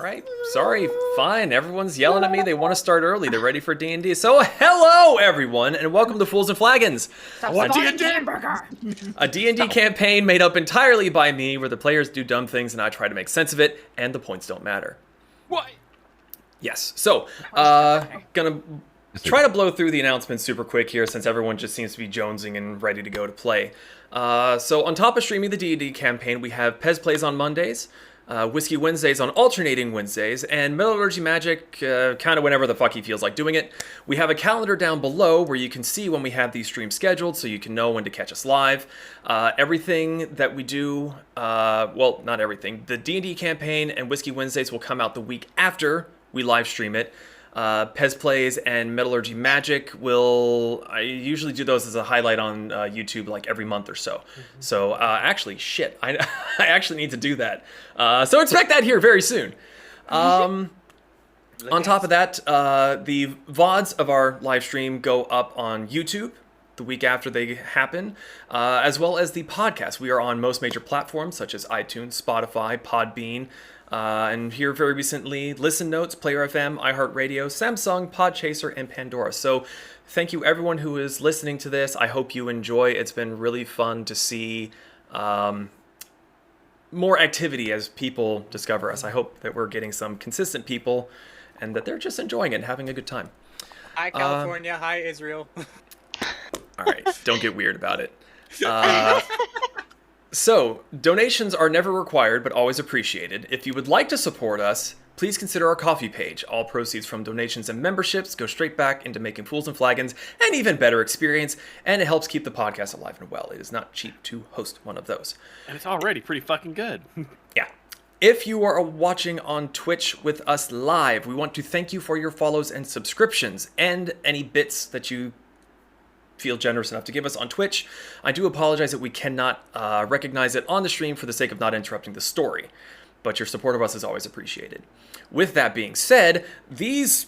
All right, sorry, fine. Everyone's yelling at me. They want to start early. They're ready for D&D. So hello, everyone, and welcome to Fools and Flagons. A D&D campaign made up entirely by me, where the players do dumb things and I try to make sense of it, and the points don't matter. What? Yes. So, gonna try to blow through the announcements super quick here, since everyone just seems to be jonesing and ready to go to play. So on top of streaming the D&D campaign, we have Pez Plays on Mondays, Whiskey Wednesdays on alternating Wednesdays, and Metallurgy Magic kind of whenever the fuck he feels like doing it. We have a calendar down below where you can see when we have these streams scheduled, so you can know when to catch us live. Everything that we do, well, not everything, the D&D campaign and Whiskey Wednesdays will come out the week after we live stream it. Pez Plays and Metallurgy Magic I usually do those as a highlight on YouTube like every month or so. So actually, shit, I actually need to do that. So expect that here very soon. On top of that, the VODs of our live stream go up on YouTube the week after they happen, as well as the podcast. We are on most major platforms such as iTunes, Spotify, Podbean, and here very recently, Listen Notes, Player FM, iHeartRadio, Samsung, Podchaser, and Pandora. So thank you everyone who is listening to this. I hope you enjoy. It's been really fun to see more activity as people discover us. I hope that we're getting some consistent people and that they're just enjoying it and having a good time. Hi, California. Hi, Israel. All right, don't get weird about it. So, donations are never required, but always appreciated. If you would like to support us, please consider our coffee page. All proceeds from donations and memberships go straight back into making Fools and Flagons an even better experience, and it helps keep the podcast alive and well. It is not cheap to host one of those. And it's already pretty fucking good. Yeah. If you are watching on Twitch with us live, we want to thank you for your follows and subscriptions, and any bits that you feel generous enough to give us on Twitch. I do apologize that we cannot recognize it on the stream for the sake of not interrupting the story, but your support of us is always appreciated. With that being said, these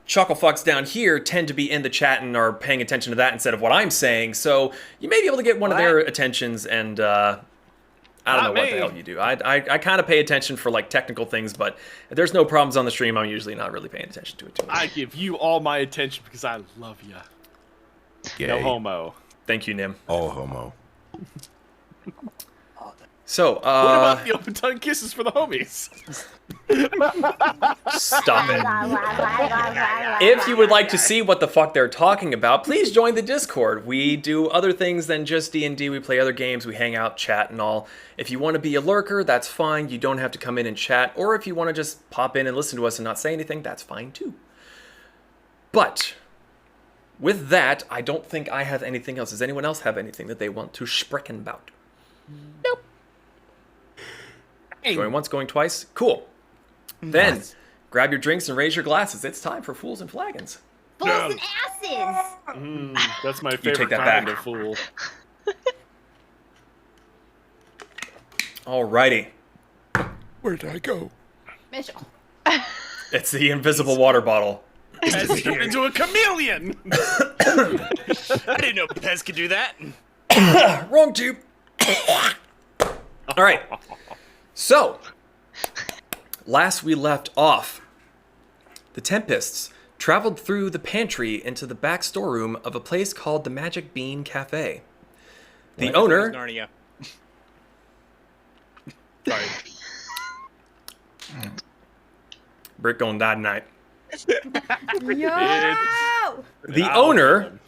chuckle fucks down here tend to be in the chat and are paying attention to that instead of what I'm saying, so you may be able to get one of their attentions, and I don't know what the hell you do. I kind of pay attention for like technical things, but if there's no problems on the stream, I'm usually not really paying attention to it too much. I give you all my attention because I love you. Yay. No homo. Thank you, Nim. All homo. So, what about the open tongue kisses for the homies? Stop it. If you would like to see what the fuck they're talking about, please join the Discord. We do other things than just D&D. We play other games, we hang out, chat, and all. If you want to be a lurker, that's fine. You don't have to come in and chat. Or if you want to just pop in and listen to us and not say anything, that's fine too. But with that, I don't think I have anything else. Does anyone else have anything that they want to sprechen about? Nope. Going once, going twice? Cool. Then, grab your drinks and raise your glasses. It's time for Fools and Flagons. Fools and asses! That's my take favorite that kind back. of fool. Alrighty. Where did I go? Mitchell. It's the invisible water bottle. Pez turned into a chameleon! I didn't know Pez could do that. Wrong tube. Alright. So, last we left off, the Tempests traveled through the pantry into the back storeroom of a place called the Magic Bean Café. The owner... Narnia. Sorry. Brick gonna die tonight. Yo! The owner,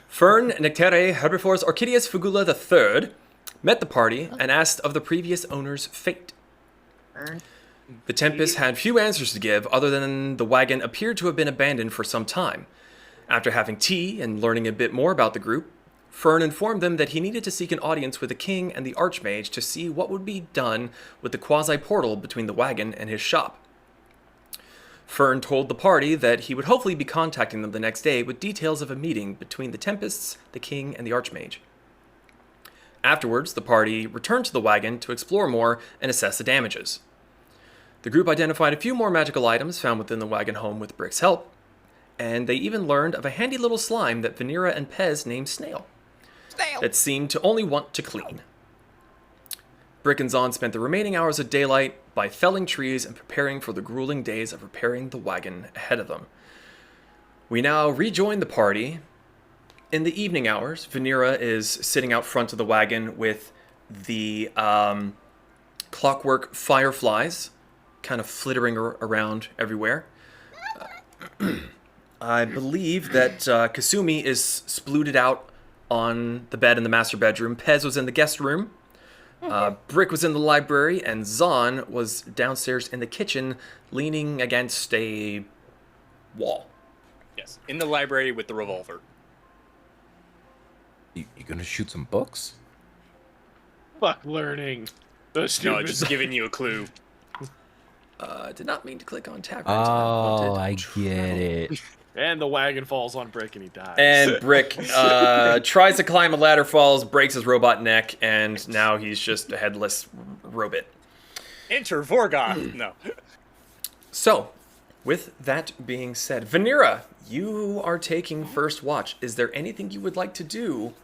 Fern Nectere Herbivores Orchideus Fugula III, met the party and asked of the previous owner's fate. The Tempests had few answers to give other than the wagon appeared to have been abandoned for some time. After having tea and learning a bit more about the group, Fern informed them that he needed to seek an audience with the king and the Archmage to see what would be done with the quasi-portal between the wagon and his shop. Fern told the party that he would hopefully be contacting them the next day with details of a meeting between the Tempests, the king, and the Archmage. Afterwards, the party returned to the wagon to explore more and assess the damages. The group identified a few more magical items found within the wagon home with Brick's help, and they even learned of a handy little slime that Vanera and Pez named Snail, that seemed to only want to clean. Brick and Zaan spent the remaining hours of daylight by felling trees and preparing for the grueling days of repairing the wagon ahead of them. We now rejoin the party. In the evening hours, Vanera is sitting out front of the wagon with the clockwork fireflies kind of flittering around everywhere. I believe that Kasumi is splooted out on the bed in the master bedroom. Pez was in the guest room. Brick was in the library, and Zaan was downstairs in the kitchen, leaning against a wall. Yes, in the library with the revolver. You gonna shoot some books? Fuck learning. Those No, stupid. just giving you a clue. Did not mean to click on tab. Oh, I get it. And the wagon falls on Brick and he dies. And Brick tries to climb a ladder, falls, breaks his robot neck, and now he's just a headless robot. Enter Vorgon. No. So, with that being said, Vanera, you are taking first watch. Is there anything you would like to do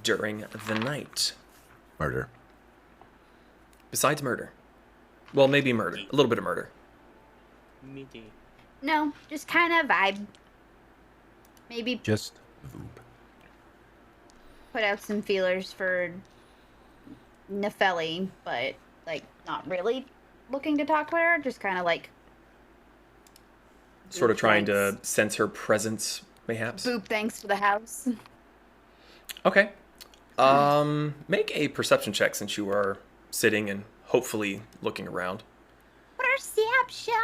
during the night? Murder. Besides murder? Well, maybe murder. A little bit of murder. No, just kind of vibe. Maybe Just Voop. put out some feelers for Nefeli, but like not really looking to talk to her. Just kind of like Sort of trying to thanks. sense her presence, mayhaps. Boop thanks for the house. Okay. Make a perception check since you are sitting and hopefully looking around. Perception.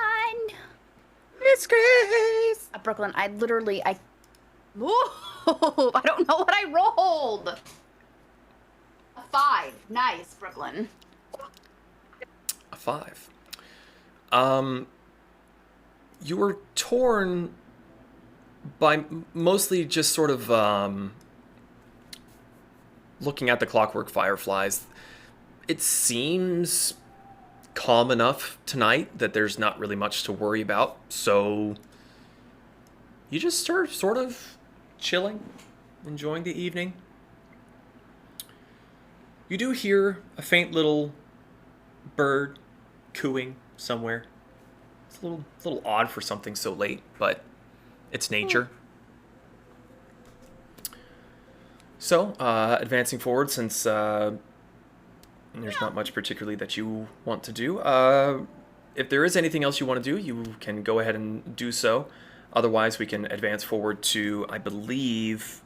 Disgrace. Brooklyn, I Whoa, I don't know what I rolled. A 5. Nice, Brooklyn. A 5. You were torn by mostly just sort of looking at the clockwork fireflies. It seems calm enough tonight that there's not really much to worry about, so you just start sort of chilling, enjoying the evening. You do hear a faint little bird cooing somewhere. It's a little odd for something so late, but it's nature. So, advancing forward, since there's not much particularly that you want to do. If there is anything else you want to do, you can go ahead and do so. Otherwise, we can advance forward to, I believe,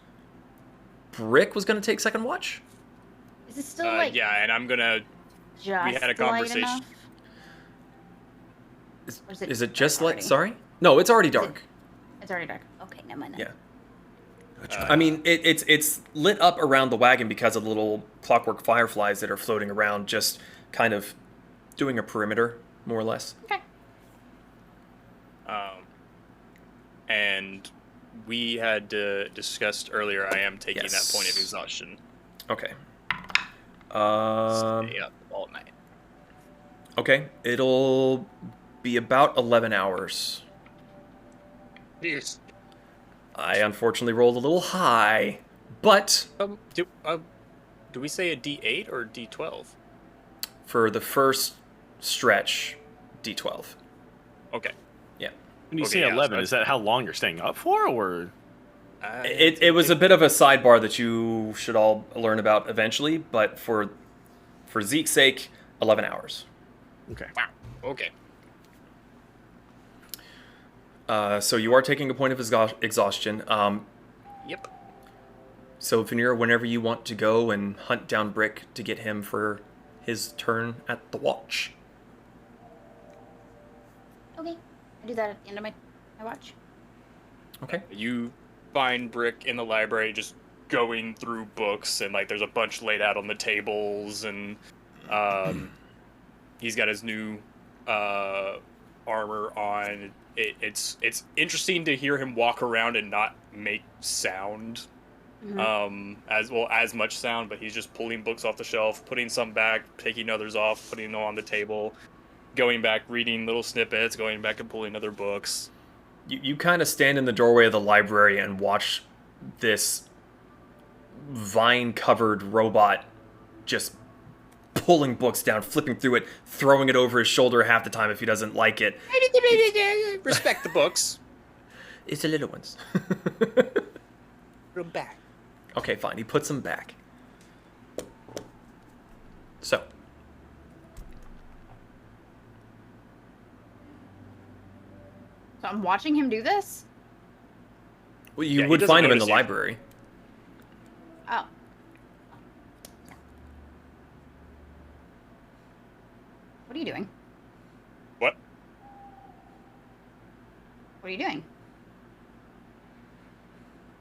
Brick was going to take second watch? Is it still like Yeah, and I'm gonna. just we had a light conversation. enough? Or Is it just dark like, already? sorry? No, it's already dark. It's already dark. Okay, never mind. Yeah. I mean, it's lit up around the wagon because of the little clockwork fireflies that are floating around, just kind of doing a perimeter, more or less. Okay. And we had discussed earlier. I am taking Yes. that point of exhaustion. Okay. Stay up all night. Okay, it'll be about 11 hours. Yes. I unfortunately rolled a little high, but Do we say a D8 or D12? for the first stretch, D12. Okay. Yeah. When you Okay, say yeah, 11, so is that how long you're staying up for, or? It was a bit of a sidebar that you should all learn about eventually, but for Zeke's sake, 11 hours. Okay. Wow. Okay. So you are taking a point of exhaustion. Yep. So Vanera, whenever you want to go and hunt down Brick to get him for his turn at the watch. Okay. I do that at the end of my watch. Okay. You find Brick in the library just going through books, and like there's a bunch laid out on the tables, and he's got his new armor on. It's interesting to hear him walk around and not make sound, as much sound, but he's just pulling books off the shelf, putting some back, taking others off, putting them on the table, going back, reading little snippets, going back and pulling other books. You kind of stand in the doorway of the library and watch this vine-covered robot just pulling books down, flipping through it, throwing it over his shoulder half the time if he doesn't like it. Respect the books. It's the little ones. Put them back. Okay, fine. He puts them back. So. So I'm watching him do this? Well, you Yeah, he would doesn't find him in the notice you. library. Oh. What are you doing? What? What are you doing?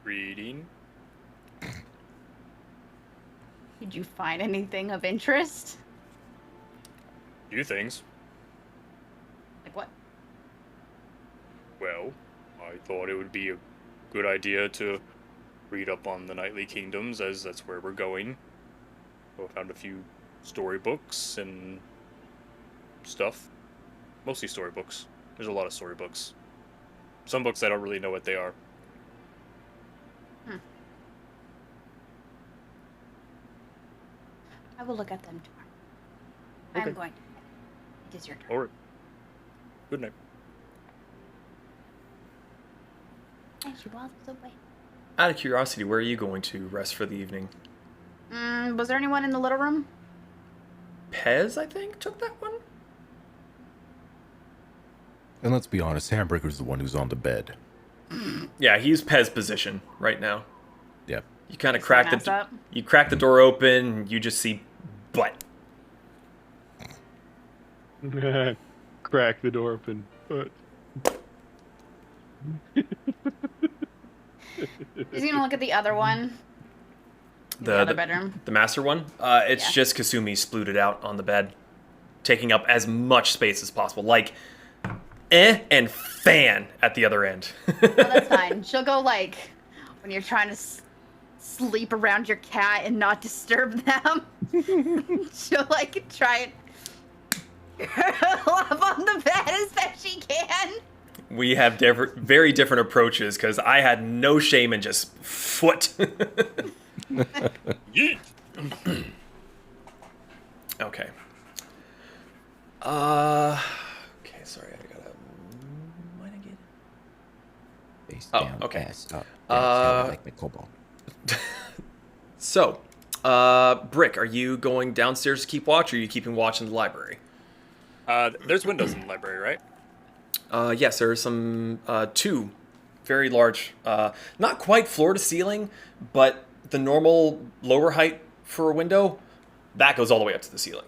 Reading. Did you find anything of interest? Few things. Like what? Well, I thought it would be a good idea to read up on the Nightly Kingdoms, as that's where we're going. So I found a few storybooks and stuff. Mostly storybooks. There's a lot of storybooks. Some books I don't really know what they are. I will look at them tomorrow. Okay. I'm going to. It is your turn. Alright. Good night. And she walks away. Out of curiosity, where are you going to rest for the evening? Was there anyone in the little room? Pez, I think, took that one? And let's be honest, Hamburger's the one who's on the bed. Yeah, he's Pez position right now. Yep. You kind of Just crack ass the up. you crack the door open. You just see butt. Crack the door open. But He's gonna look at the other one. The other bedroom. The master one. It's Yeah. just Kasumi splooted out on the bed, taking up as much space as possible. Like, and fan at the other end. Oh, that's fine. She'll go like when you're trying to sleep around your cat and not disturb them. She'll like try and curl up on the bed as best she can. We have very different approaches because I had no shame in just foot. Yeet! Okay. Okay, sorry, I gotta. What did I get? Face Oh, down, okay. ass up. Down, Uh, like my cobalt. So, Brick, are you going downstairs to keep watch, or are you keeping watch in the library? There's windows in the library, right? Yes, there are some two very large, not quite floor to ceiling, but the normal lower height for a window that goes all the way up to the ceiling.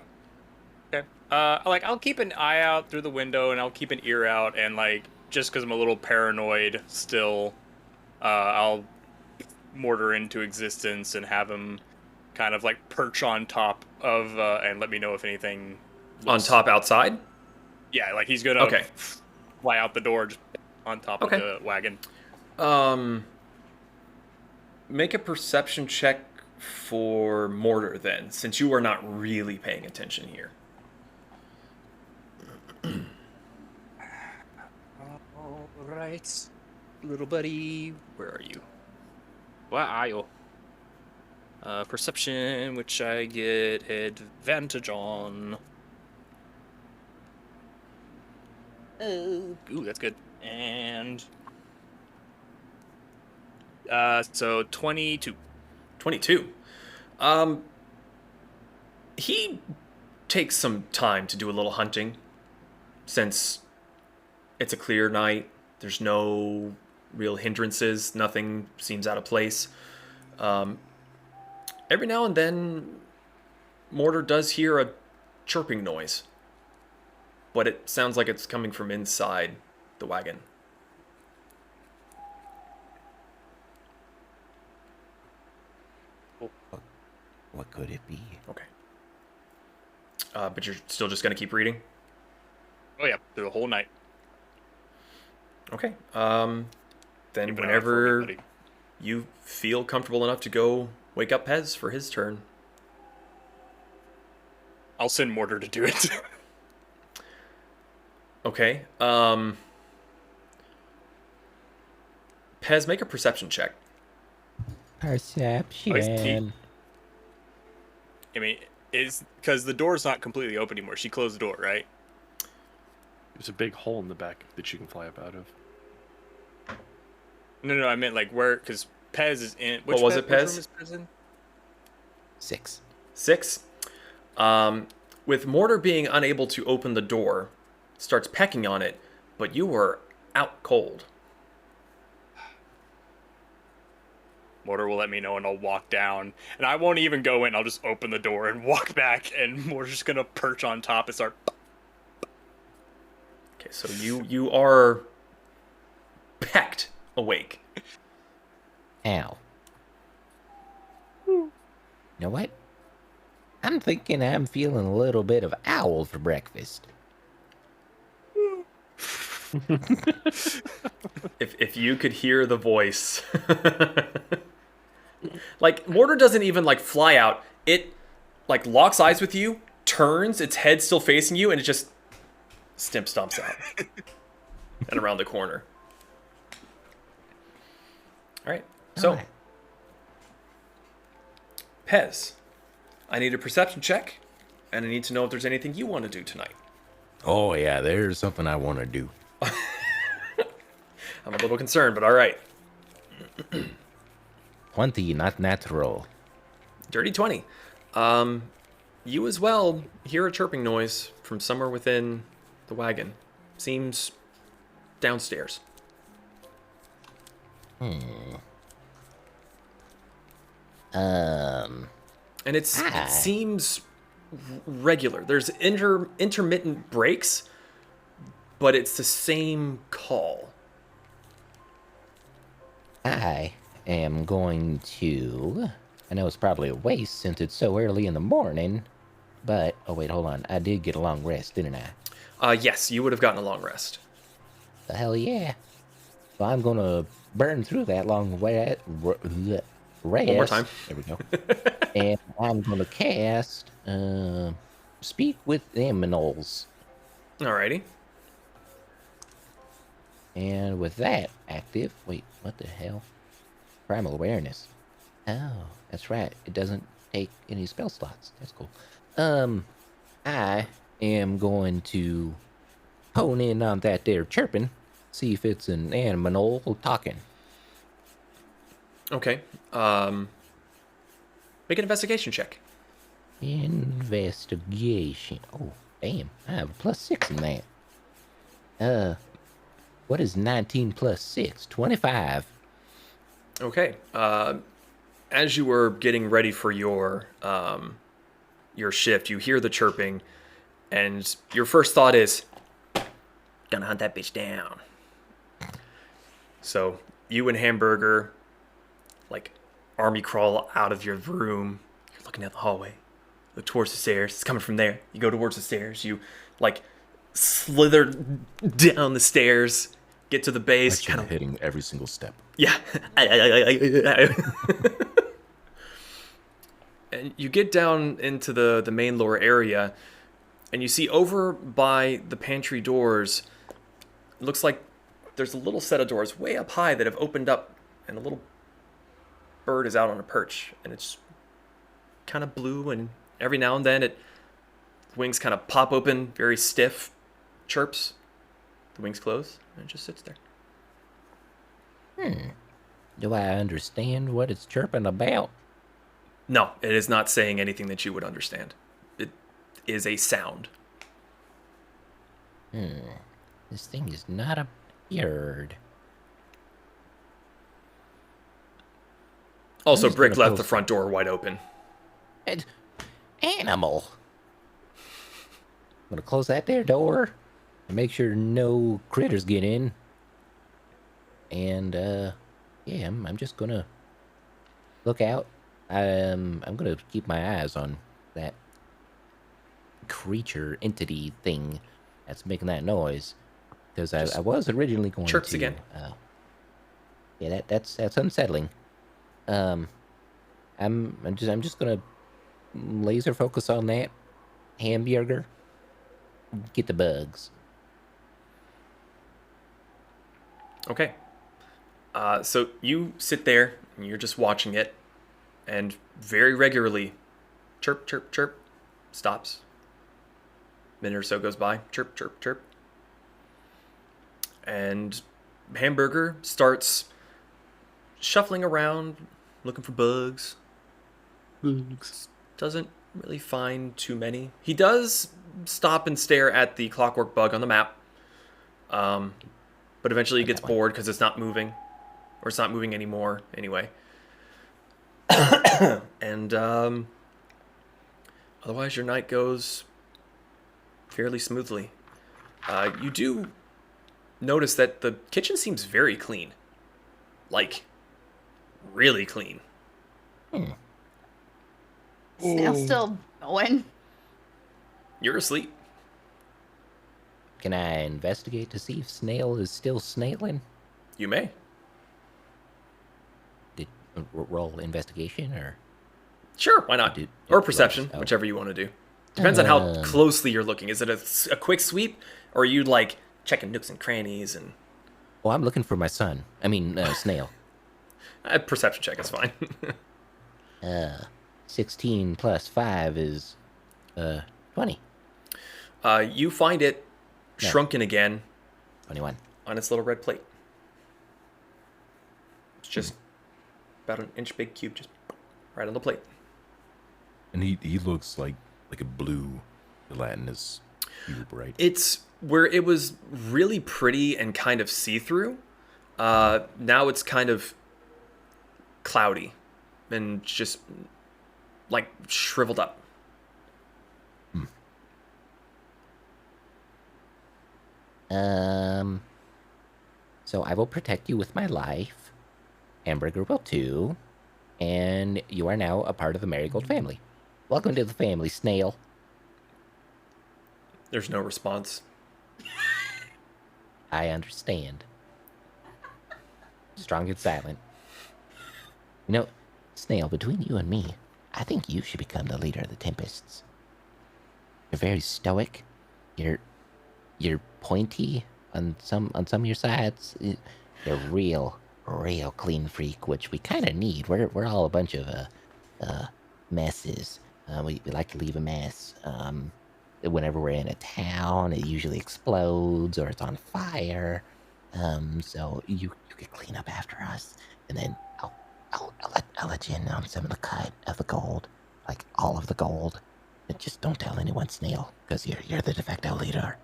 Okay. I'll keep an eye out through the window, and I'll keep an ear out, and like just because I'm a little paranoid still, I'll mortar into existence and have him kind of like perch on top of and let me know if anything On top outside? Yeah, like he's gonna Okay. fly out the door just on top Okay. of the wagon. Make a perception check for mortar then, since you are not really paying attention here. All right, little buddy, where are you? Where are you? Perception, which I get advantage on. Ooh, that's good. And so 22. 22. He takes some time to do a little hunting, since it's a clear night. There's no real hindrances. Nothing seems out of place. Every now and then, Mortar does hear a chirping noise, but it sounds like it's coming from inside the wagon. What could it be? Okay. But you're still just going to keep reading? Oh yeah, through the whole night. Okay. Then Keep an eye out for whenever me, buddy. you feel comfortable enough to go wake up Pez for his turn. I'll send Mortar to do it. Okay. Pez, make a perception check. Perception. I mean, is because the door's not completely open anymore. She closed the door, right? There's a big hole in the back that you can fly up out of. No, I meant like where, because Pez is in. What was it, Which Pez? room is Pez in? 6. 6. With Mortar being unable to open the door, starts pecking on it, but you were out cold. Mortar will let me know, and I'll walk down, and I won't even go in. I'll just open the door and walk back, and Mortar's just gonna perch on top and start. Okay, so you are pecked awake. Ow. You know what? I'm thinking I'm feeling a little bit of owl for breakfast. If you could hear the voice. Like, Mortar doesn't even, like, fly out. It, like, locks eyes with you, turns, its head still facing you, and it just stomps out. And around the corner. Alright, so, Alright. Pez, I need a perception check, and I need to know if there's anything you want to do tonight. Oh, yeah, there's something I want to do. I'm a little concerned, but alright. 20, not natural. Dirty 20. You as well hear a chirping noise from somewhere within the wagon. Seems downstairs. And it seems regular. There's intermittent breaks, but it's the same call. I am going to... I know it's probably a waste since it's so early in the morning, but... Oh, wait, hold on. I did get a long rest, didn't I? Yes, you would have gotten a long rest. The hell yeah. So I'm going to burn through that long rest. One more time. There we go. And I'm going to cast Speak with Aminals. Alrighty. And with that active... Wait, what the hell? Primal Awareness. Oh, that's right. It doesn't take any spell slots. That's cool. I am going to hone in on that there chirping. See if it's an animal talking. Okay. Make an investigation check. Investigation. Oh, damn. I have a +6 in that. What is 19 plus 6? 25. Okay. As you were getting ready for your shift, you hear the chirping, and your first thought is, gonna hunt that bitch down. So you and Hamburger, like, army crawl out of your room. You're looking at the hallway. Look towards the stairs. It's coming from there. You go towards the stairs. You, like, slither down the stairs, get to the base. Kind of hitting every single step. Yeah. And you get down into the main lower area, and you see over by the pantry doors, it looks like there's a little set of doors way up high that have opened up, and a little bird is out on a perch, and it's kind of blue, and every now and then its wings kind of pop open, very stiff, chirps, the wings close, and it just sits there. Do I understand what it's chirping about? No, it is not saying anything that you would understand. It is a sound. This thing is not a bird. Also, just Brick gonna left post- the front door wide open. It's animal. I'm gonna close that there door and make sure no critters get in. And yeah, I'm just gonna look out. I'm gonna keep my eyes on that creature entity thing that's making that noise, because I was originally going chirps to again. Yeah, that's unsettling. I'm just gonna laser focus on that hamburger. Get the bugs. Okay. So you sit there and you're just watching it, and very regularly, chirp, chirp, chirp, stops. Minute or so goes by. Chirp, chirp, chirp. And Hamburger starts shuffling around, looking for bugs. Doesn't really find too many. He does stop and stare at the clockwork bug on the map. But eventually he gets bored because it's not moving. Or it's not moving anymore, anyway. And otherwise your night goes fairly smoothly. You do notice that the kitchen seems very clean. Like, really clean. Snail's still going. You're asleep. Can I investigate to see if Snail is still snailing? You may. Did roll investigation or? Sure, why not? Or perception, Oh. whichever you want to do. Depends on how closely you're looking. Is it a quick sweep, or are you like checking nooks and crannies and? Well, I'm looking for my son. I mean, Snail. Perception check is fine. 16 plus 5 is 20. You find it shrunken again 21. on its little red plate. It's just about an inch big cube, just right on the plate. And he looks like a blue gelatinous cube, right? It's where it was really pretty and kind of see-through. Now it's kind of cloudy and just like shriveled up. So I will protect you with my life. Hamburger will too. And you are now a part of the Marigold family. Welcome to the family, Snail. There's no response. I understand. Strong and silent. You know, Snail, between you and me, I think you should become the leader of the Tempests. You're very stoic. You're pointy on some of your sides. You're real clean freak, which we kind of need. We're all a bunch of messes. We like to leave a mess. Whenever we're in a town, it usually explodes or it's on fire. So you could clean up after us, and then I'll let you in on some of the cut of the gold, like all of the gold. But just don't tell anyone, Snail, because you're the de facto leader.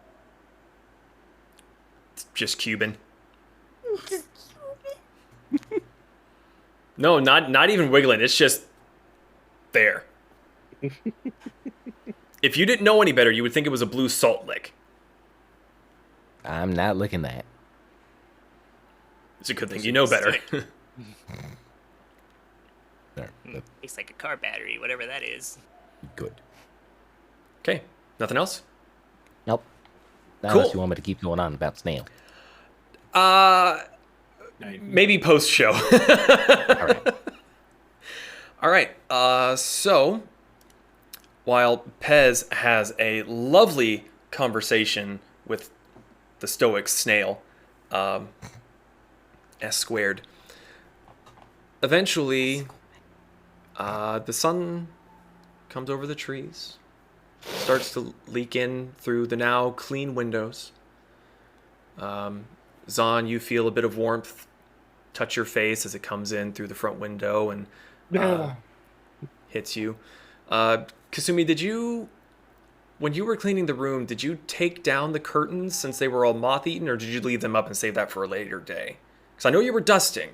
It's just Cuban. No, not even wiggling. It's just there. If you didn't know any better, you would think it was a blue salt lick. I'm not looking that. It's a good thing you know better. There, that's Tastes like a car battery, whatever that is. good. Okay, nothing else? Nope. Not Cool. unless you want me to keep going on about Snail. Maybe post-show. All right. All right, so while Pez has a lovely conversation with the stoic Snail, S squared, eventually the sun comes over the trees, starts to leak in through the now clean windows. Zaan, you feel a bit of warmth touch your face as it comes in through the front window and hits you. Kasumi, when you were cleaning the room, did you take down the curtains since they were all moth-eaten, or did you leave them up and save that for a later day? Because I know you were dusting.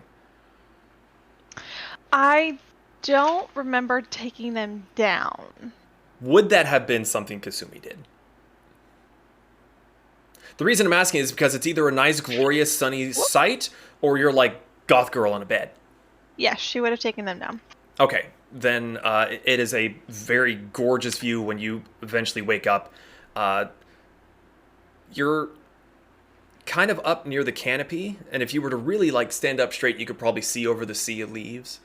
I don't remember taking them down. Would that have been something Kasumi did? The reason I'm asking is because it's either a nice, glorious, sunny sight, or you're like goth girl on a bed. Yes, she would have taken them down. Okay, then it is a very gorgeous view when you eventually wake up. You're kind of up near the canopy, and if you were to really like stand up straight, you could probably see over the sea of leaves.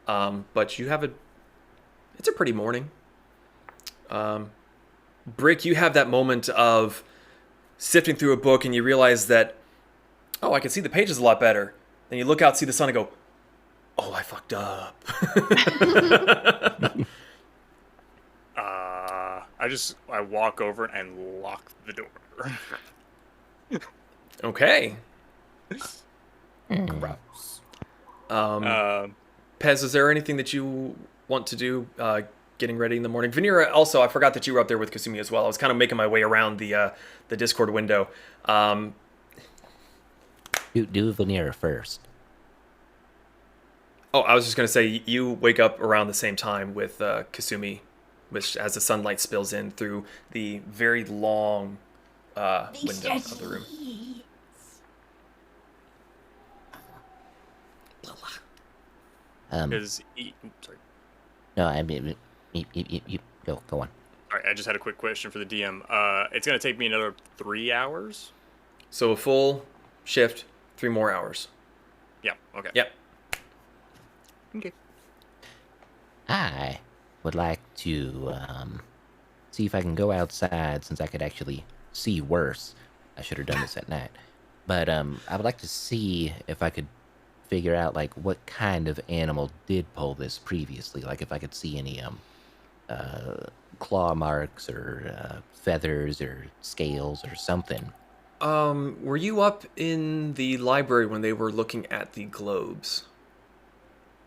But it's a pretty morning. Brick, you have that moment of sifting through a book and you realize that, oh, I can see the pages a lot better. Then you look out, see the sun, and go, oh, I fucked up. I I walk over and lock the door. Okay. Pez, is there anything that you want to do getting ready in the morning? Vanera, also, I forgot that you were up there with Kasumi as well. I was kind of making my way around the Discord window. Do Vanera first. Oh, I was just going to say, you wake up around the same time with Kasumi, which as the sunlight spills in through the very long window of the room. Sorry. No, I mean, you go on. All right, I just had a quick question for the DM. It's going to take me another 3 hours? So a full shift, 3 more hours. Yeah, okay. Yep. Okay. I would like to see if I can go outside since I could actually see worse. I should have done this at night. But I would like to see if I could figure out like what kind of animal did pull this previously. Like if I could see any claw marks or feathers or scales or something. Were you up in the library when they were looking at the globes?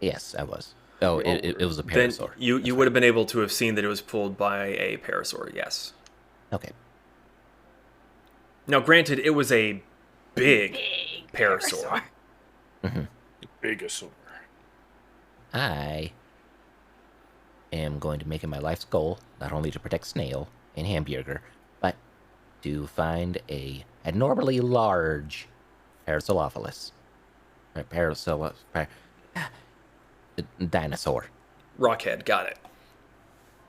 Yes, I was. Oh, it was a Then parasaur. you would have been able to have seen that it was pulled by a parasaur, yes. Okay. Now, granted, it was a big parasaur. Bigosaur. I am going to make it my life's goal not only to protect Snail and Hamburger, but to find a abnormally large Parasaurolophus. Dinosaur. Rockhead, got it.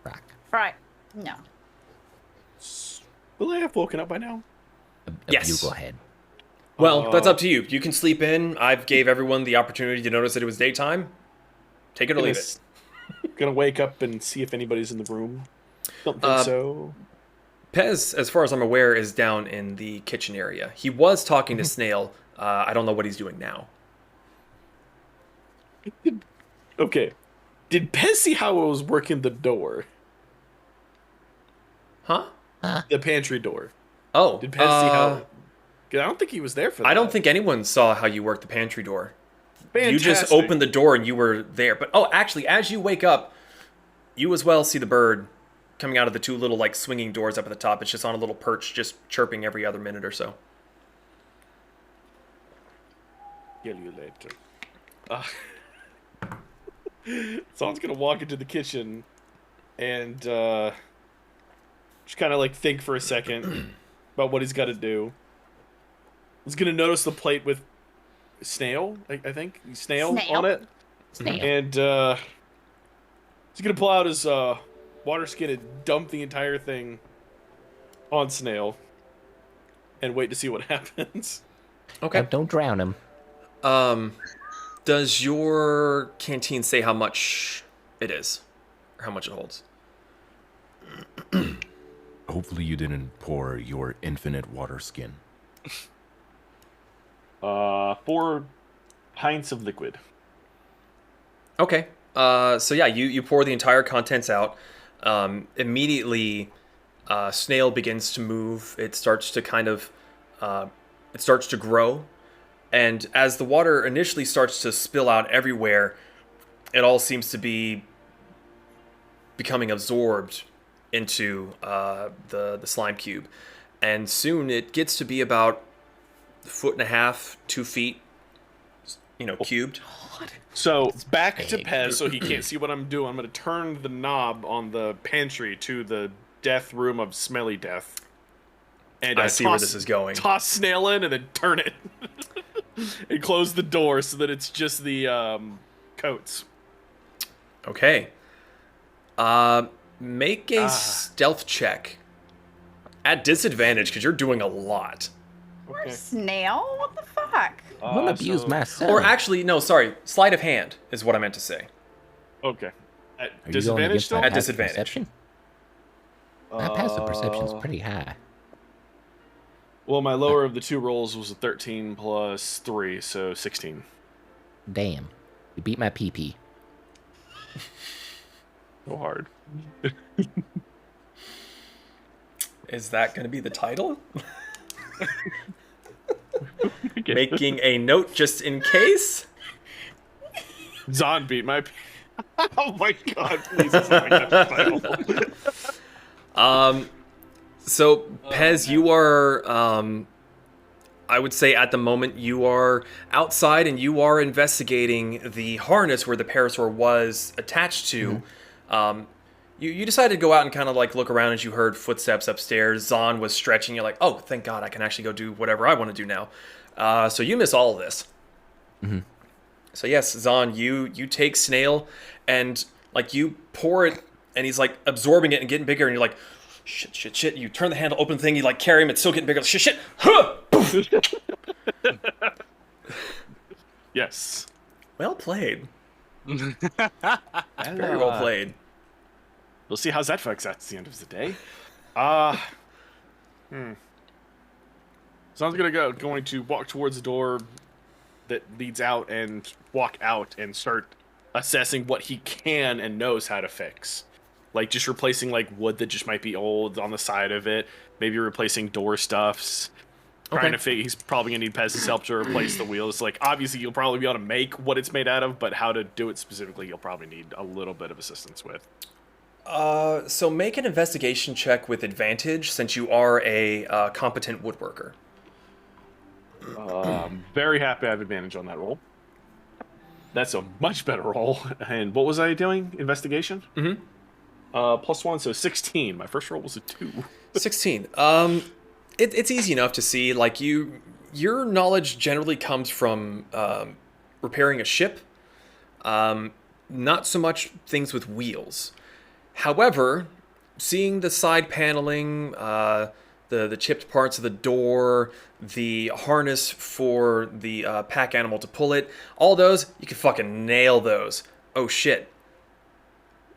Rock. Right. No. Will I have woken up by now? A Yes. buglehead. Well, that's up to you. You can sleep in. I gave everyone the opportunity to notice that it was daytime. Take it or leave it. Gonna wake up and see if anybody's in the room. Don't think so. Pez, as far as I'm aware, is down in the kitchen area. He was talking to Snail. I don't know what he's doing now. Okay. Did Pez see how I was working the door? Huh? The pantry door. Oh. Did Pez see how... 'Cause I don't think he was there for that. I don't think anyone saw how you worked the pantry door. Fantastic. You just opened the door and you were there. But, actually, as you wake up, you as well see the bird coming out of the 2 little, like, swinging doors up at the top. It's just on a little perch, just chirping every other minute or so. Kill you later. Someone's gonna walk into the kitchen and just kind of like think for a second about what he's got to do. He's gonna notice the plate with Snail, I think. Snail on it. Snail. And he's gonna pull out his water skin and dump the entire thing on Snail and wait to see what happens. Okay. Don't drown him. Does your canteen say how much it is? Or how much it holds? Hopefully you didn't pour your infinite water skin. 4 pints of liquid. Okay. So yeah, you pour the entire contents out. Immediately, Snail begins to move. It starts to kind of, it starts to grow. And as the water initially starts to spill out everywhere, it all seems to be becoming absorbed into the slime cube. And soon it gets to be about 1.5 feet, 2 feet, cubed. So back to Pez, so he can't see what I'm doing. I'm going to turn the knob on the pantry to the death room of smelly death. And I see where this is going. Toss Snail in and then turn it. And close the door so that it's just the coats. Okay. Make a stealth check. At disadvantage, because you're doing a lot. Poor Snail? What the fuck? Don't abuse my son. Or actually, no, sorry. Sleight of hand is what I meant to say. Okay. At Are you going disadvantage against still? my At passive disadvantage. Perception? My passive perception's pretty high. Well, my lower of the 2 rolls was a 13 plus 3, so 16. Damn. You beat my PP. So hard. Is that going to be the title? Making a note just in case? Zaan beat my... Oh my god, please, it's not like that title. So, Pez, you are, I would say at the moment, you are outside and you are investigating the harness where the parasaur was attached to. You decided to go out and kind of like look around as you heard footsteps upstairs. Zaan was stretching. You're like, oh, thank God, I can actually go do whatever I want to do now. So you miss all of this. So yes, Zaan, you take Snail and like you pour it and he's like absorbing it and getting bigger and you're like, shit. You turn the handle, open the thing, you like carry him, it's still getting bigger. Shit. Huh! Yes. Well played. Very well played. We'll see how that works out at the end of the day. So I'm going to walk towards the door that leads out and walk out and start assessing what he can and knows how to fix. Like just replacing like wood that just might be old on the side of it. Maybe replacing door stuffs. Trying to figure, he's probably gonna need Pez's help to replace the wheels. Like obviously you'll probably be able to make what it's made out of, but how to do it specifically, you'll probably need a little bit of assistance with. So make an investigation check with advantage since you are a competent woodworker. I'm very happy I have advantage on that roll. That's a much better roll. And what was I doing? Investigation? +1, so 16. My first roll was a 2. 16. It's easy enough to see. Like your knowledge generally comes from repairing a ship. Not so much things with wheels. However, seeing the side paneling, the chipped parts of the door, the harness for the pack animal to pull it, all those, you can fucking nail those. Oh shit.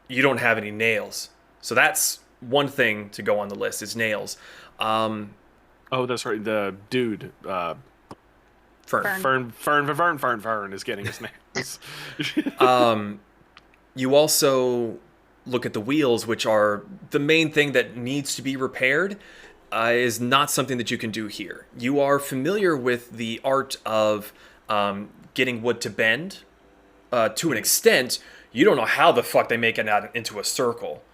You don't have any nails. So that's one thing to go on the list is nails. Oh, that's right. The dude, Fern is getting his nails. You also look at the wheels, which are the main thing that needs to be repaired, is not something that you can do here. You are familiar with the art of getting wood to bend to an extent. You don't know how the fuck they make it out into a circle.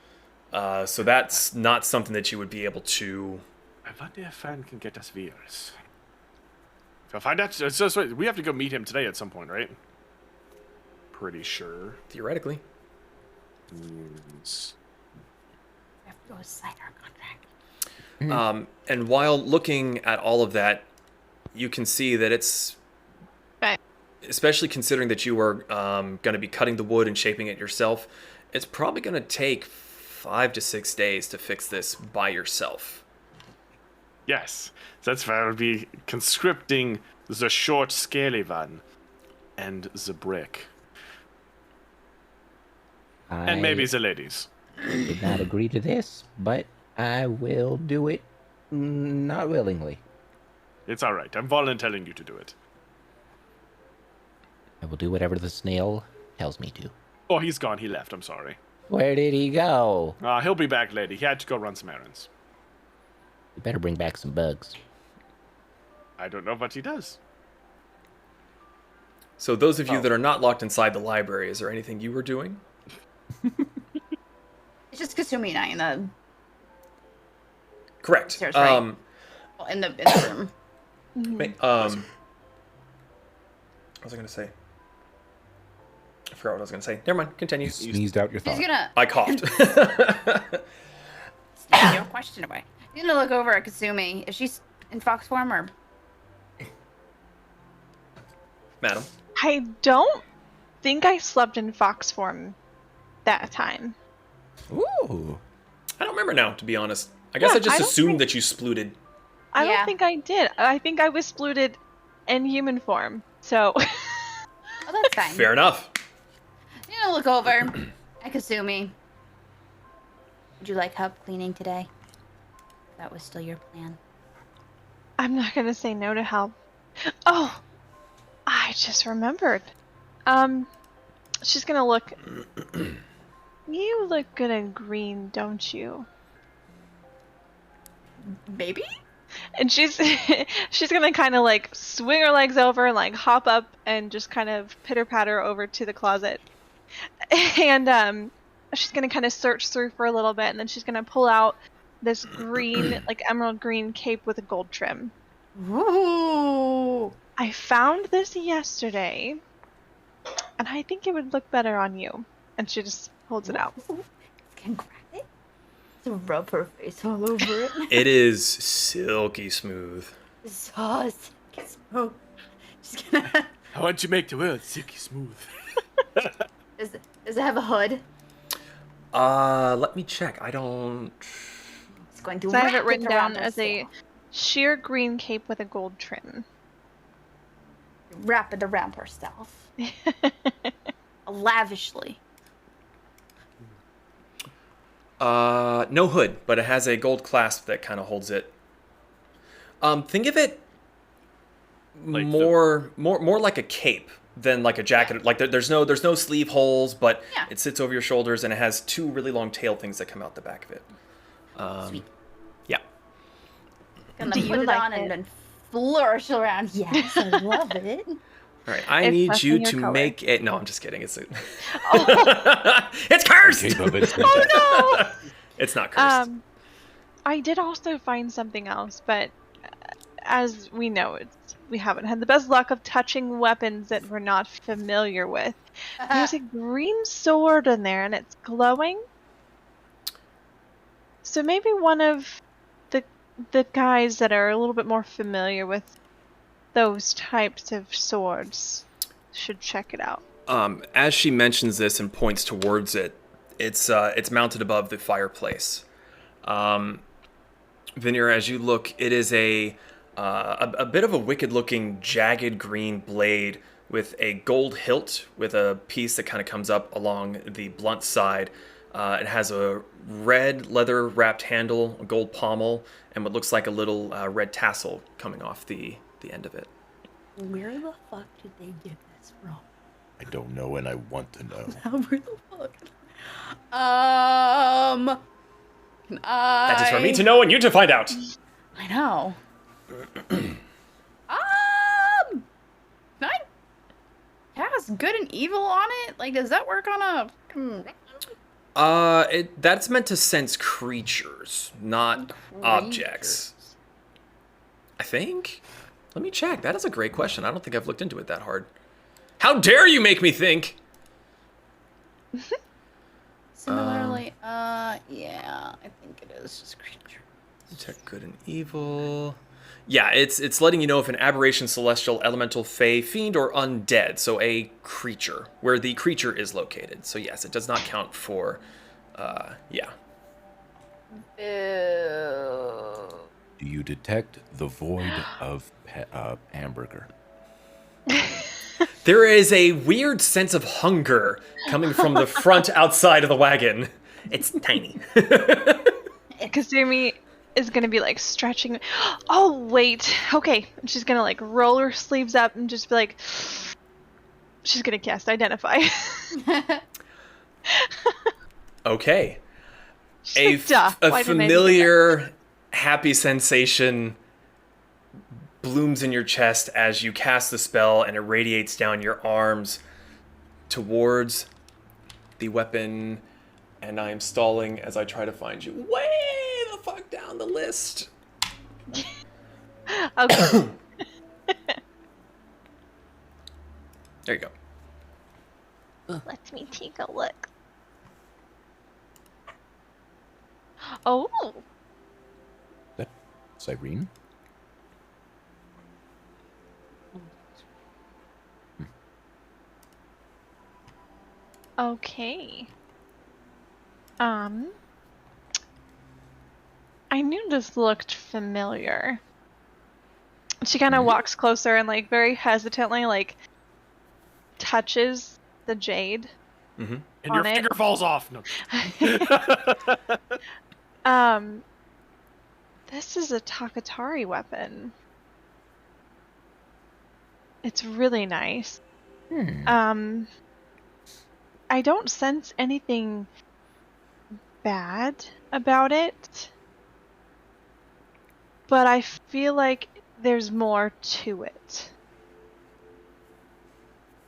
So that's not something that you would be able to... I wonder if Fern can get us wheels. If I find out, so we have to go meet him today at some point, right? Pretty sure. Theoretically. Yes. We have to go sign our contract. And while looking at all of that, you can see that it's... Right. Especially considering that you are going to be cutting the wood and shaping it yourself, it's probably going to take 5 to 6 days to fix this by yourself. Yes, that's why I would be conscripting the short, scaly one and the brick. And maybe the ladies. Did not agree to this, but I will do it not willingly. It's all right. I'm volunteering you to do it. I will do whatever the snail tells me to. Oh, he's gone. He left. I'm sorry. Where did he go? He'll be back, lady. He had to go run some errands. You better bring back some bugs. I don't know what he does. So those of you that are not locked inside the library, is there anything you were doing? It's just Kasumi and I in the Correct. Stairs, right? In the room. What was I going to say? I forgot what I was going to say. Never mind. Continue. You sneezed out your He's thought. gonna I coughed. sneak your question away. He's gonna look over at Kasumi. Is she in fox form or? Madam. I don't think I slept in fox form that time. Ooh. I don't remember now, to be honest. I guess I just assumed that you splooted. I Yeah. don't think I did. I think I was splooted in human form. So. Oh, that's fine. Fair enough. He's gonna look over at Kasumi. Would you like help cleaning today? That was still your plan. I'm not gonna say no to help. Oh, I just remembered. She's gonna look. You look good in green, don't you? Maybe? And she's gonna kind of like swing her legs over and like hop up and just kind of pitter patter over to the closet. And she's gonna kind of search through for a little bit, and then she's gonna pull out this green, like emerald green cape with a gold trim. Ooh. I found this yesterday, and I think it would look better on you. And she just holds it out. Can grab it to rub her face all over it. It is silky smooth. So silky smooth. Just gonna. How would you make the world silky smooth? Does it have a hood? Let me check. I don't. It's going to. So I have it wrap written around down as a sheer green cape with a gold trim. Wrap it around herself. Lavishly. No hood, but it has a gold clasp that kind of holds it. Think of it Like more like a cape than like a jacket. Like there's no sleeve holes, but Yeah. it sits over your shoulders and it has two really long tail things that come out the back of it. Sweet. Yeah. Gonna Do put you it like on it? and then flourish around. Yes, I love it. All right. I It's need less you than your to color. make it. No, I'm just kidding. It's Oh. it's cursed. Cape of it. Oh no! It's not cursed. I did also find something else, but as we know, we haven't had the best luck of touching weapons that we're not familiar with. There's a green sword in there, and it's glowing. So maybe one of the guys that are a little bit more familiar with those types of swords should check it out. As she mentions this and points towards it, it's mounted above the fireplace. Vanera, as you look, it is a bit of a wicked-looking, jagged green blade with a gold hilt with a piece that kind of comes up along the blunt side. It has a red leather-wrapped handle, a gold pommel, and what looks like a little red tassel coming off the end of it. Where the fuck did they get this from? I don't know, and I want to know. Where the fuck? Can That is for me to know and you to find out. I know. Can I cast good and evil on it? Like, does that work on a? That's meant to sense creatures, not objects. I think. Let me check. That is a great question. I don't think I've looked into it that hard. How dare you make me think? Similarly, yeah, I think it is just creature. Detect good and evil. Yeah, it's letting you know if an aberration, celestial, elemental, fey, fiend, or undead. So a creature, where the creature is located. So yes, it does not count for, yeah. Ew. Do you detect the void of hamburger? There is a weird sense of hunger coming from the front outside of the wagon. It's tiny. Kasumi is gonna be like stretching. Oh wait, okay. And she's gonna like roll her sleeves up and just be like, she's gonna cast Identify. Okay. Duh. A Why didn't I do that? familiar, happy sensation blooms in your chest as you cast the spell and it radiates down your arms towards the weapon. And I am stalling as I try to find you way the fuck down the list. Okay. There you go. Let me take a look. Oh. That Cyrene? Okay. I knew this looked familiar. She kind of walks closer and like very hesitantly like touches the jade. Mm-hmm. And your On it. finger falls off. No. This is a Takatari weapon. It's really nice. I don't sense anything bad about it. but I feel like there's more to it.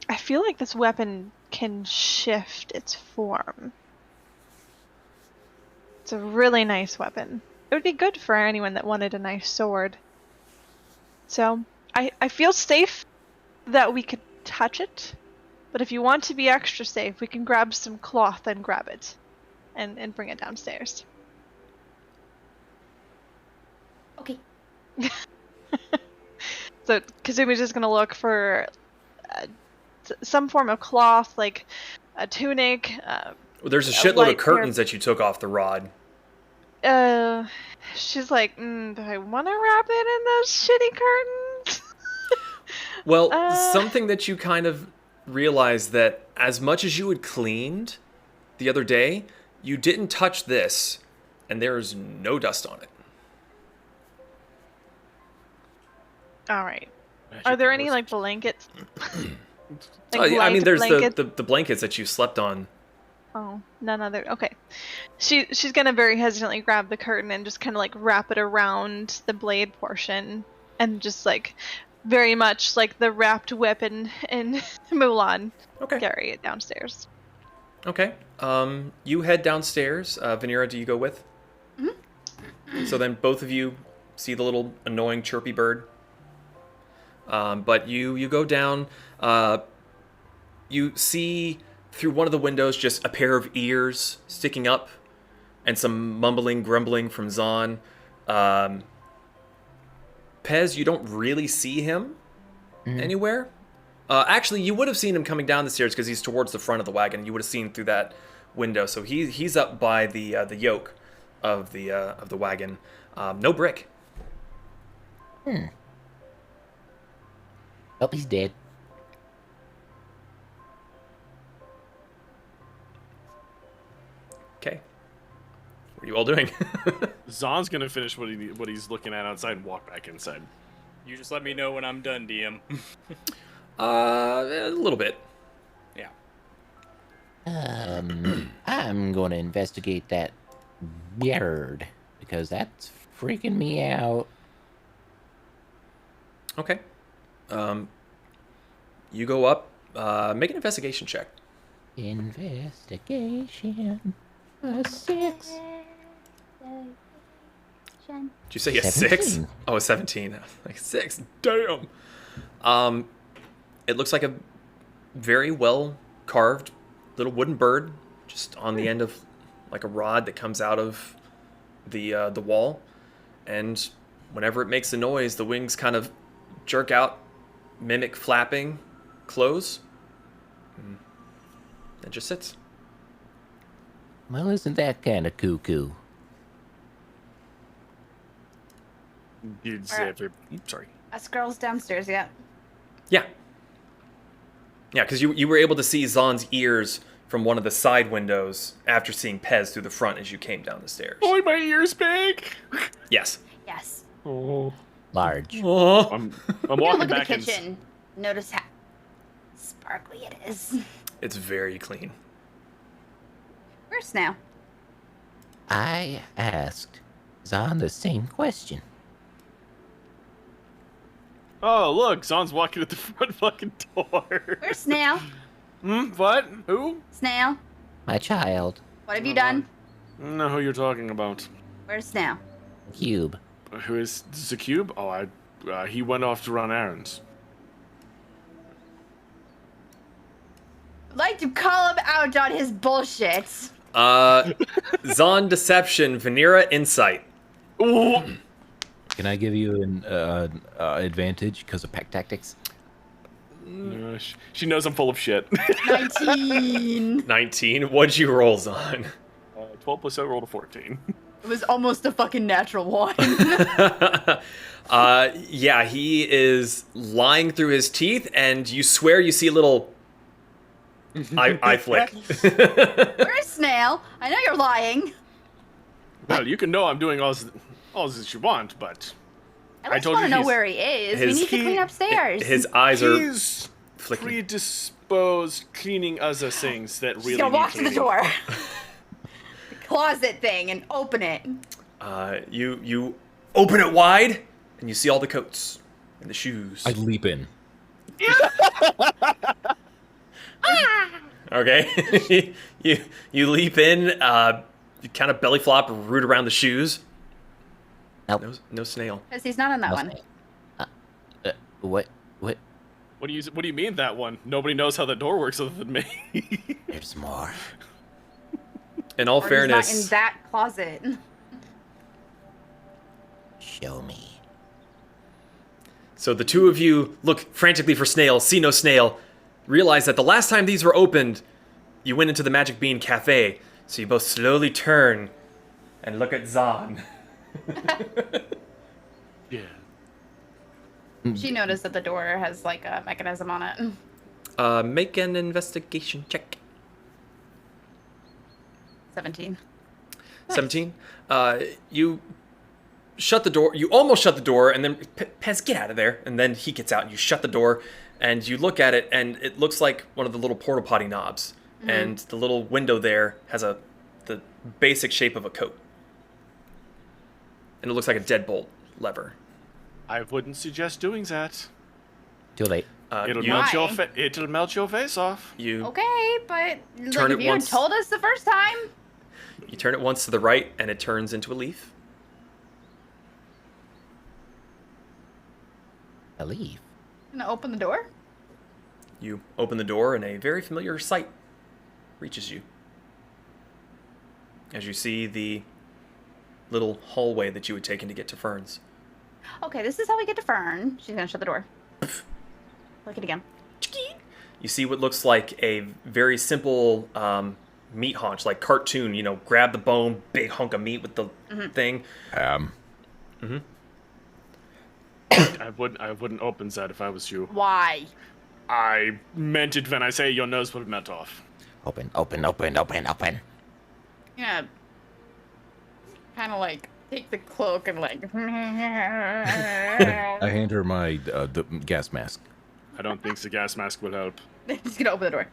I feel like this weapon can shift its form. It's a really nice weapon. It would be good for anyone that wanted a nice sword. So, I feel safe that we could touch it, but if you want to be extra safe, we can grab some cloth and grab it, and bring it downstairs. Okay. So, Kazumi's just gonna look for some form of cloth, like a tunic. There's a shitload of curtains that you took off the rod. She's like, do I want to wrap it in those shitty curtains? Well, something that you kind of realize that as much as you had cleaned the other day, you didn't touch this, and there's no dust on it. All right. Are there any like blankets? I mean, there's blankets? the blankets that you slept on. Oh, none other. Okay. She's gonna very hesitantly grab the curtain and just kind of like wrap it around the blade portion, and just like very much like the wrapped weapon in Mulan. Okay. Carry it downstairs. Okay. You head downstairs. Vanera, do you go with? Mm-hmm. So then both of you see the little annoying chirpy bird. But you go down. You see through one of the windows just a pair of ears sticking up, and some mumbling, grumbling from Zaan. Pez, you don't really see him anywhere. Actually, you would have seen him coming down the stairs because he's towards the front of the wagon. You would have seen through that window. So he's up by the yoke of the wagon. No brick. Oh, he's dead. Okay. What are you all doing? Zaan's gonna finish what he's looking at outside and walk back inside. You just let me know when I'm done, DM. A little bit. Yeah. I'm gonna investigate that bird because that's freaking me out. Okay. You go up. Make an investigation check. Investigation. A 6. Did you say a 6? 17. Oh, a 17. Like 6. Damn. It looks like a very well carved little wooden bird, just on the end of like a rod that comes out of the wall, and whenever it makes a noise, the wings kind of jerk out, mimic flapping, close, and it just sits. Well, isn't that kind of cuckoo? Sorry. Us girls downstairs, yeah. Yeah. Yeah, because you were able to see Zaan's ears from one of the side windows after seeing Pez through the front as you came down the stairs. Boy, my ears big. Yes. Yes. Oh. Large. Oh. I'm Look walking at the back in. kitchen. Notice how sparkly it is. It's very clean. Where's Snail? I asked Zaan the same question. Oh, look, Zaan's walking at the front fucking door. Where's Snail? What? Who? Snail? My child. What have you done? I don't know who you're talking about. Where's Snail? Cube. Who is this a cube? Oh, he went off to run errands. I'd like to call him out on his bullshit. Zaan Deception, Vanera Insight. Ooh. Can I give you an advantage because of pack tactics? She knows I'm full of shit. 19. 19. What'd you roll, Zaan? 12 plus I rolled a 14. It was almost a fucking natural one. Yeah, he is lying through his teeth, and you swear you see a little eye flick. Where's Snail? I know you're lying. Well, you can know I'm doing all that you want, but I I just told want to you know he's- where he is. We need to clean upstairs. His eyes are he's flicking. predisposed cleaning other things that really Just gonna need walk to the cleaning. door. The closet thing and open it. You open it wide, and you see all the coats and the shoes. I leap in. Okay, you leap in. You kind of belly flop, root around the shoes. Nope. No snail. Because he's not on that one. What? What do you mean that one? Nobody knows how the door works other than me. There's more. In all Or fairness, he's not in that closet. Show me. so the two of you look frantically for Snail, see no Snail, realize that the last time these were opened, you went into the Magic Bean Café. So you both slowly turn and look at Zaan. Yeah. She noticed that the door has like a mechanism on it. Make an investigation check. 17. 17. You shut the door. You almost shut the door, and then Pez, get out of there. And then he gets out, and you shut the door, and you look at it, and it looks like one of the little porta potty knobs. Mm-hmm. And the little window there has the basic shape of a coat. And it looks like a deadbolt lever. I wouldn't suggest doing that. Too late. It'll You, melt your Why? it'll melt your face off. you, Okay, but Turn like, if it you had once. told us the first time. you turn it once to the right, and it turns into a leaf. A leaf. Gonna open the door? You open the door, and a very familiar sight reaches you. As you see the little hallway that you would take in to get to Fern's. Okay, this is how we get to Fern. She's gonna shut the door. Look it again. You see what looks like a very simple meat haunch, like cartoon, grab the bone, big hunk of meat with the thing. I wouldn't open that if I was you. Why? I meant it when I say your nose will melt off. Open. Yeah. Kind of like take the cloak and like. I hand her my the gas mask. I don't think the gas mask will help. Just gonna open the door.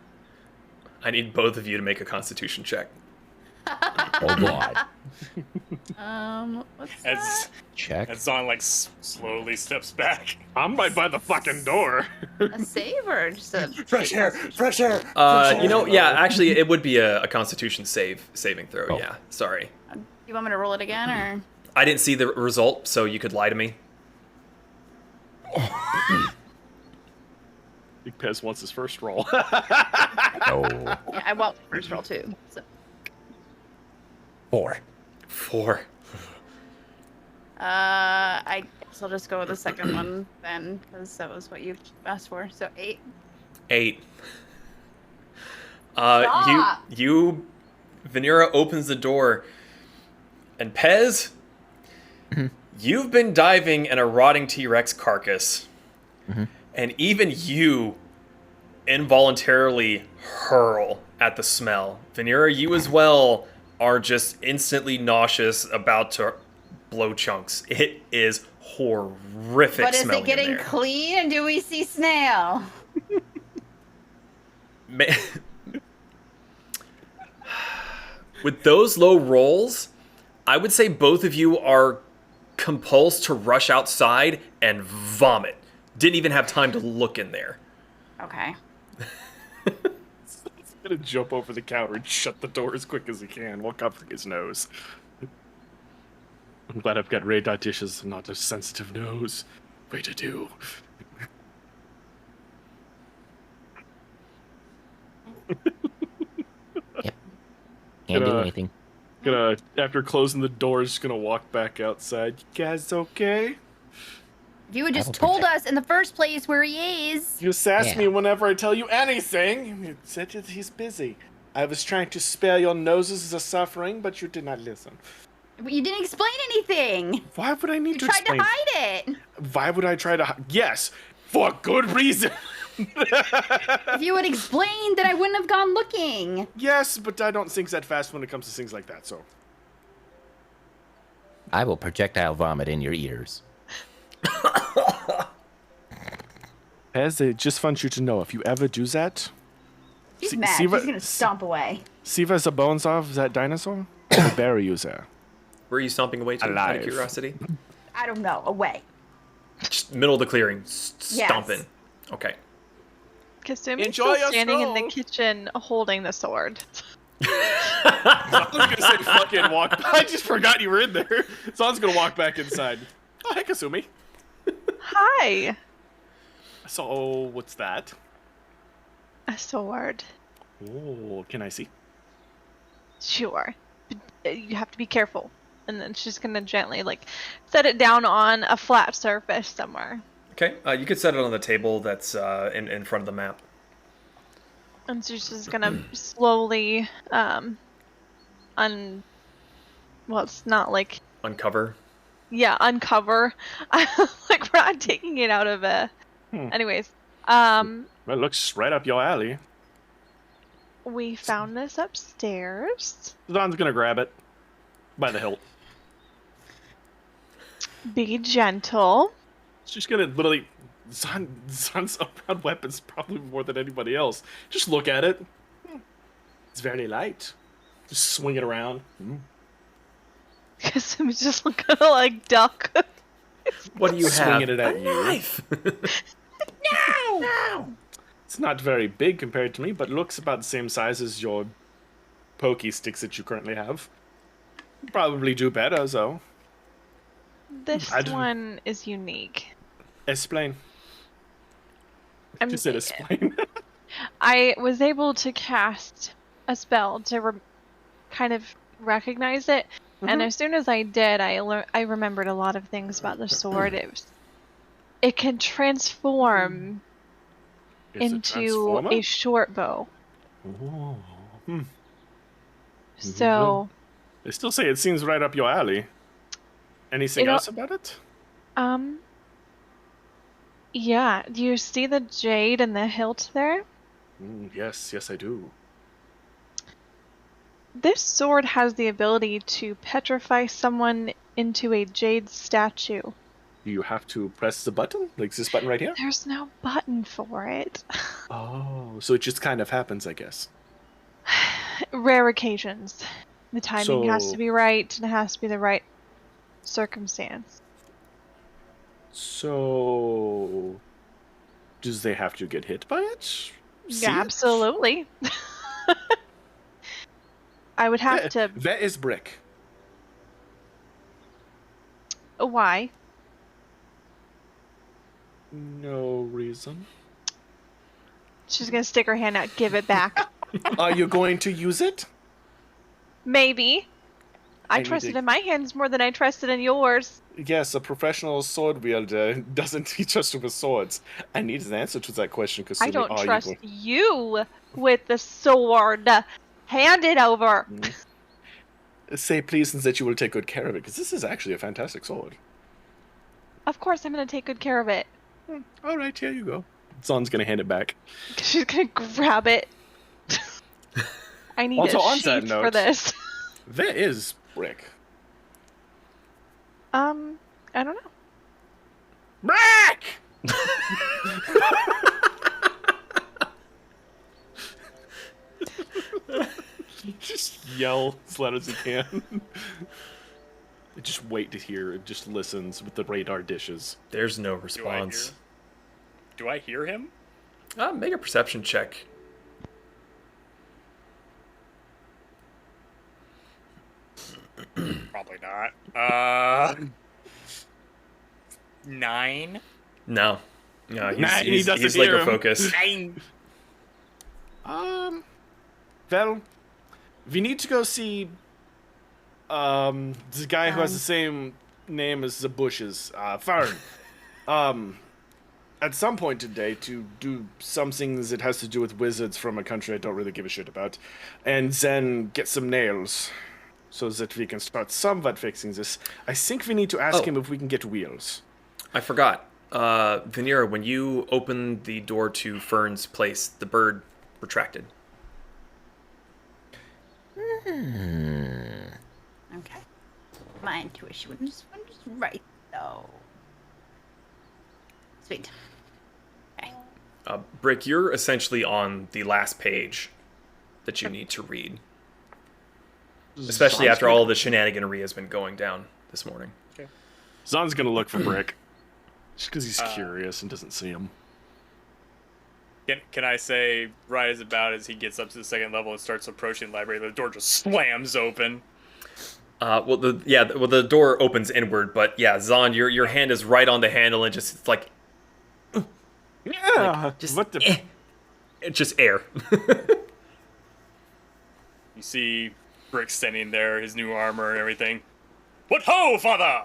I need both of you to make a constitution check. Oh god. What's As that? Check. as Zaan like slowly steps back. I'm right by the fucking door. A save or just a Fresh air. Actually, it would be a constitution saving throw. Oh. Yeah, sorry. You want me to roll it again or? I didn't see the result, so you could lie to me. Big Pez wants his first roll. Oh. Yeah, I want first roll too. So. 4. 4. I guess I'll just go with the second one then, because that was what you asked for. So 8. 8. Stop! Vanera opens the door, and Pez, you've been diving in a rotting T-Rex carcass, and even you involuntarily hurl at the smell. Vanera, you as well are just instantly nauseous, about to blow chunks. It is horrific. But is smelling it getting in there. clean and do we see Snail? With those low rolls, I would say both of you are compulsed to rush outside and vomit. Didn't even have time to look in there. Okay. He's gonna jump over the counter and shut the door as quick as he can while covering his nose. I'm glad I've got radar dishes and not a sensitive nose. Way to do. Can't do anything. Gonna, after closing the door, just gonna walk back outside. You guys okay? If you had I just don't told think us in the first place where he is. You sass Yeah. me whenever I tell you anything. You said that he's busy. I was trying to spare your noses of suffering, but you did not listen. But you didn't explain anything. Why would I need You to tried explain? to hide it. Why would I try to hide? Yes, for good reason. If you had explained, then I wouldn't have gone looking. Yes, but I don't think that fast when it comes to things like that, so. I will projectile vomit in your ears. Pez, I just want you to know, if you ever do that, She's See- mad. see She's what- gonna stomp away. see where's the bones of that dinosaur? I'll bury you there. Where are you stomping away to? Out of Alive. curiosity. I don't know, away. Just middle of the clearing, Yes. stomping. Okay. Kasumi Enjoy still your standing in stroll. the kitchen holding the sword. I was gonna say fucking walk. I just forgot you were in there. Zaan's gonna walk back inside. Oh, hey, Kasumi. Hi! So, what's that? A sword. Oh, can I see? Sure. But, you have to be careful. And then she's gonna gently, like, set it down on a flat surface somewhere. Okay, you could set it on the table that's in front of the map. And so she's just gonna slowly, well, it's not like, Uncover. yeah, uncover. Like, we're not taking it out of a... Anyways, Well, it looks right up your alley. we found this upstairs. Zaan's gonna grab it by the hilt. Be gentle. She's gonna literally. Zaan's around weapons probably more than anybody else. Just look at it. It's very light. Just swing it around. Because I'm just gonna, like, duck. What do you have? Swinging it at A you. knife. It's not very big compared to me, but looks about the same size as your pokey sticks that you currently have. Probably do better, though. This I don't- one is unique. Explain. I'm Just said explain. I was able to cast a spell to kind of recognize it, and as soon as I did, I remembered a lot of things about the sword. It can transform It's a into transformer? a short bow. Oh. So, They still say it seems right up your alley. Anything It al- else about it? yeah. Do you see the jade and the hilt there? Yes, I do. This sword has the ability to petrify someone into a jade statue. Do you have to press the button? Like this button right here? There's no button for it. Oh, so it just kind of happens, I guess. Rare occasions. The timing has So- to be right, and it has to be the right circumstance. So, does they have to get hit by it? See it? Absolutely. I would have to. That is brick. Why? No reason. She's gonna stick her hand out, give it back. Are you going to use it? Maybe. I need trust to- it in my hands more than I trust it in yours. Yes, a professional sword wielder doesn't teach us with swords. I need an answer to that question because I don't trust you with the sword. Hand it over. Say please and that you will take good care of it because this is actually a fantastic sword. Of course, I'm gonna take good care of it. All right, here you go. Zaan's gonna hand it back. She's gonna grab it. I need Also, a on that sheath for note- this. That is brick. I don't know. Brick! Just yell as loud as you can. Just wait to hear. It just listens with the radar dishes. There's no Do I response. hear? Do I hear him? Make a perception check. Probably not. 9. No. No, he's, Nah, he he's, doesn't he's hear laser him. focused. 9. Well, we need to go see the guy who has the same name as the bushes, Fern. At some point today to do some things that has to do with wizards from a country I don't really give a shit about, and then get some nails so that we can start somewhat fixing this. I think we need to ask Oh. him if we can get wheels. I forgot. Vanera, when you opened the door to Fern's place, the bird retracted. Okay. My intuition was right, though. Sweet. Okay. Brick, you're essentially on the last page that you need to read. Especially after all the shenaniganery has been going down this morning. Zaan's gonna look for Brick. Just because he's curious and doesn't see him. Can I say, right as he gets up to the second level and starts approaching the library, the door just slams open. The door opens inward, but yeah, Zaan, your hand is right on the handle and just it's like, Yeah. just What the? it's just air. You see Brick standing there, his new armor and everything. What ho, father!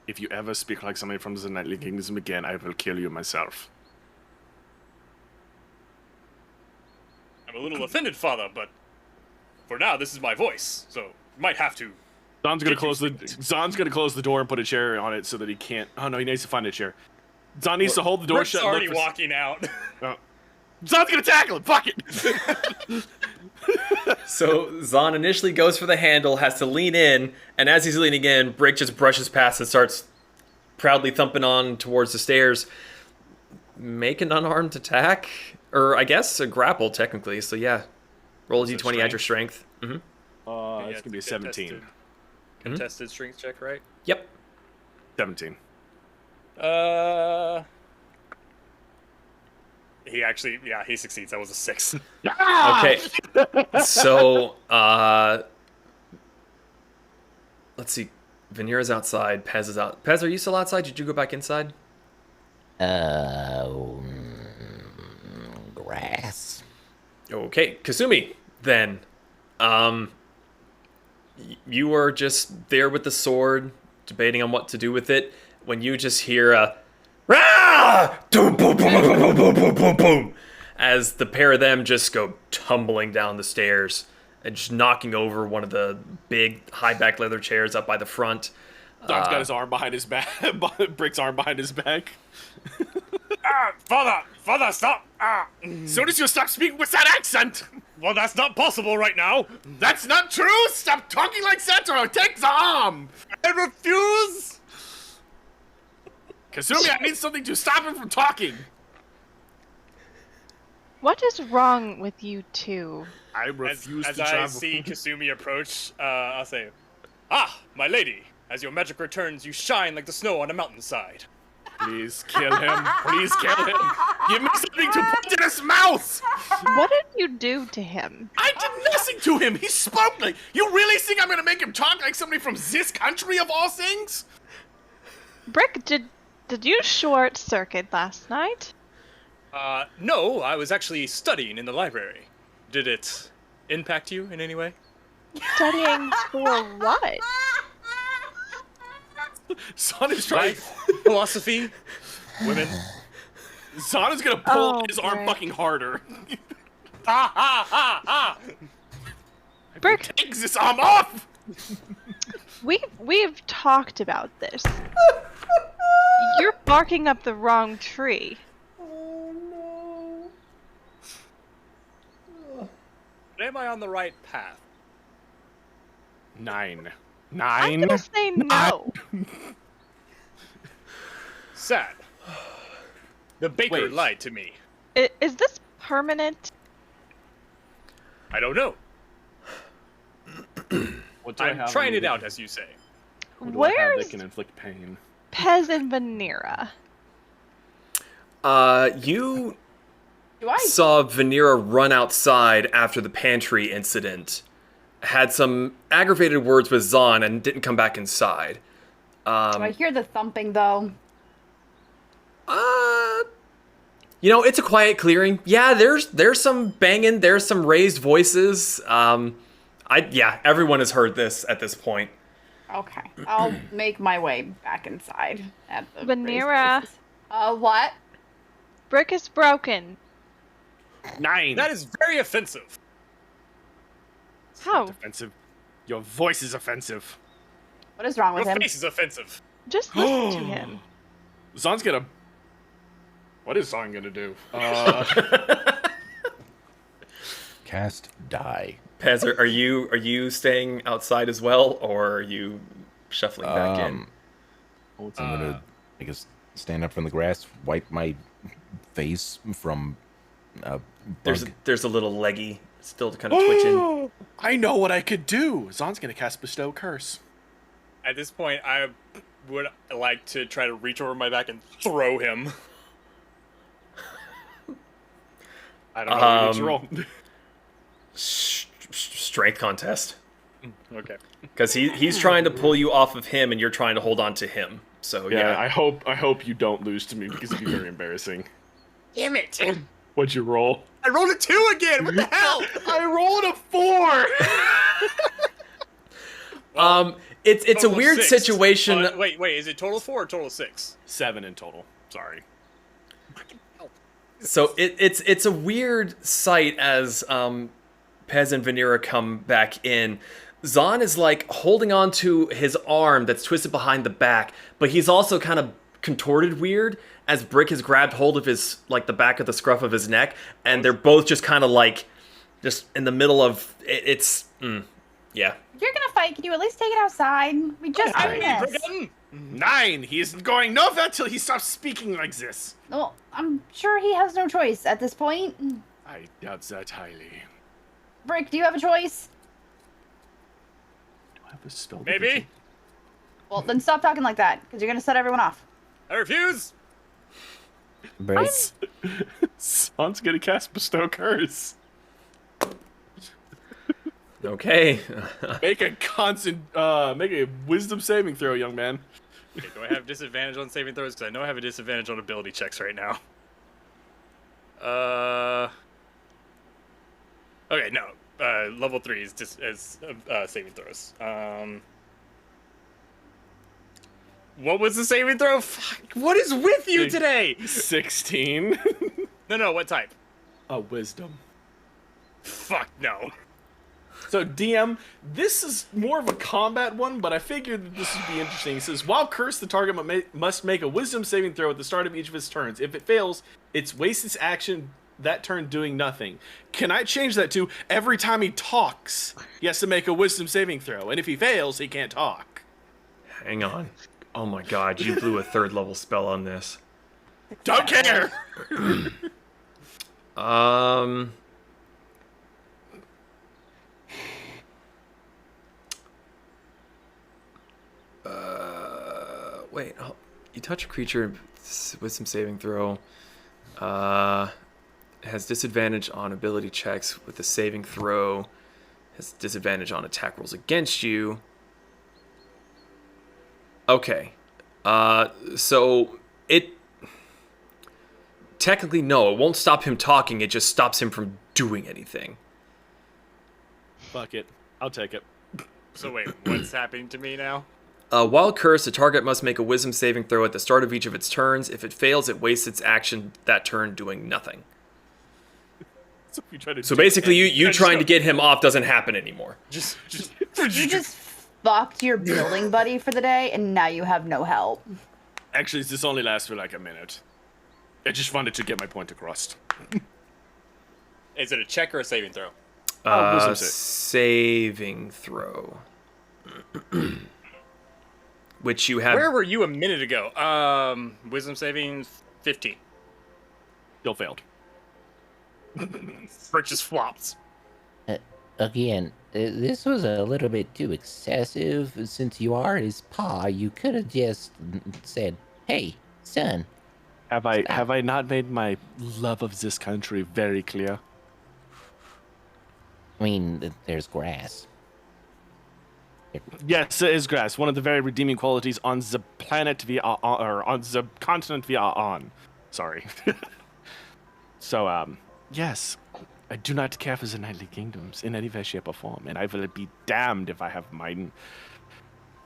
If you ever speak like somebody from the Nightly Kingdom again, I will kill you myself. I'm a little offended, father, but for now, this is my voice, so you might have to. Zaan's gonna close the door and put a chair on it so that he can't. Oh no, he needs to find a chair. Zaan needs to hold the door Brick's shut. already walking out. Oh. Zaan's gonna tackle him. Fuck it. So Zaan initially goes for the handle, has to lean in, and as he's leaning in, Brick just brushes past and starts proudly thumping on towards the stairs. Make an unarmed attack, or I guess a grapple technically. So yeah, roll a d20, add your strength. Mm-hmm. It's gonna be a 17. Contested strength check, right? Yep. 17. He succeeds. That was a 6. Okay. So, let's see. Vanera's outside. Pez is out. Pez, are you still outside? Did you go back inside? Grass. Okay. Kasumi, then. You were just there with the sword, debating on what to do with it, when you just hear a "Rah!" Boom, boom, boom, boom, boom, boom, boom, boom, boom, as the pair of them just go tumbling down the stairs and just knocking over one of the big high-back leather chairs up by the front. Zaan's got his arm behind his back. Brick's arm behind his back. Father, stop! Soon as you stop speaking with that accent! Well, that's not possible right now. That's not true! Stop talking like Santa or take the arm! I refuse. Kasumi, I need something to stop him from talking! What is wrong with you two? I refuse as to I travel. see Kasumi approach, I'll say, "Ah, my lady, as your magic returns, you shine like the snow on a mountainside." Please kill him. Please kill him. Give me something to put in his mouth! What did you do to him? I did nothing to him! He spoke like... You really think I'm gonna make him talk like somebody from this country of all things? Brick, did you short circuit last night? No, I was actually studying in the library. Did it impact you in any way? Studying for what? Zaan is trying... Life, philosophy, women. Zaan is gonna pull Oh, his arm Brick. fucking harder. Ha ha ha ha! Brick, Take this arm off! we've talked about this. You're barking up the wrong tree. But am I on the right path? 9. I'm 9? gonna say no. Sad. The baker Wait. lied to me. Is this permanent? I don't know. What do I I'm have trying on me it that- out, as you say. What do I have Where's that can inflict pain? Pez and Vanera? You Do I? saw Vanera run outside after the pantry incident, had some aggravated words with Zaan, and didn't come back inside. Do I hear the thumping though? It's a quiet clearing. Yeah, there's some banging, there's some raised voices. Everyone has heard this at this point. Okay, I'll make my way back inside. At the Vanera. raised voices. What? Brick is broken. 9. That is very offensive. How? Offensive. Your voice is offensive. What is wrong with Your him? face is offensive. Just listen to him. Zaan's gonna... What is Zaan gonna do? Cast die. Pez, are you staying outside as well, or are you shuffling back in? I'm gonna, I guess, stand up from the grass, wipe my face from a bug. There's a little leggy still kind of twitching. I know what I could do! Zaan's gonna cast Bestow Curse. At this point, I would like to try to reach over my back and throw him. I don't know what you need to roll. Strength contest. Okay. Because he's trying to pull you off of him, and you're trying to hold on to him. So yeah. I hope you don't lose to me because it'd be very embarrassing. Damn it! What'd you roll? I rolled a 2 again. What the hell? I rolled a 4. It's a weird 6. situation. Wait, is it total 4 or total 6? 7 in total. Sorry. So it's a weird sight as Pez and Vanera come back in. Zaan is like holding on to his arm that's twisted behind the back, but he's also kind of contorted weird as Brick has grabbed hold of his, like, the back of the scruff of his neck, and they're both just kind of like just in the middle of yeah. If you're gonna fight, can you at least take it outside? We just did this. 9. He isn't going nowhere till he stops speaking like this. Well, I'm sure he has no choice at this point. I doubt that highly. Brick, do you have a choice? Do I have a spell? Maybe. Well, then stop talking like that, because you're gonna set everyone off. I refuse. Brace. Zaan's gonna cast Bestow Curse. Okay. Make a wisdom saving throw, young man. Okay, do I have disadvantage on saving throws? Because I know I have a disadvantage on ability checks right now. Okay, no. Level 3 is just as saving throws. What was the saving throw? Fuck, what is with you today? 16. No, what type? Wisdom. Fuck no. So, DM, this is more of a combat one, but I figured that this would be interesting. It says, while cursed, the target must make a wisdom saving throw at the start of each of its turns. If it fails, it wastes its action that turn doing nothing. Can I change that to every time he talks, he has to make a wisdom saving throw, and if he fails, he can't talk? Hang on. Oh my god, you blew a 3rd level spell on this. Don't care! Wait, you touch a creature with some saving throw. Has disadvantage on ability checks with the saving throw. Has disadvantage on attack rolls against you. Okay. So it... Technically, no, it won't stop him talking. It just stops him from doing anything. Fuck it. I'll take it. So wait, what's happening to me now? While cursed, the target must make a wisdom saving throw at the start of each of its turns. If it fails, it wastes its action that turn doing nothing. So basically, you trying to get him off doesn't happen anymore. You just fucked your building buddy for the day, and now you have no help. Actually, this only lasts for like a minute. I just wanted to get my point across. Is it a check or a saving throw? Saving throw. Which you have... Where were you a minute ago? Wisdom saving 15. Still failed. Brick just flops. Again, this was a little bit too excessive. Since you are his paw, you could have just said, "Hey, son." Have I not made my love of this country very clear? I mean, there's grass. Yes, it is grass. One of the very redeeming qualities on the planet we are on, or on the continent we are on. Sorry. So, yes, I do not care for the Nightly Kingdoms in any way, shape, or form, and I will be damned if I have my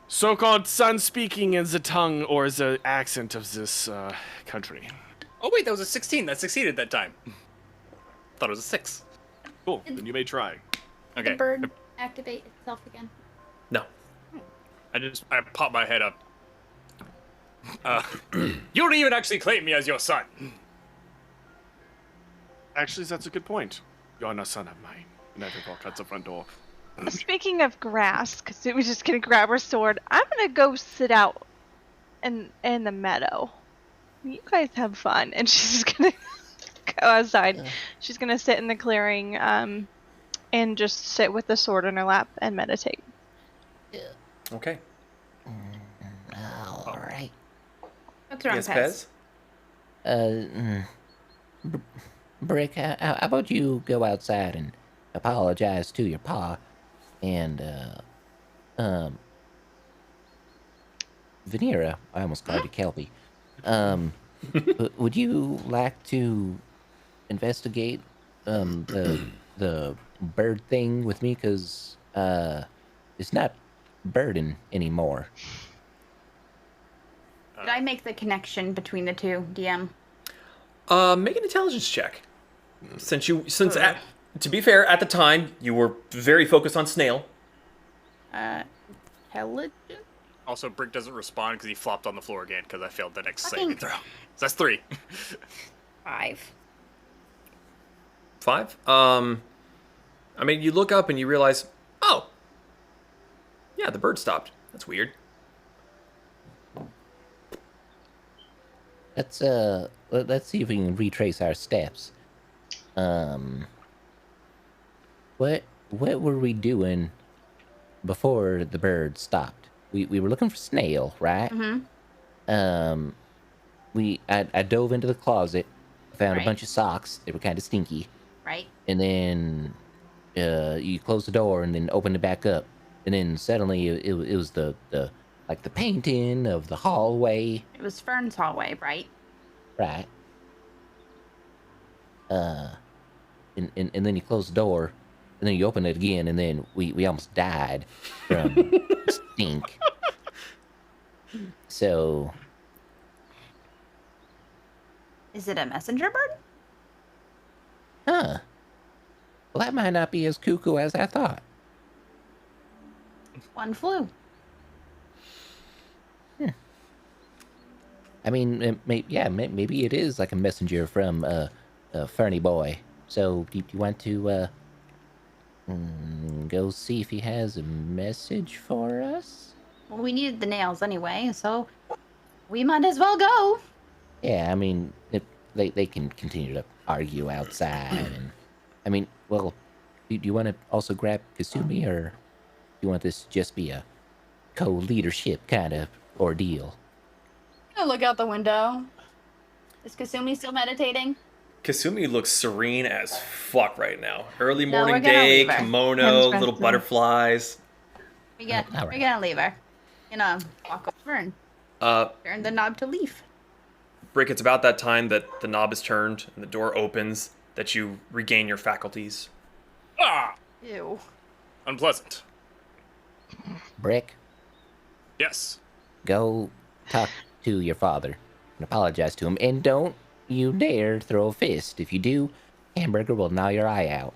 so-called son speaking in the tongue or the accent of this country. Oh wait, that was a 16. That succeeded that time. Thought it was a 6. Cool. Then you may try. Okay. The bird activate itself again. No. I popped my head up. You don't even actually claim me as your son. Actually, that's a good point. You're not son of mine. And I think I'll cut the front door. Speaking of grass, because we were just gonna grab her sword, I'm gonna go sit out in the meadow. You guys have fun, and she's just gonna go outside. She's gonna sit in the clearing, and just sit with the sword in her lap and meditate. Okay. What's wrong, Yes, Pez? Pez? Brick, how about you go outside and apologize to your pa, and Vanera, I almost called you Kelpie. Would you like to investigate the bird thing with me? Cause it's not birding anymore. Did I make the connection between the two, DM? Make an intelligence check. To be fair, at the time you were very focused on Snail. Intelligence? Also, Brick doesn't respond because he flopped on the floor again because I failed the next Fucking- saving throw. So that's 3. 5. 5. I mean, you look up and you realize, oh, yeah, the bird stopped. That's weird. Let's see if we can retrace our steps. What were we doing before the bird stopped? We were looking for Snail, right? Mm-hmm. I dove into the closet, found Right. a bunch of socks. They were kind of stinky, Right? and then you closed the door and then opened it back up, and then suddenly it was the like the painting of the hallway. It was Fern's hallway, right? Right. And then you close the door, and then you open it again, and then we almost died from stink. So, Is it a messenger bird? well, that might not be as cuckoo as I thought. One flew. I mean, maybe it is like a messenger from Ferny Boy. So, do you want to go see if he has a message for us? Well, we needed the nails anyway, so we might as well go. Yeah, I mean, they can continue to argue outside, and I mean, well, do you want to also grab Kasumi, or do you want this to just be a co-leadership kind of ordeal? I'm gonna look out the window. Is Kasumi still meditating? Kasumi looks serene as fuck right now. Early No, morning we're gonna day, leave her. kimono, Hem's little resting. butterflies. We're gonna, All right. we're gonna leave her. Gonna walk over and turn the knob to leaf. Brick, it's about that time that the knob is turned and the door opens that you regain your faculties. Ah! Ew. Unpleasant. Brick, Yes. go talk to your father and apologize to him, and don't you dare throw a fist. If you do, Hamburger will gnaw your eye out.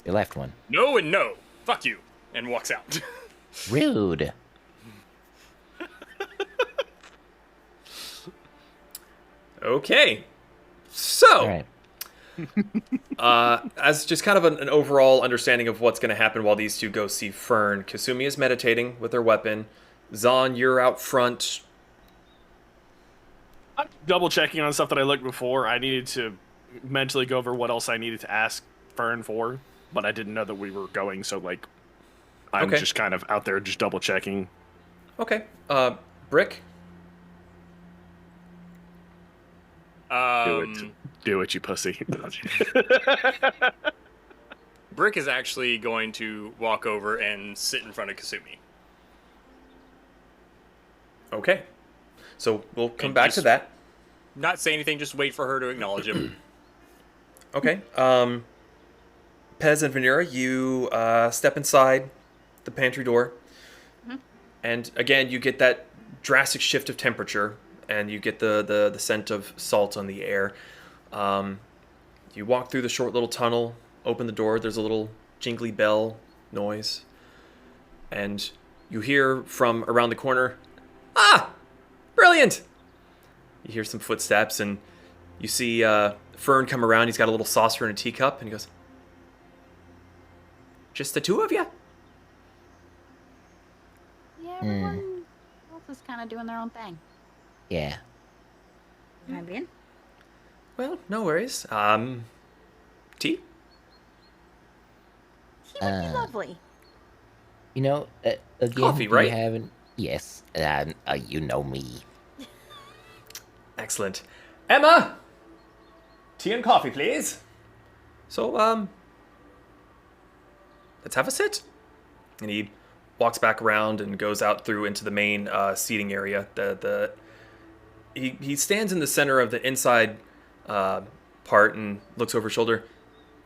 Your left one. No and no. Fuck you. And walks out. Rude. Okay. So, All right. as just kind of an overall understanding of what's going to happen while these two go see Fern, Kasumi is meditating with her weapon. Zaan, you're out front. I'm double checking on stuff that I looked before. I needed to mentally go over what else I needed to ask Fern for, but I didn't know that we were going, so like I'm Okay. just kind of out there just double checking. Okay. Brick? Do it, you pussy. Brick is actually going to walk over and sit in front of Kasumi. Okay. So we'll come And back to just- that. Not say anything, just wait for her to acknowledge him. Okay. Pez and Vanera, you step inside the pantry door. And again, you get that drastic shift of temperature, and you get the scent of salt on the air. You walk through the short little tunnel, open the door, there's a little jingly bell noise. And you hear from around the corner, "Ah! Brilliant!" You hear some footsteps, and you see Fern come around. He's got a little saucer and a teacup, and he goes, "Just the two of you?" Yeah, everyone else is kind of doing their own thing. Yeah. Can I be in? Well, no worries. Tea? He would be lovely. You know, again, Coffee, you right? haven't. Yes. You know me. Excellent. Emma! Tea and coffee, please. So, let's have a sit. And he walks back around and goes out through into the main seating area. He stands in the center of the inside part and looks over his shoulder.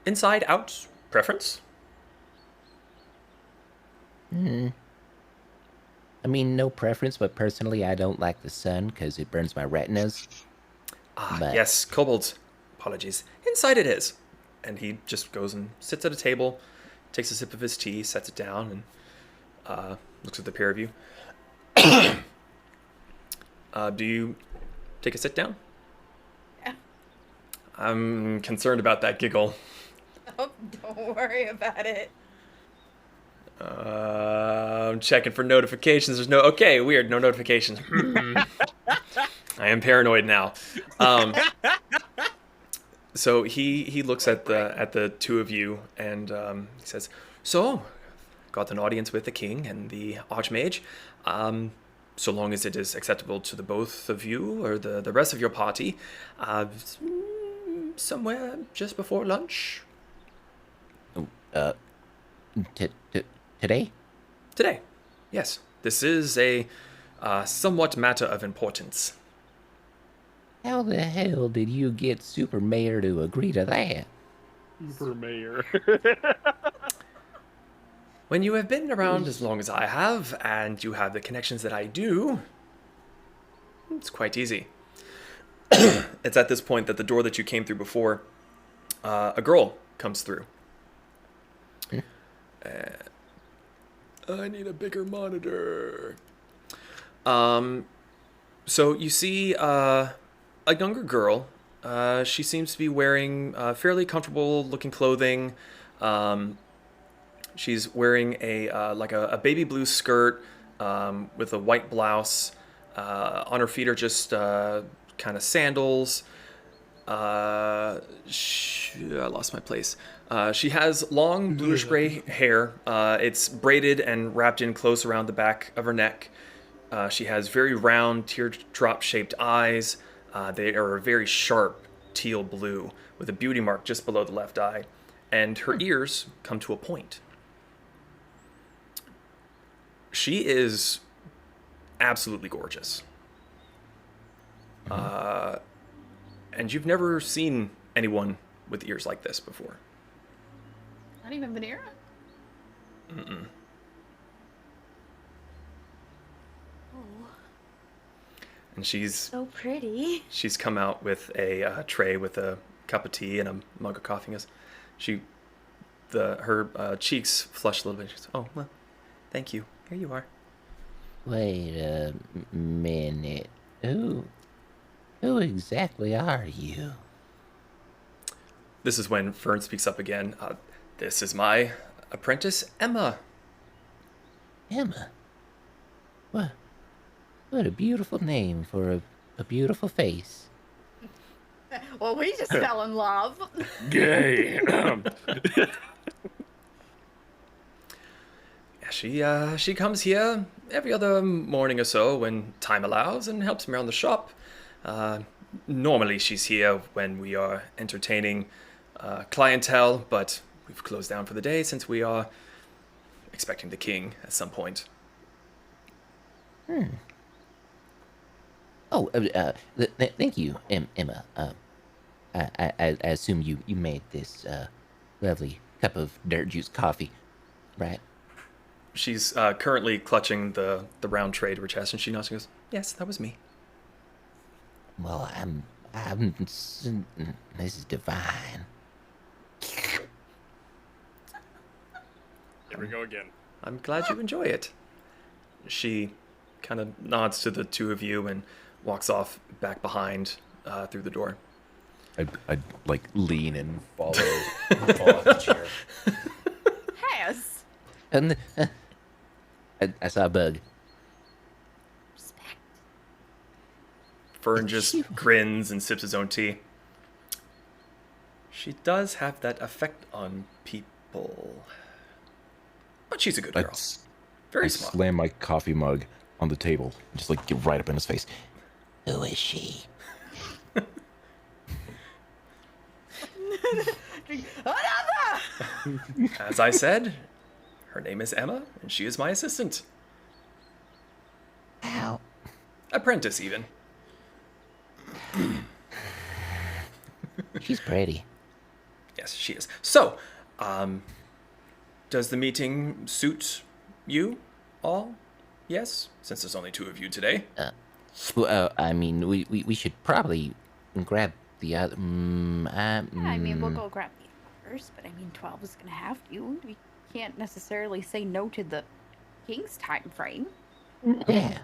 Inside, out, preference? I mean, no preference, but personally, I don't like the sun because it burns my retinas. But- Yes, kobolds. Apologies. Inside it is. And he just goes and sits at a table, takes a sip of his tea, sets it down, and looks at the pair of you. Do you take a sit down? Yeah. I'm concerned about that giggle. Oh, don't worry about it. I'm checking for notifications. There's no... Okay, weird. No notifications. I am paranoid now. So he looks at the two of you and he says, "So, got an audience with the king and the Archmage. So long as it is acceptable to the both of you or the rest of your party, somewhere just before lunch." Today? Today, yes. This is a somewhat matter of importance. How the hell did you get Super Mayor to agree to that? For mayor. When you have been around as long as I have, and you have the connections that I do, it's quite easy. It's at this point that the door that you came through before, a girl comes through. I need a bigger monitor. So you see a younger girl. She seems to be wearing fairly comfortable looking clothing. She's wearing a baby blue skirt with a white blouse. On her feet are just kind of sandals. I lost my place. She has long bluish-gray hair. It's braided and wrapped in close around the back of her neck. She has very round, teardrop-shaped eyes. They are a very sharp teal blue with a beauty mark just below the left eye. And her ears come to a point. She is absolutely gorgeous. And you've never seen anyone with ears like this before. Not even Vanera? Mm-mm. Oh, And she's so pretty. she's come out with a tray with a cup of tea and a mug of coffee. Her cheeks flush a little bit. She goes, "Oh, well, thank you. Here you are." Wait a minute. Who exactly are you? This is when Fern speaks up again. This is my apprentice, Emma. Emma? What a beautiful name for a beautiful face. Well, we just fell in love. Gay. Yeah, she comes here every other morning or so when time allows and helps me around the shop. Normally she's here when we are entertaining clientele, but we've closed down for the day since we are expecting the king at some point. Oh, thank you, Emma. I assume you made this lovely cup of dirt juice coffee, right? She's currently clutching the round tray to her chest, and she nods and goes, "Yes, that was me." Well, this is divine. Here we go again. I'm glad you enjoy it. She kind of nods to the two of you and walks off back behind through the door. I'd like lean and fall off the chair. Has. And I saw a bug. Respect. Fern just grins and sips his own tea. She does have that effect on people. But she's a good girl. Very I smart. slam my coffee mug on the table and just like get right up in his face. Who is she? As I said, her name is Emma, and she is my assistant. Ow. Apprentice, even. She's pretty. Yes, she is. So, does the meeting suit you all? Yes, since there's only 2 of you today. Well, I mean, we should probably grab the other. I mean, we'll go grab the others, but I mean, 12 is gonna have to. We can't necessarily say no to the king's time frame. Yeah.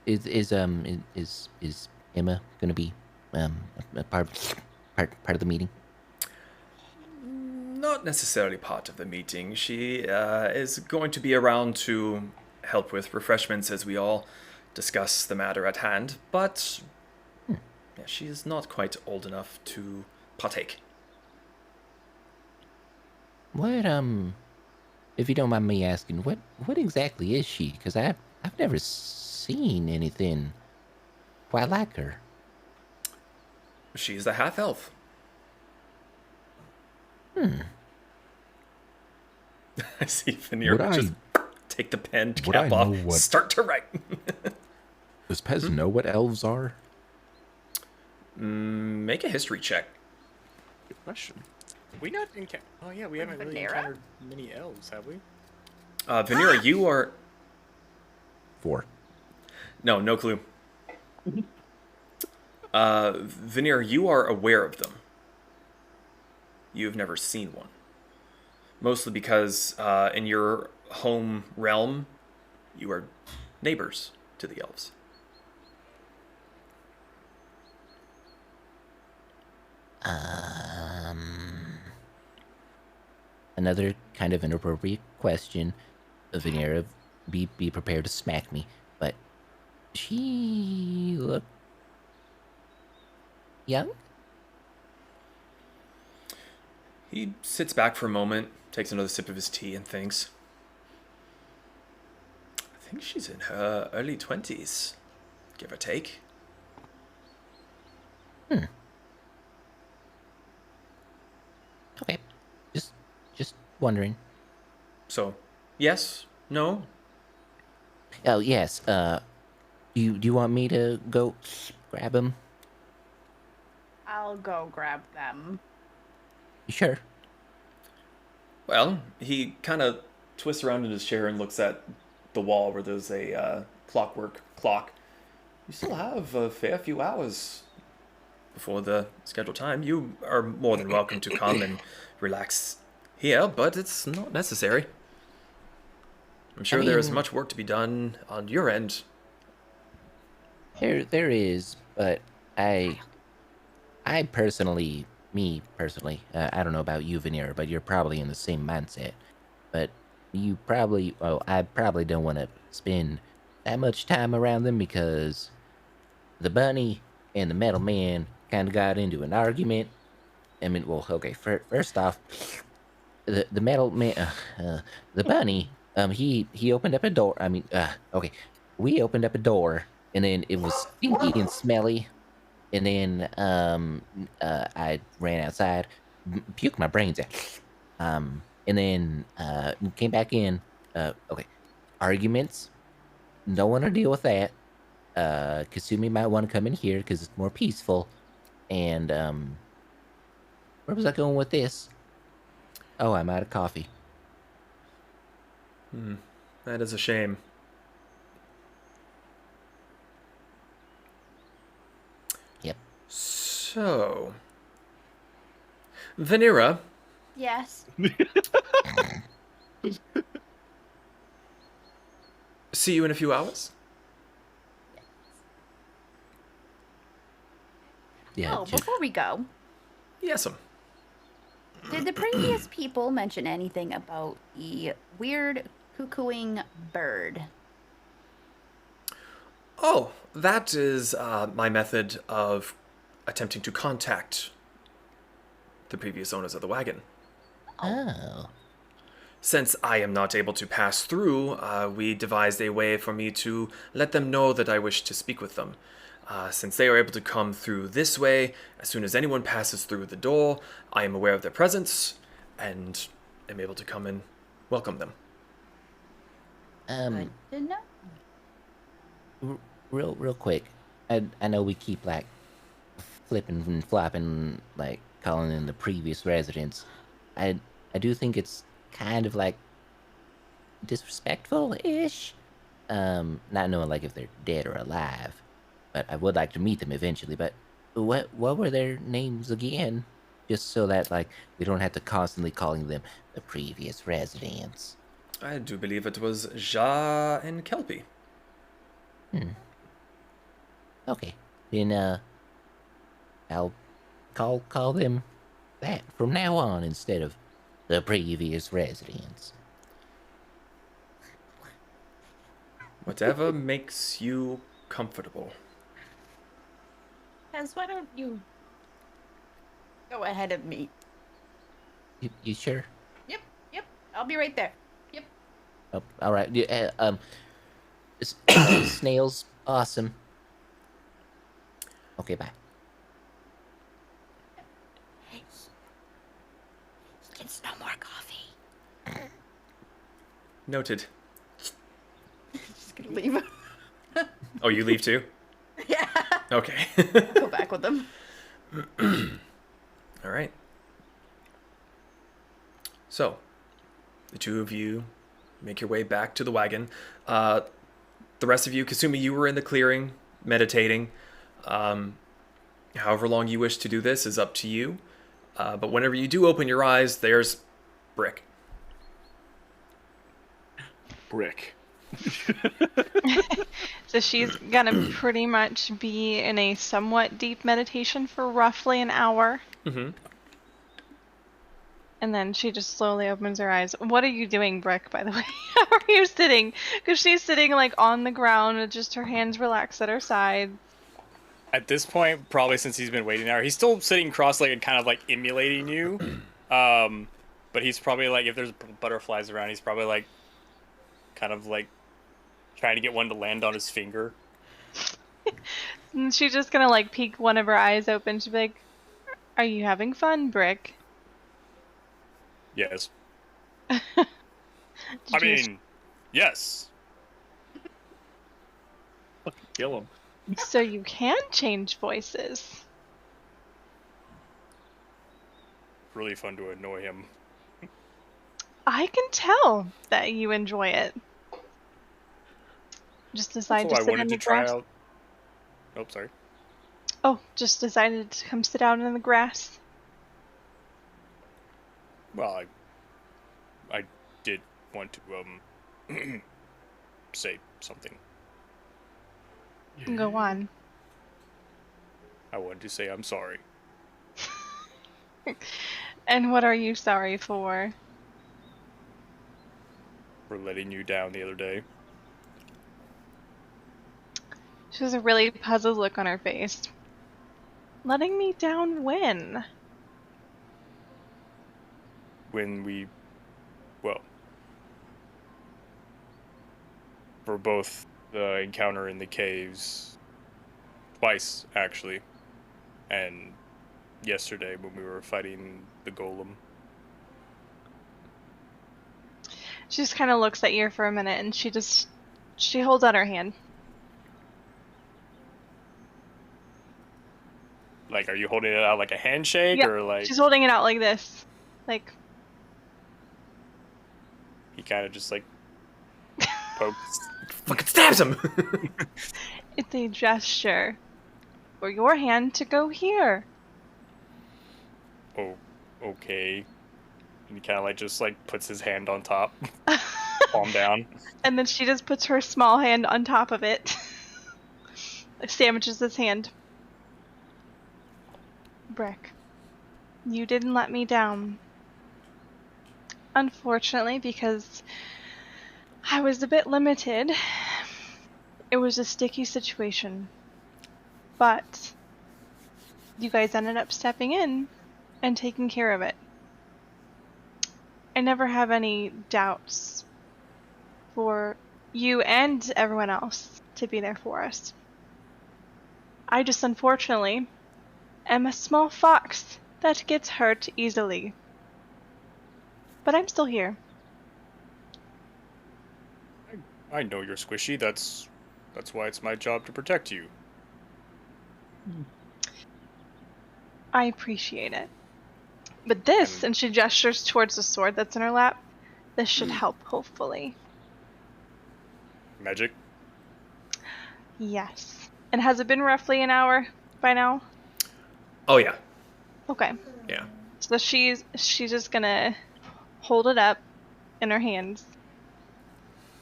Is Emma gonna be a part of the meeting? Not necessarily part of the meeting. She is going to be around to help with refreshments as we all discuss the matter at hand, but yeah, she is not quite old enough to partake. What if you don't mind me asking, what exactly is she? Because I've never seen anything quite like her. She's a half-elf. I see Vanera Would just take the pen would I cap off, know what- start to write. Does Pez know what elves are? Make a history check. Good question. We not encountered. Oh yeah, we haven't really Vanera? encountered many elves, have we? Vanera, you are... 4. No clue. Vanera, you are aware of them. You've never seen one. Mostly because in your home realm, you are neighbors to the elves. Another kind of inappropriate question. Vanera, be prepared to smack me, but she look young? He sits back for a moment, takes another sip of his tea, and thinks. I think she's in her early 20s, give or take. Okay. Just wondering. So, yes, no. Oh, yes. Do you want me to go grab him? I'll go grab them. Sure. Well, he kind of twists around in his chair and looks at the wall where there's a clockwork clock. You still have a fair few hours before the scheduled time. You are more than welcome to come and relax here, but it's not necessary. I'm sure there is mean- much work to be done on your end. There is, but I personally, I don't know about you, Vanera, but you're probably in the same mindset. But I probably don't want to spend that much time around them because the bunny and the metal man kind of got into an argument. I mean, well, okay, first off, the metal man, the bunny, he opened up a door. I mean, okay, we opened up a door, and then it was stinky and smelly. And then I ran outside, puked my brains out. And then came back in. Okay, arguments. Don't want to deal with that. Kasumi might want to come in here because it's more peaceful. And where was I going with this? Oh, I'm out of coffee. That is a shame. Yep. So, Vanera, Yes. see you in a few hours. Yeah. Oh, before we go, Yes'm. did the previous people mention anything about the weird cuckooing bird? Oh, that is my method of attempting to contact the previous owners of the wagon. Oh. Since I am not able to pass through, we devised a way for me to let them know that I wish to speak with them. Since they are able to come through this way, as soon as anyone passes through the door, I am aware of their presence and am able to come and welcome them. Good to know. Real quick. I know we keep like flipping and flopping, like calling in the previous residents. I do think it's kind of like disrespectful-ish. Not knowing like if they're dead or alive, but I would like to meet them eventually. But what were their names again? Just so that like we don't have to constantly calling them the previous residents. I do believe it was Ja and Kelpie. Okay, then I'll call them that from now on instead of the previous residents. Whatever makes you comfortable. Pez, why don't you go ahead of me? You sure? Yep. I'll be right there. Yep. Oh, all right. Yeah, Snail's awesome. Okay, bye. It's no more coffee. Noted. Just gonna leave. Oh, you leave too? Yeah. Okay. Go back with them. All right. So, the two of you make your way back to the wagon. The rest of you, Kasumi, you were in the clearing, meditating. However long you wish to do this is up to you. But whenever you do open your eyes, there's Brick. Brick. So she's gonna pretty much be in a somewhat deep meditation for roughly an hour. Mm-hmm. And then she just slowly opens her eyes. What are you doing, Brick, by the way? How are you sitting? Because she's sitting, like, on the ground with just her hands relaxed at her side. At this point, probably since he's been waiting an hour, he's still sitting cross-legged, kind of, like, emulating you. But he's probably, like, if there's butterflies around, he's probably, like, kind of, like, trying to get one to land on his finger. And she's just gonna, like, peek one of her eyes open. She'll be like, are you having fun, Brick? Yes. Did I you- mean, yes. Fucking kill him. So you can change voices. Really fun to annoy him. I can tell that you enjoy it. Just decided So to I sit wanted in to the try grass. out... Oh, sorry. Oh, just decided to come sit down in the grass. Well, I did want to, say something. Go on. I wanted to say I'm sorry. And what are you sorry for? For letting you down the other day. She has a really puzzled look on her face. Letting me down when? When we... Well... For both the encounter in the caves... Twice, actually. And yesterday when we were fighting the golem. She just kind of looks at you for a minute and she holds out her hand. Like, are you holding it out like a handshake, Yeah, or like... she's holding it out like this. Like, He kind of just, like, pokes... Fucking stabs him! it's a gesture for your hand to go here. Oh, okay. And he kind of, like, just, like, puts his hand on top. Palm down. And then she just puts her small hand on top of it. Like, sandwiches his hand. Brick, you didn't let me down. Unfortunately, because I was a bit limited. It was a sticky situation. But you guys ended up stepping in and taking care of it. I never have any doubts for you and everyone else to be there for us. I just unfortunately am a small fox that gets hurt easily. But I'm still here. I know you're squishy. That's why it's my job to protect you. I appreciate it. But this, and she gestures towards the sword that's in her lap, this should help, hopefully. Magic? Yes. And has it been roughly an hour by now? Oh yeah. Okay. Yeah. So she's just gonna hold it up in her hands.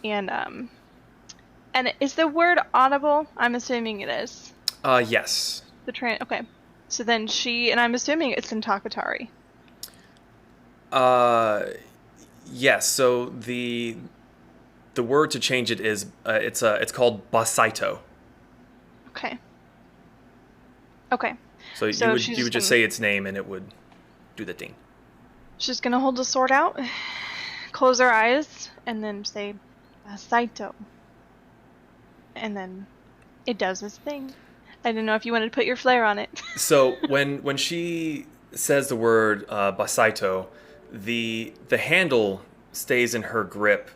And is the word audible? I'm assuming it is. Yes. Okay. So then and I'm assuming it's in Takatari. Yes. So the word to change it is it's called Basaito. Okay. Okay. So you would just say its name and it would do the thing. She's gonna hold the sword out, close her eyes, and then say Basaito. And then it does its thing. I didn't know if you wanted to put your flair on it. So when she says the word Basaito, the handle stays in her grip.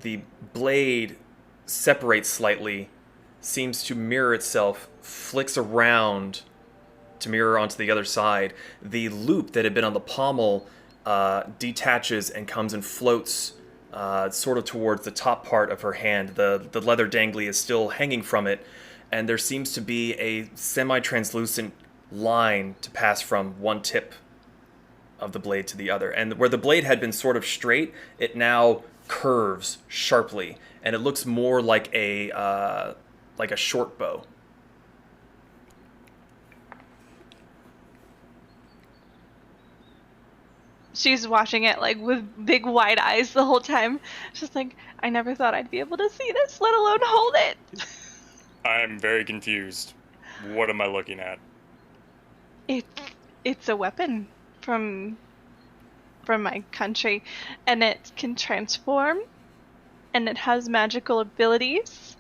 The blade separates slightly, seems to mirror itself, flicks around to mirror onto the other side. The loop that had been on the pommel detaches and comes and floats sort of towards the top part of her hand. The leather dangly is still hanging from it, and there seems to be a semi-translucent line to pass from one tip of the blade to the other. And where the blade had been sort of straight, it now curves sharply, and it looks more like a short bow. She's watching it like with big wide eyes the whole time. She's like, I never thought I'd be able to see this, let alone hold it. I'm very confused. What am I looking at? It's a weapon from my country, and it can transform, and it has magical abilities,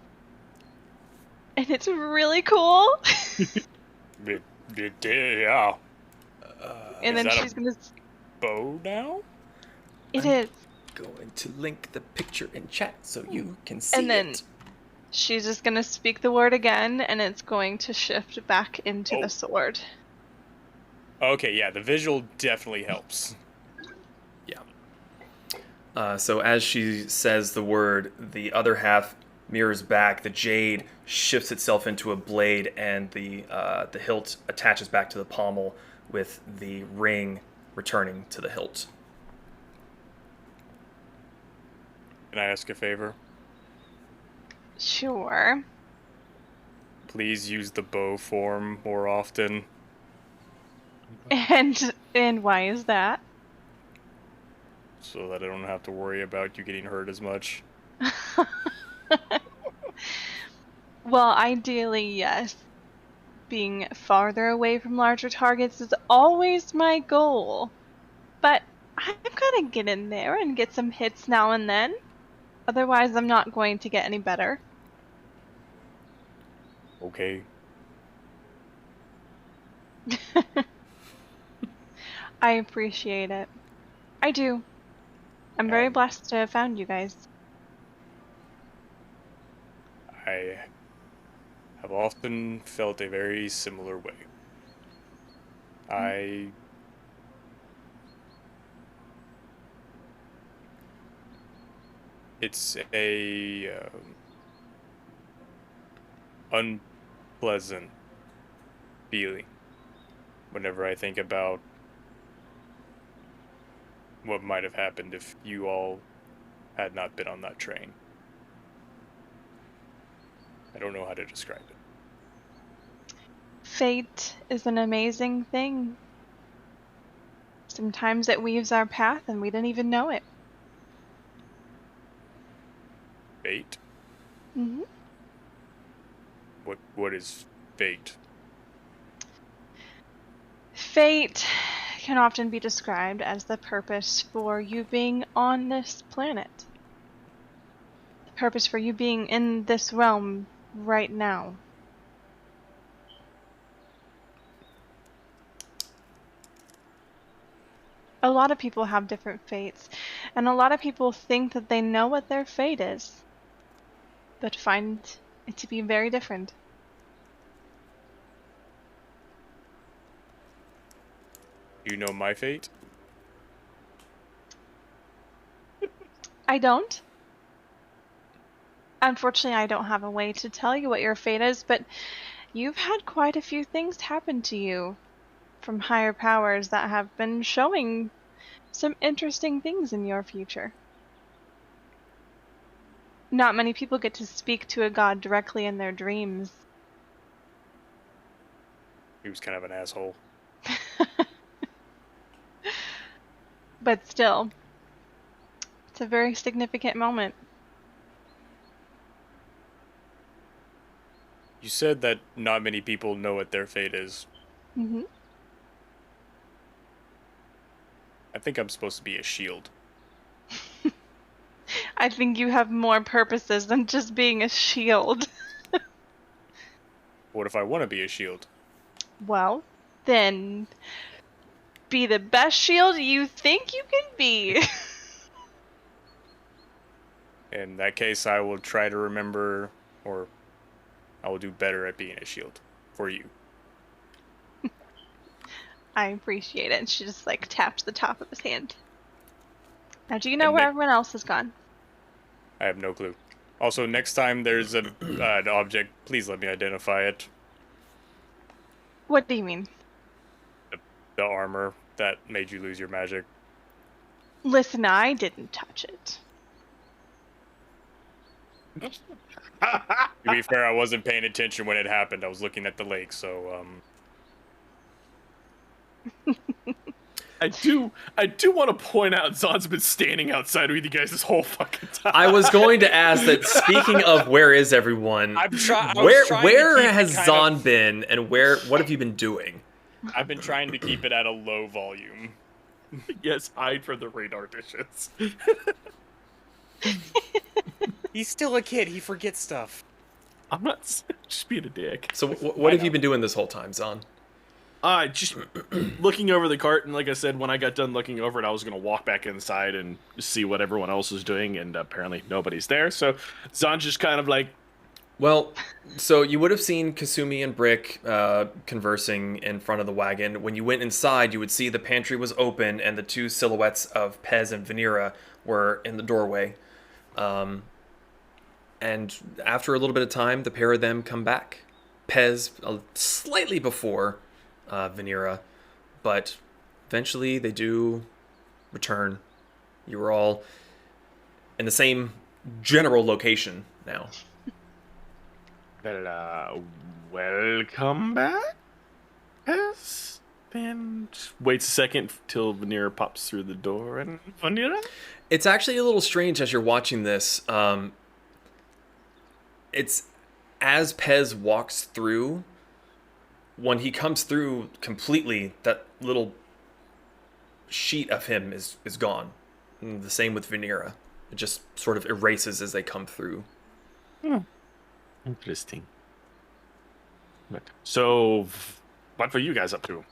and it's really cool. Yeah. And then she's gonna. Bow now? It is. Going to link the picture in chat so you can see it. And then she's just gonna speak the word again, and it's going to shift back into the sword. Okay, yeah, the visual definitely helps. Yeah. So as she says the word, the other half mirrors back. The jade shifts itself into a blade, and the hilt attaches back to the pommel, with the ring returning to the hilt. Can I ask a favor? Sure. Please use the bow form more often. And why is that? So that I don't have to worry about you getting hurt as much. Well, ideally, yes. Being farther away from larger targets is always my goal. But I've got to get in there and get some hits now and then. Otherwise, I'm not going to get any better. Okay. I appreciate it. I do. I'm very blessed to have found you guys. I have often felt a very similar way. It's a unpleasant feeling whenever I think about what might have happened if you all had not been on that train. I don't know how to describe it. Fate is an amazing thing. Sometimes it weaves our path and we didn't even know it. Fate? Mm-hmm. What is fate? Fate can often be described as the purpose for you being on this planet. The purpose for you being in this realm right now. A lot of people have different fates, and a lot of people think that they know what their fate is, but find it to be very different. Do you know my fate? I don't. Unfortunately, I don't have a way to tell you what your fate is, but you've had quite a few things happen to you from higher powers that have been showing some interesting things in your future. Not many people get to speak to a god directly in their dreams. He was kind of an asshole. But still, it's a very significant moment. You said that not many people know what their fate is. Mm-hmm. I think I'm supposed to be a shield. I think you have more purposes than just being a shield. What if I want to be a shield? Well, then be the best shield you think you can be. In that case, I will try to remember, or I will do better at being a shield for you. I appreciate it. And she just like tapped the top of his hand. Now, do you know And where they- everyone else has gone? I have no clue. Also, next time there's an object, please let me identify it. What do you mean? The armor that made you lose your magic. Listen, I didn't touch it. To be fair, I wasn't paying attention when it happened. I was looking at the lake, so I do want to point out Zaan's been standing outside with you guys this whole fucking time. I was going to ask that. Speaking of, where is everyone? I was trying Where to keep has it kind Zaan of- been, and what have you been doing? I've been trying to keep it at a low volume. Yes, hide from the radar dishes. He's still a kid. He forgets stuff. I'm not just being a dick. So what have you been doing this whole time, Zaan? Just looking over the cart, and like I said, when I got done looking over it, I was gonna walk back inside and see what everyone else is doing, and apparently nobody's there. So Zaan's just kind of like, Well, so you would have seen Kasumi and Brick conversing in front of the wagon. When you went inside, you would see the pantry was open and the two silhouettes of Pez and Vanera were in the doorway. And after a little bit of time, the pair of them come back. Pez slightly before Vanera, but eventually they do return. You were all in the same general location now. well, welcome back. Yes. And waits a second till Vanera pops through the door, and Vanera. It's actually a little strange as you're watching this. It's as Pez walks through, when he comes through completely, that little sheet of him is gone. And the same with Vanera. It just sort of erases as they come through. Interesting. So, what were you guys up to?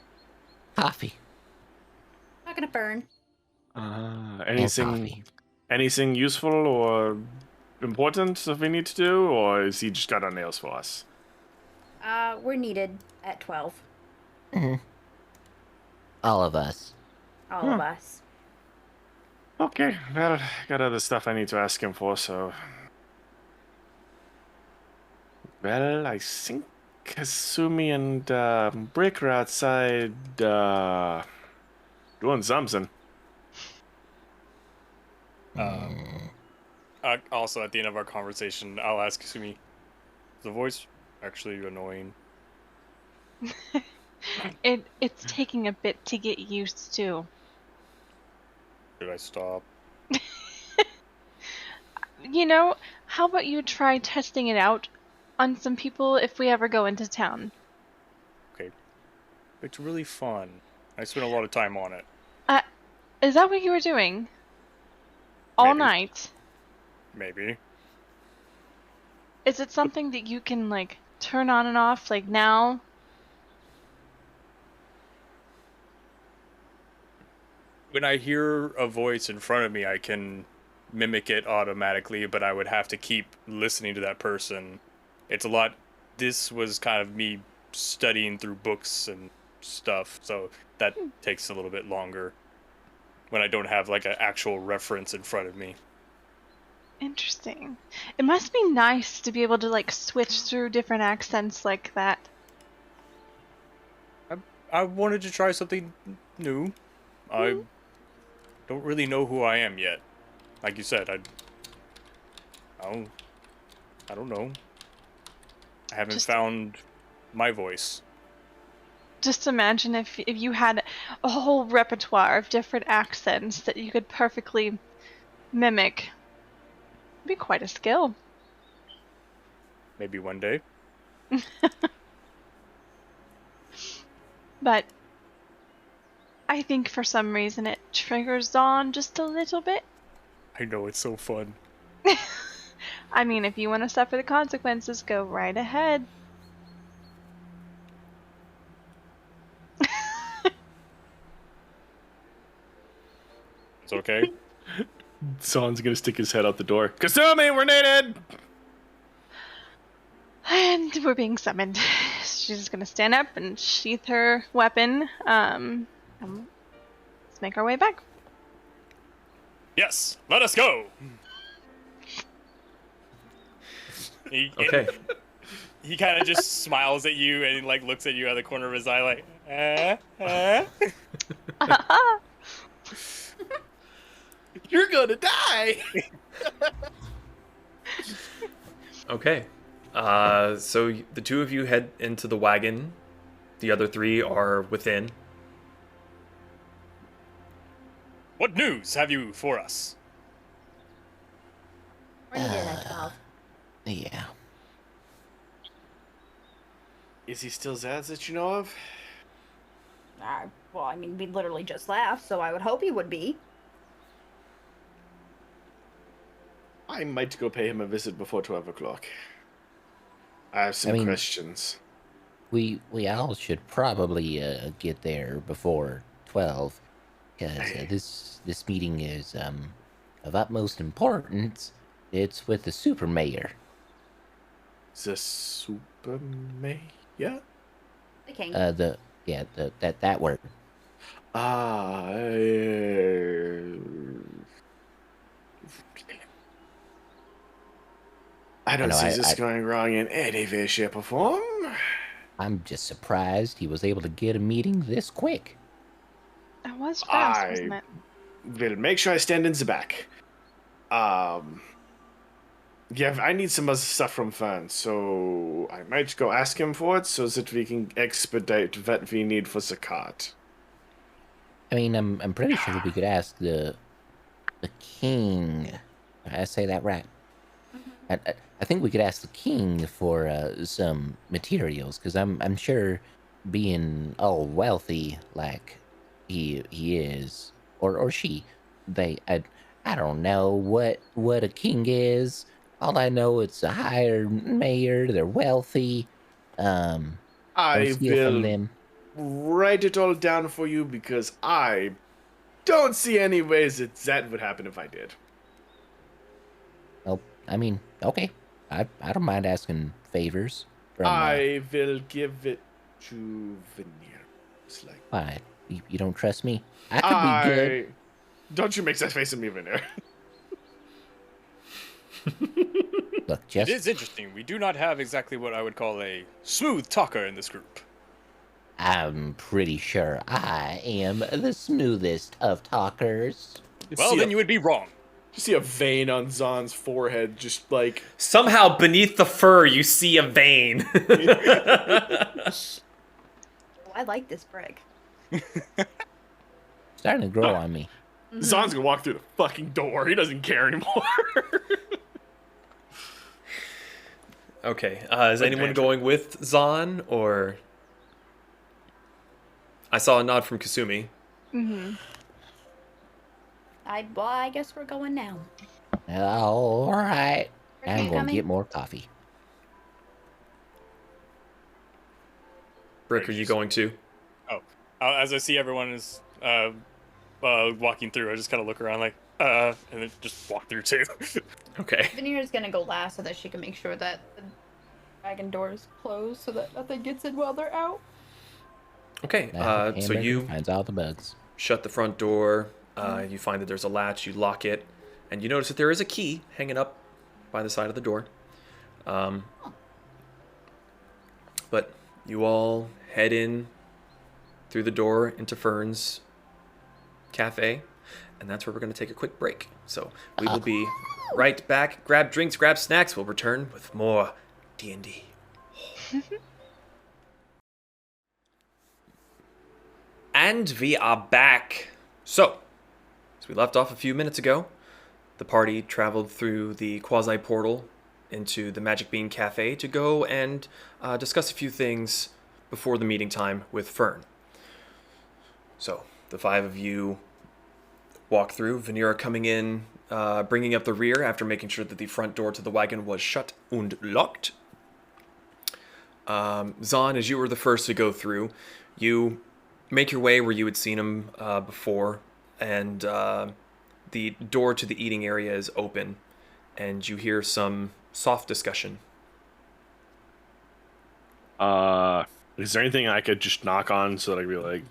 Coffee. Talking to Fern. And Anything coffee. anything useful or important that we need to do, or is he just got our nails for us? We're needed at 12. All of us. All of us. Okay, well, I got other stuff I need to ask him for, so... Well, I think Kasumi and Brick are outside doing something. Also, at the end of our conversation, I'll ask Kasumi, is the voice actually annoying? It's taking a bit to get used to. Should I stop? You know, how about you try testing it out on some people if we ever go into town? Okay. It's really fun. I spent a lot of time on it. Is that what you were doing? All Maybe. night? Maybe. Is it something that you can, like, turn on and off, like, now? when I hear a voice in front of me, I can mimic it automatically, but I would have to keep listening to that person. It's a lot. This was kind of me studying through books and stuff, so that takes a little bit longer when I don't have like an actual reference in front of me. Interesting. It must be nice to be able to like switch through different accents like that. I wanted to try something new. I don't really know who I am yet. Like you said, I don't know. I haven't found my voice. Just imagine if you had a whole repertoire of different accents that you could perfectly mimic. It'd be quite a skill. Maybe one day. But I think for some reason it triggers Zaan just a little bit. I know, it's so fun. I mean, if you want to suffer the consequences, go right ahead. It's okay. Zaan's gonna stick his head out the door. Kasumi, we're needed! And we're being summoned. She's just gonna stand up and sheath her weapon. Let's make our way back. Yes, let us go. Okay. He kind of just smiles at you and like looks at you out of the corner of his eye, like, You're gonna die! Okay. So the two of you head into the wagon. The other three are within. What news have you for us? Where you did at 12? Yeah. Is he still Zaz that you know of? Well, I mean, we literally just left, so I would hope he would be. I might go pay him a visit before 12 o'clock. I have some questions. We all should probably get there before 12, because this meeting is of utmost importance. It's with the super mayor. The super mayor? The king. That word. I don't see this going wrong in any way, shape, or form. I'm just surprised he was able to get a meeting this quick. That was fast, wasn't it? Will make sure I stand in the back. Yeah, I need some other stuff from Fern, so I might go ask him for it so that we can expedite what we need for the cart. I mean, I'm pretty sure we could ask the king. I say that right. I think we could ask the king for some materials, because I'm sure, being all wealthy like he is, or she, I don't know what a king is. All I know, it's a higher mayor. They're wealthy. I steal from them. Write it all down for you, because I don't see any ways that would happen if I did. Well, I mean, okay. I don't mind asking favors. I will give it to Vanera. It's like, why? You don't trust me? I could be good. Don't you make that face at me, Vanera. Look, It is interesting. We do not have exactly what I would call a smooth talker in this group. I'm pretty sure I am the smoothest of talkers. Well, then you would be wrong. You see a vein on Zaan's forehead, just like... Somehow beneath the fur, you see a vein. I like this brick. Starting to grow on me. Zaan's gonna walk through the fucking door. He doesn't care anymore. Okay, is anyone going with Zaan, or... I saw a nod from Kasumi. Mm-hmm. I guess we're going now. All right. Are I'm you going to coming? get more coffee. Brick, are you going too? Oh, as I see everyone is walking through, I just kind of look around like, and then just walk through too. Okay. Vanera's gonna go last so that she can make sure that the wagon doors close so that nothing gets in while they're out. Okay. Now, So you finds all the bugs. shut the front door. You find that there's a latch. You lock it, and you notice that there is a key hanging up by the side of the door. But you all head in through the door into Fern's cafe, and that's where we're going to take a quick break. So we will be right back. Grab drinks, grab snacks. We'll return with more D&D. And we are back. So, as we left off a few minutes ago, the party traveled through the quasi-portal into the Magic Bean Café to go and discuss a few things before the meeting time with Fern. So, the 5 of you walk through, Vanera coming in, bringing up the rear after making sure that the front door to the wagon was shut and locked. Zaan, as you were the first to go through, you make your way where you had seen him before, and the door to the eating area is open, and you hear some soft discussion. Is there anything I could just knock on so that I could be like...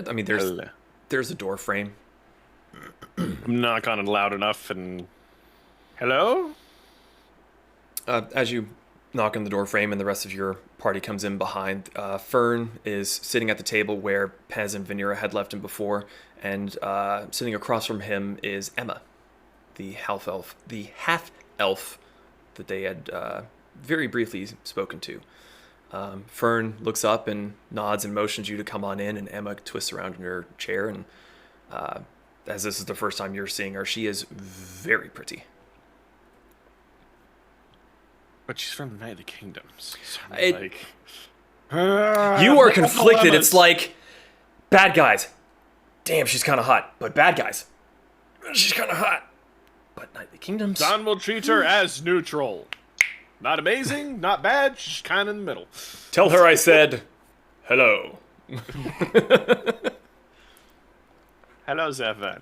I mean, there's a door frame. knock on it loud enough and... Hello? As you knock on the door frame and the rest of your party comes in behind, Fern is sitting at the table where Pez and Vanera had left him before, and sitting across from him is Emma, the half-elf that they had very briefly spoken to. Fern looks up and nods and motions you to come on in, and Emma twists around in her chair, and as this is the first time you're seeing her, she is very pretty. But she's from the Night of the Kingdoms. So You are conflicted. It's like, bad guys, damn, she's kind of hot. But bad guys, she's kind of hot. But Night of the Kingdoms... Zaan will treat her as neutral. Not amazing, not bad, she's kind of in the middle. Tell her I said hello. Hello, Zaan.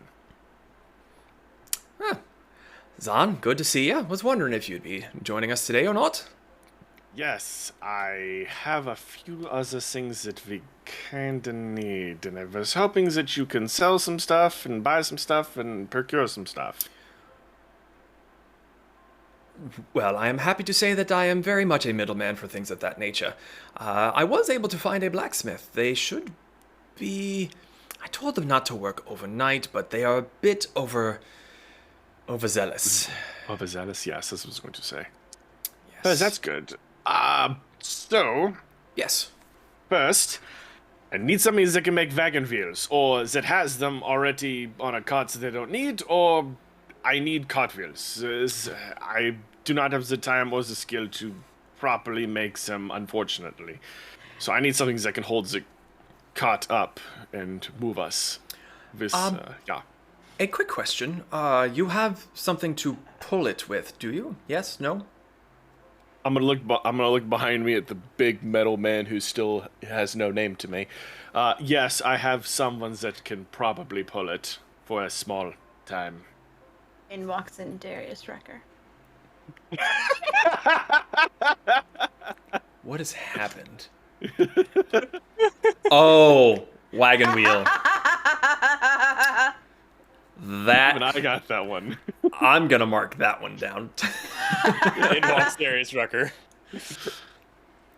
Zaan, good to see you. Was wondering if you'd be joining us today or not. Yes, I have a few other things that we kinda need, and I was hoping that you can sell some stuff and buy some stuff and procure some stuff. Well, I am happy to say that I am very much a middleman for things of that nature. I was able to find a blacksmith. They should be... I told them not to work overnight, but they are a bit overzealous. Overzealous? Yes, that's what I was going to say. Yes. But that's good. So... Yes. First, I need somebody that can make wagon wheels, or that has them already on a cart that they don't need, or I need cart wheels. I do not have the time or the skill to properly make them, unfortunately. So I need something that can hold the cart up and move us. Yeah. A quick question. You have something to pull it with, do you? Yes? No? I'm gonna look behind me at the big metal man who still has no name to me. Yes, I have someone that can probably pull it for a small time. In walks in Darius Wrecker. What has happened? Oh, wagon wheel. That... Even I got that one. I'm gonna mark that one down. In walks Darius Rucker.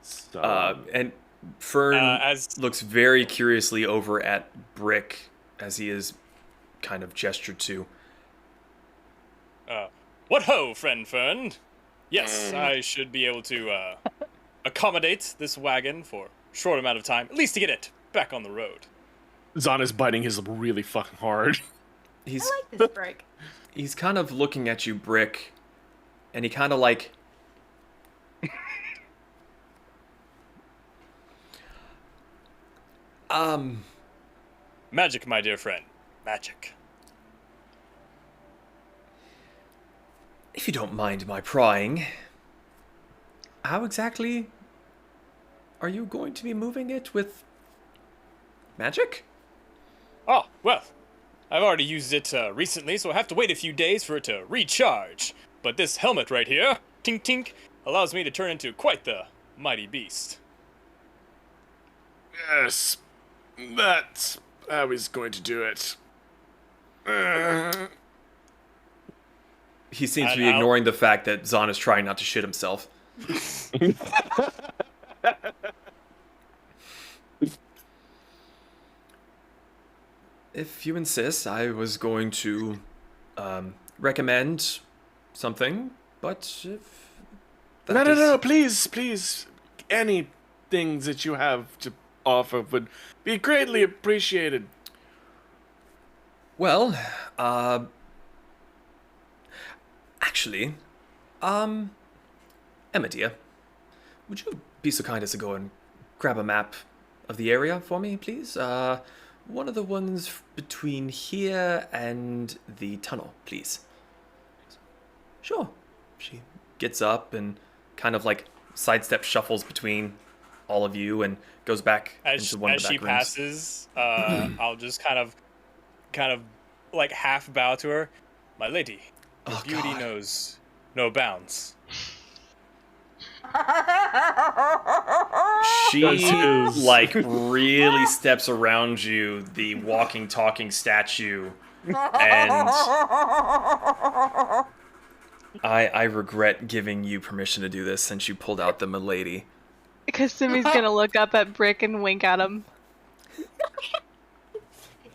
So, And Fern as looks very curiously over at Brick as he is kind of gestured to. What ho, friend Fern? Yes, I should be able to accommodate this wagon for a short amount of time, at least to get it back on the road. Zaan is biting his lip really fucking hard. I like this break. He's kind of looking at you, Brick, and he kind of like... Magic, my dear friend. Magic. If you don't mind my prying, how exactly are you going to be moving it with magic? Oh, well, I've already used it recently, so I have to wait a few days for it to recharge. But this helmet right here, tink tink, allows me to turn into quite the mighty beast. Yes, that's how he's going to do it. He seems to And be ignoring the fact that Zaan is trying not to shit himself. If you insist, I was going to recommend something, but if that No, is- please. Anything that you have to offer would be greatly appreciated. Well, actually, Emma dear, would you be so kind as to go and grab a map of the area for me, please? One of the ones between here and the tunnel, please. Sure. She gets up and kind of like sidestep shuffles between all of you and goes back As into one of the she back rooms. passes, I'll just kind of like half bow to her. My lady, your Oh, beauty God. knows no bounds. She like really steps around you, the walking, talking statue, and I regret giving you permission to do this since you pulled out the milady. Kasumi's gonna look up at Brick and wink at him.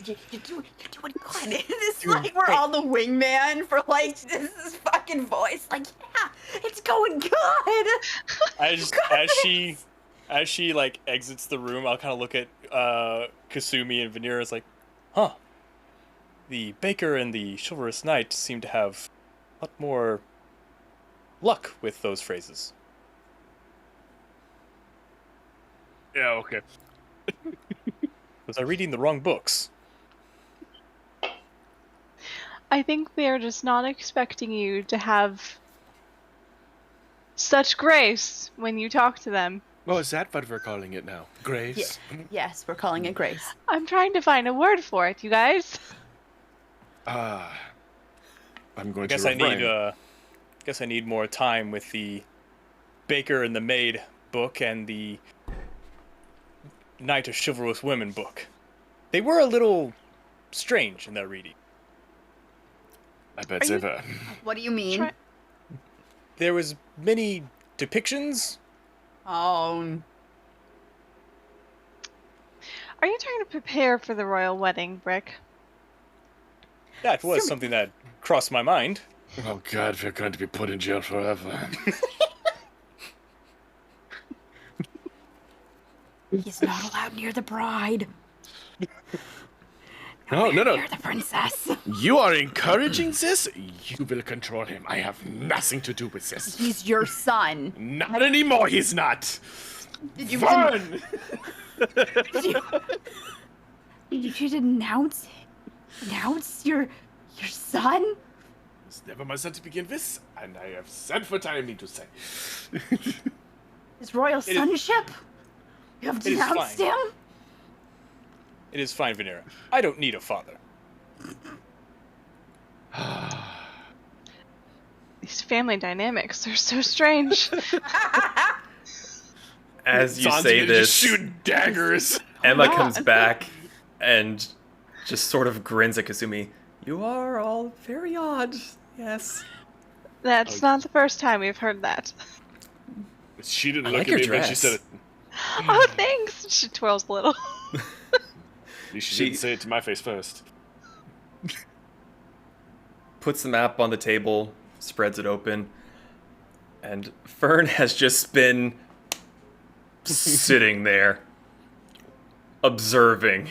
You're doing good. It's like we're all the wingman for like this is fucking voice. Like, yeah, it's going good. As she like exits the room, I'll kind of look at Kasumi and Vanera. It's like, huh? The baker and the chivalrous knight seem to have a lot more luck with those phrases. Yeah, okay. Was I reading the wrong books? I think they're just not expecting you to have such grace when you talk to them. Oh, is that what we're calling it now? Grace? Yes, we're calling it grace. I'm trying to find a word for it, you guys. I'm going Guess to I refrain. need guess I need more time with the baker and the maid book and the Knight of Chivalrous Women book. They were a little strange in their reading. I bet Are they you- were. What do you mean? Try- There was many depictions. Oh, Are you trying to prepare for the royal wedding, Brick? That was something that crossed my mind. Oh god, we're going to be put in jail forever. he's not allowed near the bride. No. Near the princess. You are encouraging this? You will control him. I have nothing to do with this. He's your son. Not anymore, he's not. Did you Fern! did you denounce your son? It's never my son to begin with, and I have said what I need to say. His royal is- sonship? You have it is denounced fine. him? It is fine, Vanera. I don't need a father. These family dynamics are so strange. As you Zaan's say gonna this, just shoot daggers. Emma on. comes back and just sort of grins at Kasumi. You are all very odd. Yes. That's not the first time we've heard that. She didn't I look like at your me, but she dress. said it. Oh, thanks. She twirls a little. At least she She- didn't say it to my face first. Puts the map on the table, spreads it open, and Fern has just been sitting there, observing.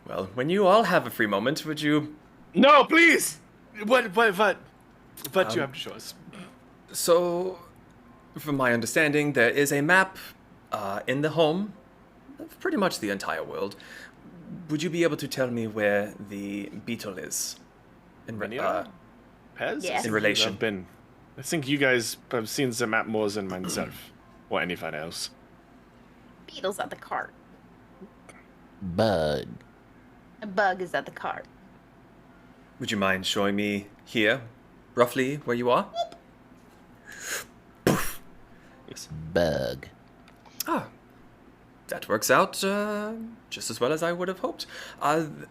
Well, when you all have a free moment, would you... No, please! What you have to show us? So, from my understanding, there is a map in the home of pretty much the entire world. Would you be able to tell me where the beetle is? Vanera? Pez? Yes. In relation. I think you guys have seen the map more than myself. Or anyone else. Beetle's at the cart. Bug. A bug is at the cart. Would you mind showing me here, roughly where you are? Bug. Ah, that works out just as well as I would have hoped.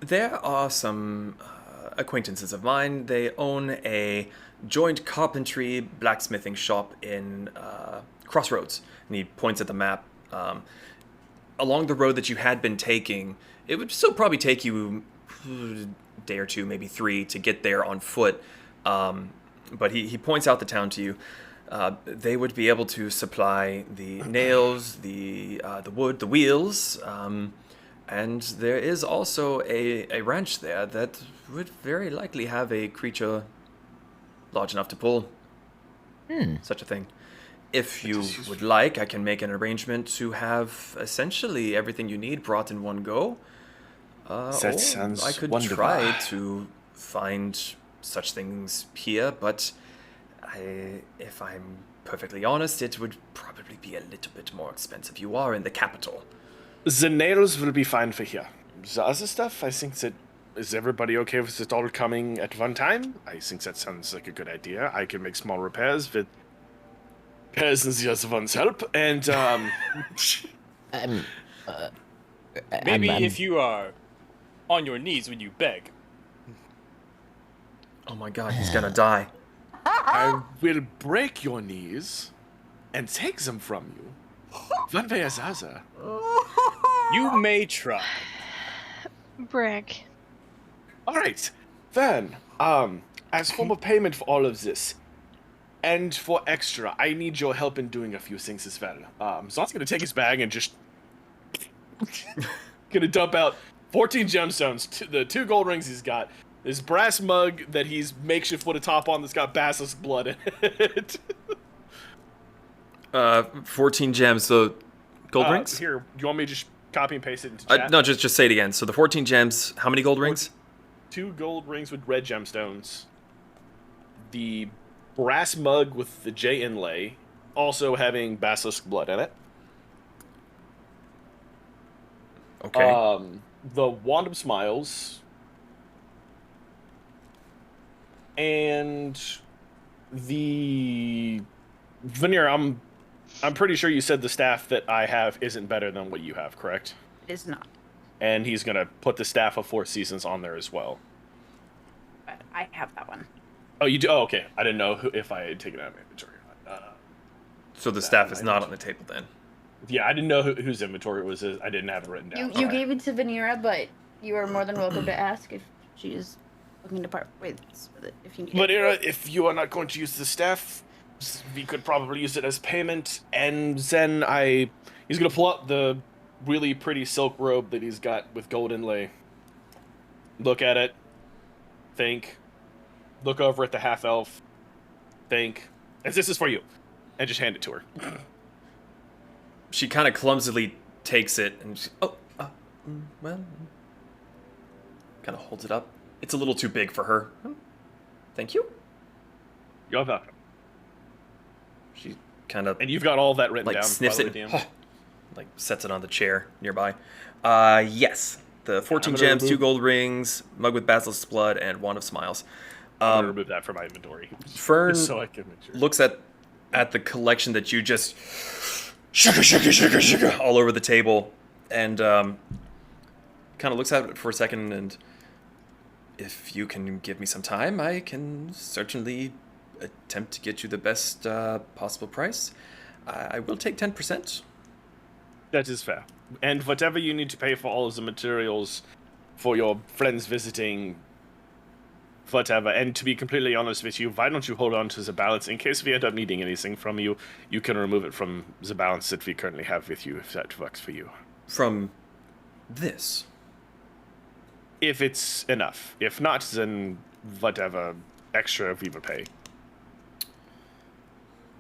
There are some acquaintances of mine. They own a joint carpentry blacksmithing shop in Crossroads. And he points at the map. Along the road that you had been taking, it would still probably take you a day or two, maybe 3, to get there on foot. But he points out the town to you. They would be able to supply the nails, the wood, the wheels, and there is also a ranch there that would very likely have a creature large enough to pull such a thing. If you would like, I can make an arrangement to have essentially everything you need brought in one go. That sounds I could wonderful. try to find such things here, but if I'm perfectly honest, it would probably be a little bit more expensive. You are in the capital. The nails will be fine for here. The other stuff, I think that... Is everybody okay with it all coming at one time? I think that sounds like a good idea. I can make small repairs with Pez and the other one's help, and, Maybe I'm- if you are on your knees when you beg. Oh my god, he's gonna die. I will break your knees and take them from you. One way or the other. You may try. Brick. Alright, then, as form of payment for all of this, and for extra, I need your help in doing a few things as well. Zaan's gonna take his bag and just gonna dump out 14 gemstones, the 2 gold rings he's got, this brass mug that he's makeshift put a top on that's got basilisk blood in it. 14 gems, so gold rings? Here, you want me to just copy and paste it into chat? No, just say it again. So the 14 gems, how many gold rings? 2 gold rings with red gemstones. The brass mug with the J inlay, also having basilisk blood in it. Okay. The Wand of Smiles. And the Vanera, I'm pretty sure you said the staff that I have isn't better than what you have, correct? It is not. And he's gonna put the Staff of 4 Seasons on there as well. But I have that one. Oh, you do? Oh, okay. I didn't know if I had taken it out of my inventory or not. So the staff is not on the table then. Yeah, I didn't know whose inventory it was. I didn't have it written down. You gave it to Vanera, but you are more than welcome to ask if she is looking to part ways with it if you need But it. if you are not going to use the staff, we could probably use it as payment. And then he's gonna pull out the really pretty silk robe that he's got with gold inlay. Look at it. Think. Look over at the half elf. Think. And this is for you. And just hand it to her. She kind of clumsily takes it and well, kind of holds it up. It's a little too big for her. Thank you. You're welcome. She kind of And you've got all that written like down. sniffs by it, the way, DM. like sets it on the chair nearby. Yes, the 14 I'm gonna gems, 2 remove- gold rings, mug with basilisk blood, and wand of smiles. I'm gonna remove that from my inventory. Fern Just so I can make sure. looks at the collection that you just sugar all over the table, and kind of looks at it for a second. And if you can give me some time, I can certainly attempt to get you the best possible price. I will take 10%. That is fair. And whatever you need to pay for all of the materials for your friends visiting, whatever. And to be completely honest with you, why don't you hold on to the balance in case we end up needing anything from you? You can remove it from the balance that we currently have with you, if that works for you. From this. If it's enough. If not, then whatever extra we will pay.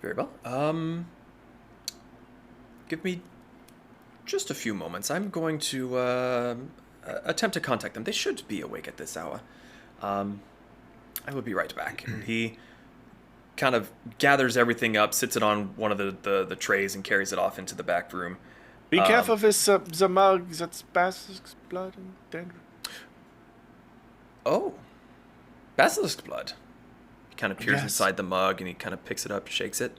Very well. Give me just a few moments. I'm going to attempt to contact them. They should be awake at this hour. I will be right back. And he kind of gathers everything up, sits it on one of the trays, and carries it off into the back room. Be careful with the mug, that's basilisk blood and danger. Oh, basilisk blood. He kind of peers Yes. inside the mug and he kind of picks it up, shakes it.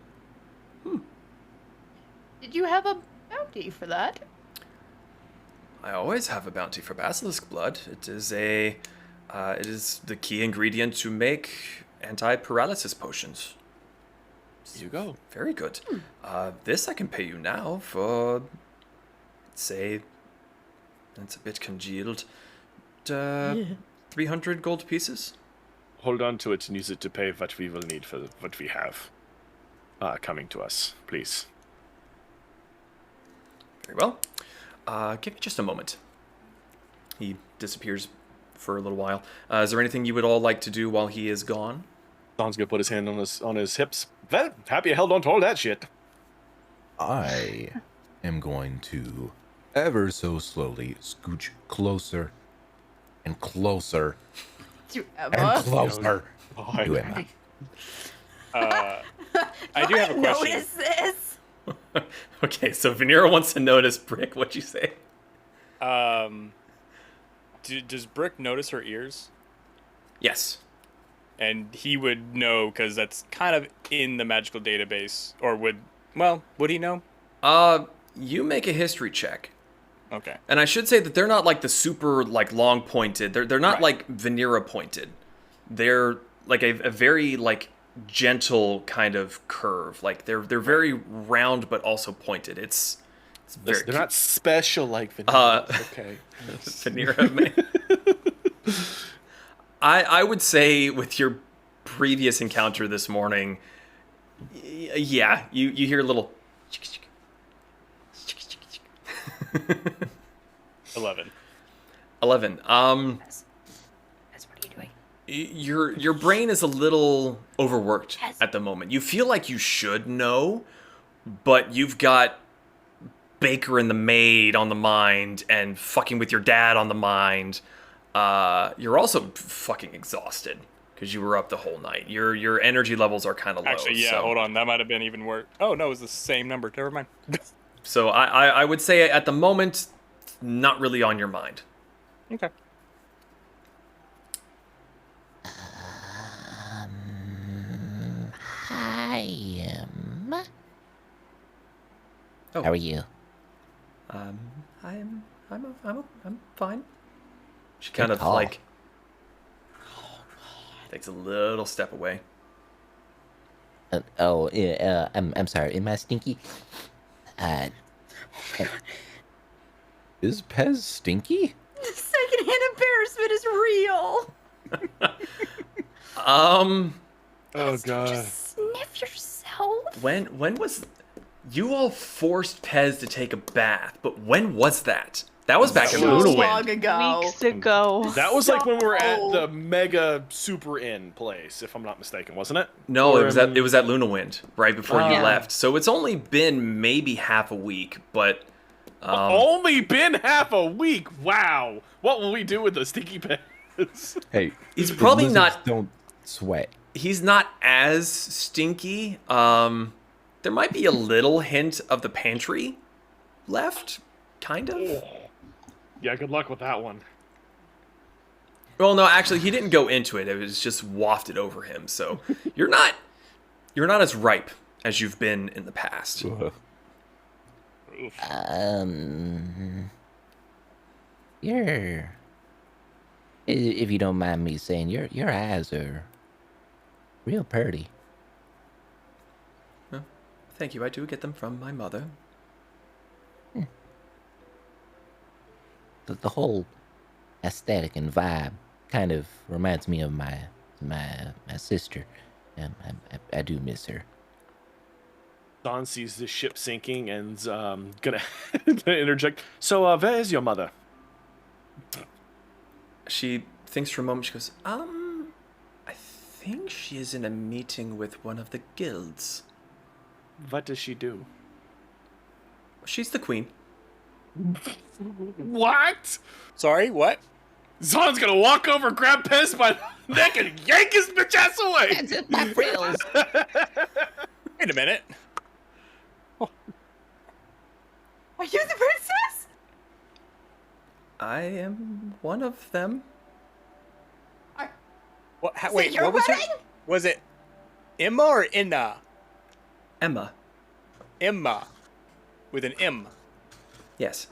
Did you have a bounty for that? I always have a bounty for basilisk blood. It is the key ingredient to make anti-paralysis potions. Here you go. Very good. This I can pay you now for, say, it's a bit congealed, 300 gold pieces. Hold on to it and use it to pay what we will need for what we have coming to us, please. Very well. Give me just a moment. He disappears for a little while. Is there anything you would all like to do while he is gone? Don's gonna put his hand on his hips. Well, happy I held on to all that shit. I am going to ever so slowly scooch closer and closer To and Emma? closer Oh, to Emma. I do have a question. Notice this. Okay, so Vanera wants to notice Brick. What'd you say? Does Brick notice her ears? Yes. And he would know because that's kind of in the magical database. Or would he know? You make a history check. Okay. And I should say that they're not like the super like long pointed. They're not Right. like Vanera pointed. They're like a very like gentle kind of curve. Like they're very round but also pointed. It's very They're not special like Vanilla. Okay. Vanera. I would say with your previous encounter this morning, yeah, you hear a little 11. 11. That's what are you doing? Your brain is a little overworked Yes. at the moment. You feel like you should know, but you've got Baker and the maid on the mind and fucking with your dad on the mind. You're also fucking exhausted because you were up the whole night. Your energy levels are kind of low. Actually, yeah, so. hold on. That might have been even worse. Oh, no, it was the same number. Never mind. So I would say at the moment, not really on your mind. Okay. Hi, Oh. How are you? I'm fine. She kind of call. like takes a little step away. I'm sorry. Am I stinky? Is Pez stinky? Secondhand embarrassment is real. Oh god. Just sniff yourself. When was you all forced Pez to take a bath? But when was that? That was back in So long Lunawind. ago. Weeks ago. That was like when we were at No. the mega super inn place, if I'm not mistaken, wasn't it? No, Or it was at Lunawind right before you Yeah. left. So it's only been maybe half a week, but Only been half a week. Wow. What will we do with the stinky pants? Hey, He's the probably lizards not- Don't sweat. he's not as stinky. There might be a little hint of the pantry left, kind of. Yeah, good luck with that one. Well, no, actually, he didn't go into it. It was just wafted over him. So you're not as ripe as you've been in the past. Ugh. If you don't mind me saying, your eyes are real pretty. Thank you. I do get them from my mother. The whole aesthetic and vibe kind of reminds me of my sister. I do miss her. Zaan sees the ship sinking and's gonna interject. So, where is your mother? She thinks for a moment. She goes, I think she is in a meeting with one of the guilds. What does she do? She's the queen. What? Sorry, what? Zaan's gonna walk over, grab Pez by the neck, and yank his bitch ass away. My frills. Wait a minute. Are you the princess? I am one of them. Wait, your what was wedding? it? Was it Emma or Inna? Emma. Emma. With an M. Yes.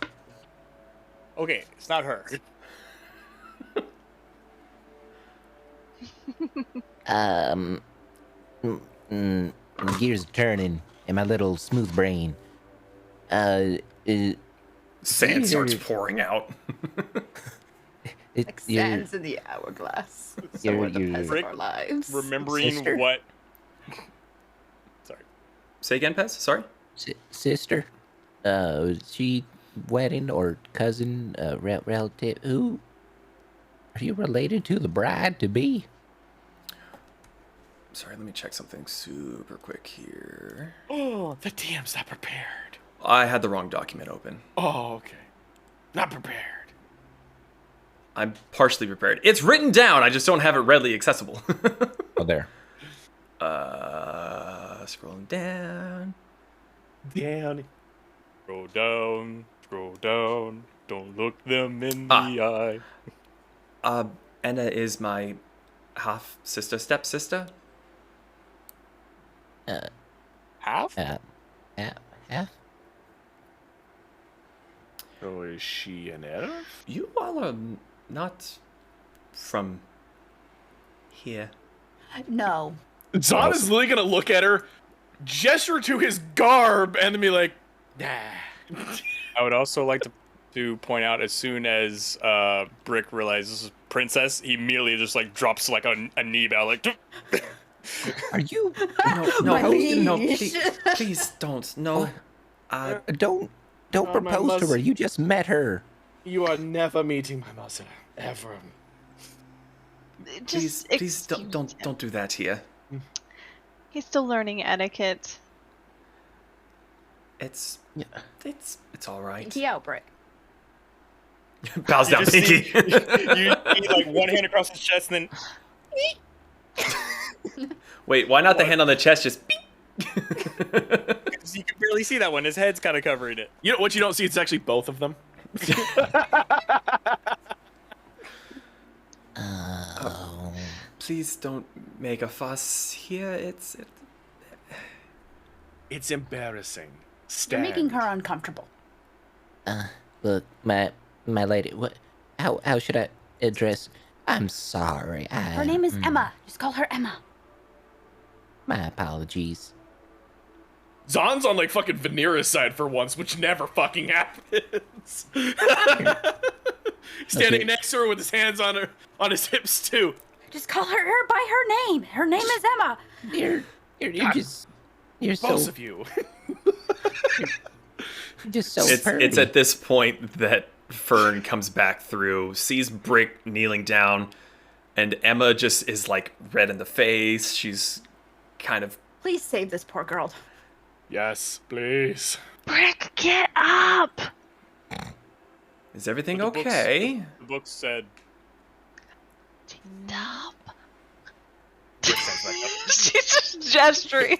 Okay, it's not her. Gears turning in my little smooth brain. Sand starts Weird. pouring out. Like sands in the hourglass. So You're- are the you're- Pez of Rick, our lives. Remembering Sister? what... Sorry. Say again, Pez? Sorry? Sister, she wedding or cousin, relative? Who are you related to? The bride to be? Sorry, let me check something super quick here. Oh, the DM's not prepared. I had the wrong document open. Oh, okay. Not prepared. I'm partially prepared. It's written down, I just don't have it readily accessible. Oh, there. Scrolling down. Down. Scroll down, don't look them in the eye. Anna is my half-sister, stepsister. Half? Half? Oh, is she an elf? You all are not from here. No. Zaan is literally gonna look at her, gesture to his garb, and then be like, nah. I would also like to point out, as soon as Brick realizes this is Princess, he immediately just like drops like a knee bow, like. Are you? My no, liege. please don't. No. Don't Oh, my propose to her. You just met her. You are never meeting my mother, ever. please, Just don't do that here. He's still learning etiquette. It's all right. Pinky out, Brick. Bows down, just Pinky. see- you see like one hand across his chest, and then Wait, why not the hand on the chest? Just beep. you can barely see that one. His head's kind of covering it. You know what you don't see? It's actually both of them. Please don't make a fuss here. It's embarrassing. You're Stand. making her uncomfortable. Look, my lady. What? How should I address? I'm sorry. Her name is Emma. Just call her Emma. My apologies. Zaan's on like fucking Vanera's side for once, which never fucking happens. Standing next to her with his hands on his hips too. Just call her by her name. Her name is Emma. You're Both so of you. just so It's pretty. at this point that Fern comes back through, sees Brick kneeling down, and Emma just is like red in the face. She's kind of Please save this poor girl. Yes, please. Brick, get up! Is everything But the books- okay? The book said. Stop. Brick stands back up. She's just gesturing.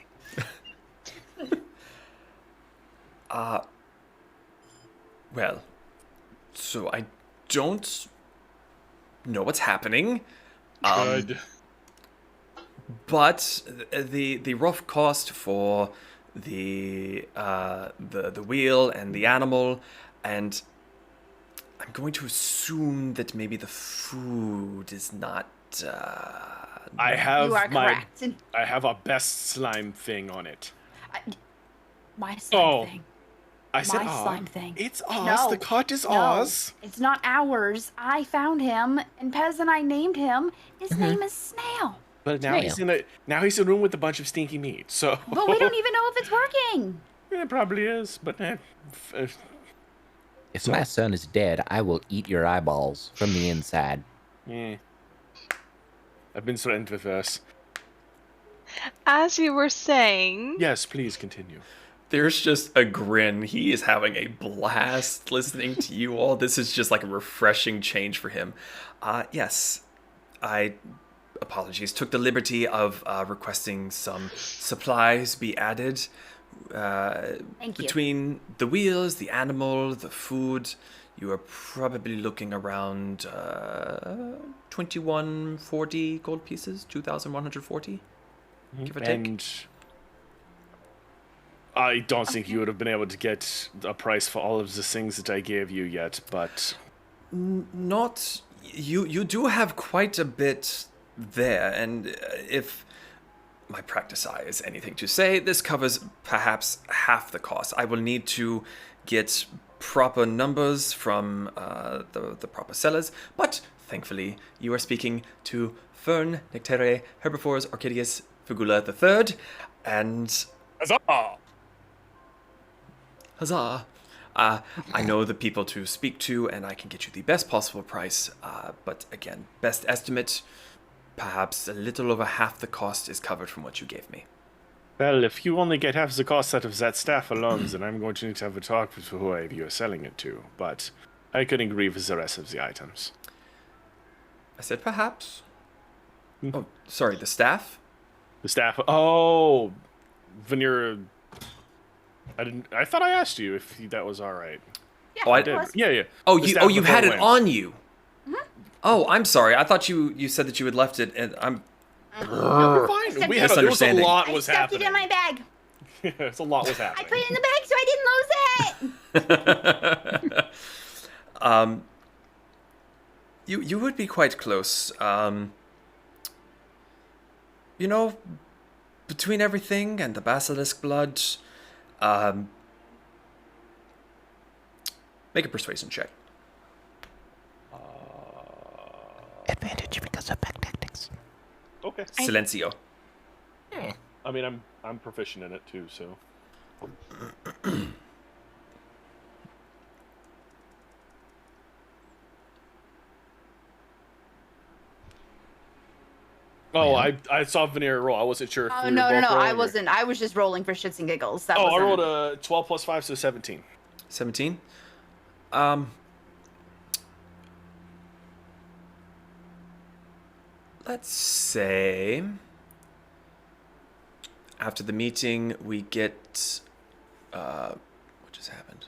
Well, so I don't know what's happening. Good. But the rough cost for the wheel and the animal, and I'm going to assume that maybe the food is not. I have You are my. correct. I have a best slime thing on it. My slime Oh. thing. I said, My "Aw, slime thing. It's ours. No. The cart is No, ours." it's not ours. I found him, and Pez and I named him. His name is Snail. But now he's in a room with a bunch of stinky meat. So. But we don't even know if it's working. It probably is, but If my son is dead, I will eat your eyeballs from the inside. I've been threatened with this. As you were saying, Yes, please continue. There's just a grin. He is having a blast listening to you all. This is just like a refreshing change for him. Yes, apologies, took the liberty of requesting some supplies be added. Thank you. Between the wheels, the animal, the food, you are probably looking around 2140 gold pieces, 2,140, give or take. And I don't think you would have been able to get a price for all of the things that I gave you yet, but Not you do have quite a bit there, and if my practice eye is anything to say, this covers perhaps half the cost. I will need to get proper numbers from the proper sellers, but thankfully you are speaking to Fern, Nectaire, Herbivores, Orchideus, Figula III, and Huzzah! huzzah! I know the people to speak to, and I can get you the best possible price. But again, best estimate, perhaps a little over half the cost is covered from what you gave me. well, if you only get half the cost out of that staff alone, then I'm going to need to have a talk with whoever you're selling it to. But I could agree with the rest of the items. I said perhaps. Oh, sorry, the staff? The staff. Oh, Vanera. I thought I asked you if that was all right. Yeah, Oh, I it did. was. Yeah. Oh, The you staff you with had four it wings. on you. Oh, I'm sorry. I thought you said that you had left it, and I'm Fine. There was a Misunderstanding. lot I was stuffed it in happening. my bag. It's a lot was I happening. put it in the bag so I didn't lose it. You would be quite close. You know, between everything and the basilisk blood, make a persuasion check. Advantage because of back tactics. Okay. Silencio. I mean, I'm proficient in it too, so. Oh, I saw Vanera roll. I wasn't sure if Oh, we were no. both I rolling or- wasn't. I was just rolling for shits and giggles. That Oh, I wasn't... rolled a 12 plus 5, so 17. 17. Let's say after the meeting we get what just happened?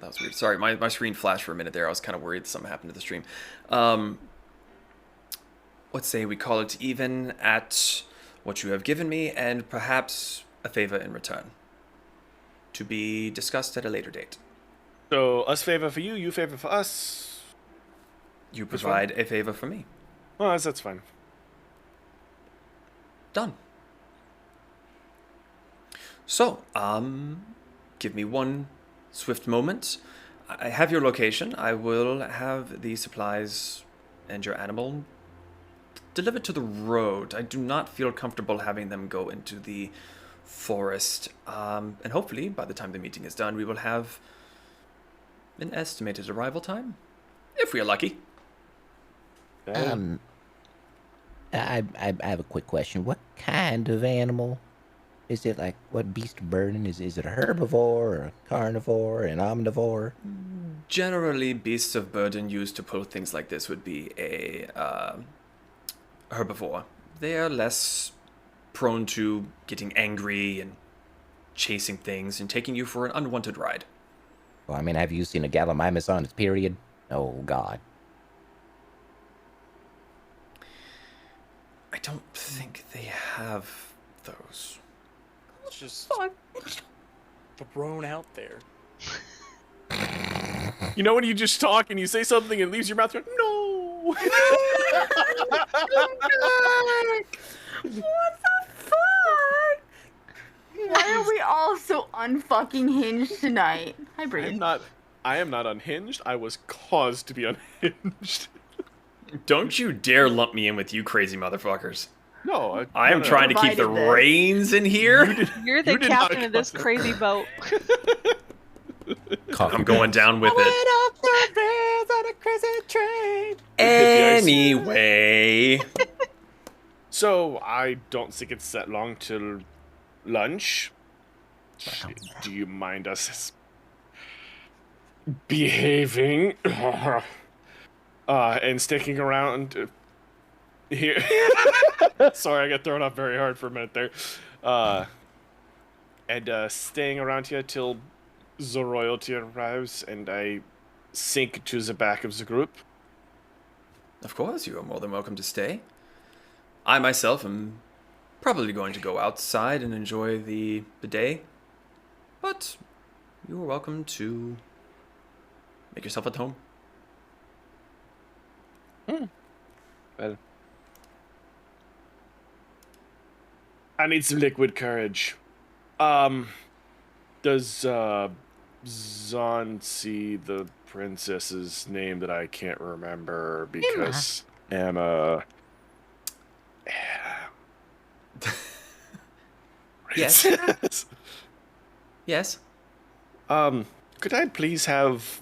That was weird. Sorry, my screen flashed for a minute there. I was kind of worried something happened to the stream. Let's say we call it even at what you have given me, and perhaps a favor in return, to be discussed at a later date. So, us favor for you, you favor for us. You Which provide a favor for me. Well, that's fine. Done. So, give me one swift moment. I have your location. I will have the supplies and your animal delivered to the road. I do not feel comfortable having them go into the forest. And hopefully, by the time the meeting is done, we will have an estimated arrival time, if we are lucky. I have a quick question. What kind of animal is it? Like, what beast of burden is it? A herbivore, or a carnivore, an omnivore? Generally, beasts of burden used to pull things like this would be a herbivore. They are less prone to getting angry and chasing things and taking you for an unwanted ride. Well, I mean, have you seen a gallimimus on its period? Oh, God. I don't think they have those. It's just thrown out there. You know when you just talk and you say something and it leaves your mouth, you're like, no! What the fuck? Why are we all so unfucking hinged tonight? Hi, Bree. I am not unhinged. I was caused to be unhinged. Don't you dare lump me in with you crazy motherfuckers. No, I am trying to keep the Provided this. reins in here. You're the You did not captain of this cause crazy boat. I'm going down with it. Up the rails on a crazy train. Anyway. So, I don't think it's that long till lunch. Do you mind us behaving and sticking around here? Sorry, I got thrown off very hard for a minute there. and staying around here till the royalty arrives, and I sink to the back of the group. Of course, you are more than welcome to stay. I myself am probably going to go outside and enjoy the day, but you are welcome to make yourself at home. Well, I need some liquid courage. Does Zaan see the princess's name that I can't remember because Emma. Yes. Princess? Yes. Could I please have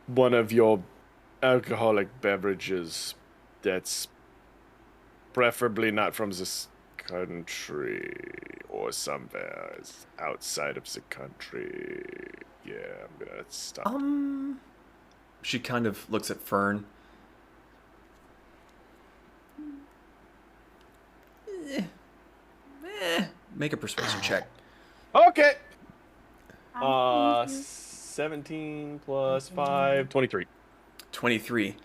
one of your alcoholic beverages that's preferably not from this country or somewhere outside of the country? Yeah, I'm gonna stop. She kind of looks at Fern. Make a persuasion check. Okay. 17 plus 5, 23. 23.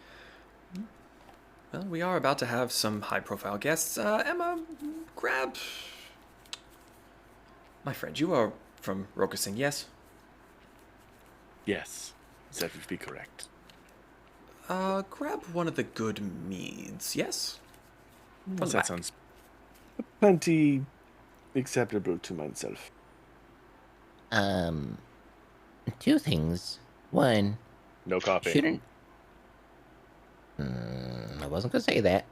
Well, we are about to have some high-profile guests. Emma, grab... My friend, you are from Rokusing, yes? Yes, that would be correct. Grab one of the good meads, yes? From the That back. sounds plenty acceptable to myself. Two things. One, No coffee. shouldn't. I wasn't gonna say that.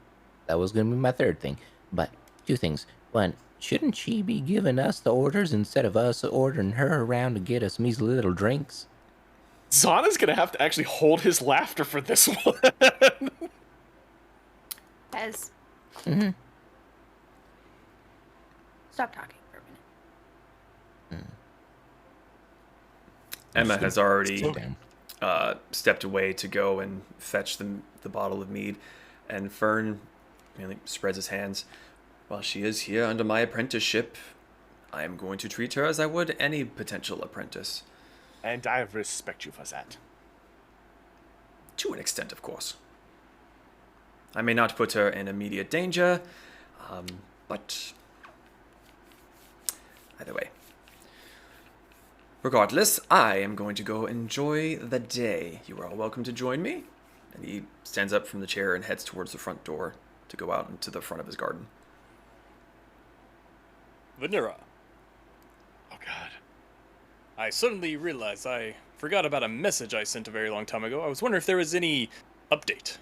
That was gonna be my third thing. But two things. One, shouldn't she be giving us the orders instead of us ordering her around to get us measly little drinks? Zaan is gonna have to actually hold his laughter for this one. Pez, Mm-hmm. stop talking for a minute. Emma has already Sit down. stepped away to go and fetch the bottle of mead, and Fern merely spreads his hands. While she is here under my apprenticeship, I am going to treat her as I would any potential apprentice. And I respect you for that. To an extent, of course. I may not put her in immediate danger, but either way. Regardless, I am going to go enjoy the day. You are all welcome to join me. And he stands up from the chair and heads towards the front door to go out into the front of his garden. Vanera, Oh god. I suddenly realized I forgot about a message I sent a very long time ago. I was wondering if there was any update.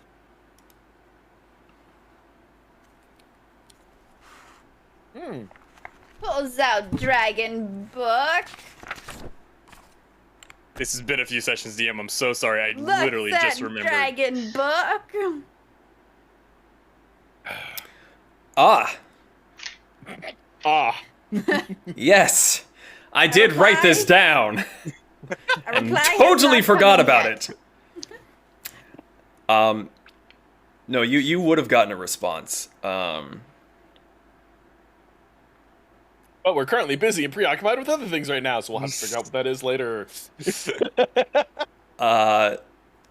Pulls out dragon book. This has been a few sessions, DM. I'm so sorry. I Look literally that just remembered. dragon book. Ah, Ah. yes. I did write this down. A And reply has totally not forgot come about yet. it. No, you would have gotten a response. But we're currently busy and preoccupied with other things right now, so we'll have to figure out what that is later.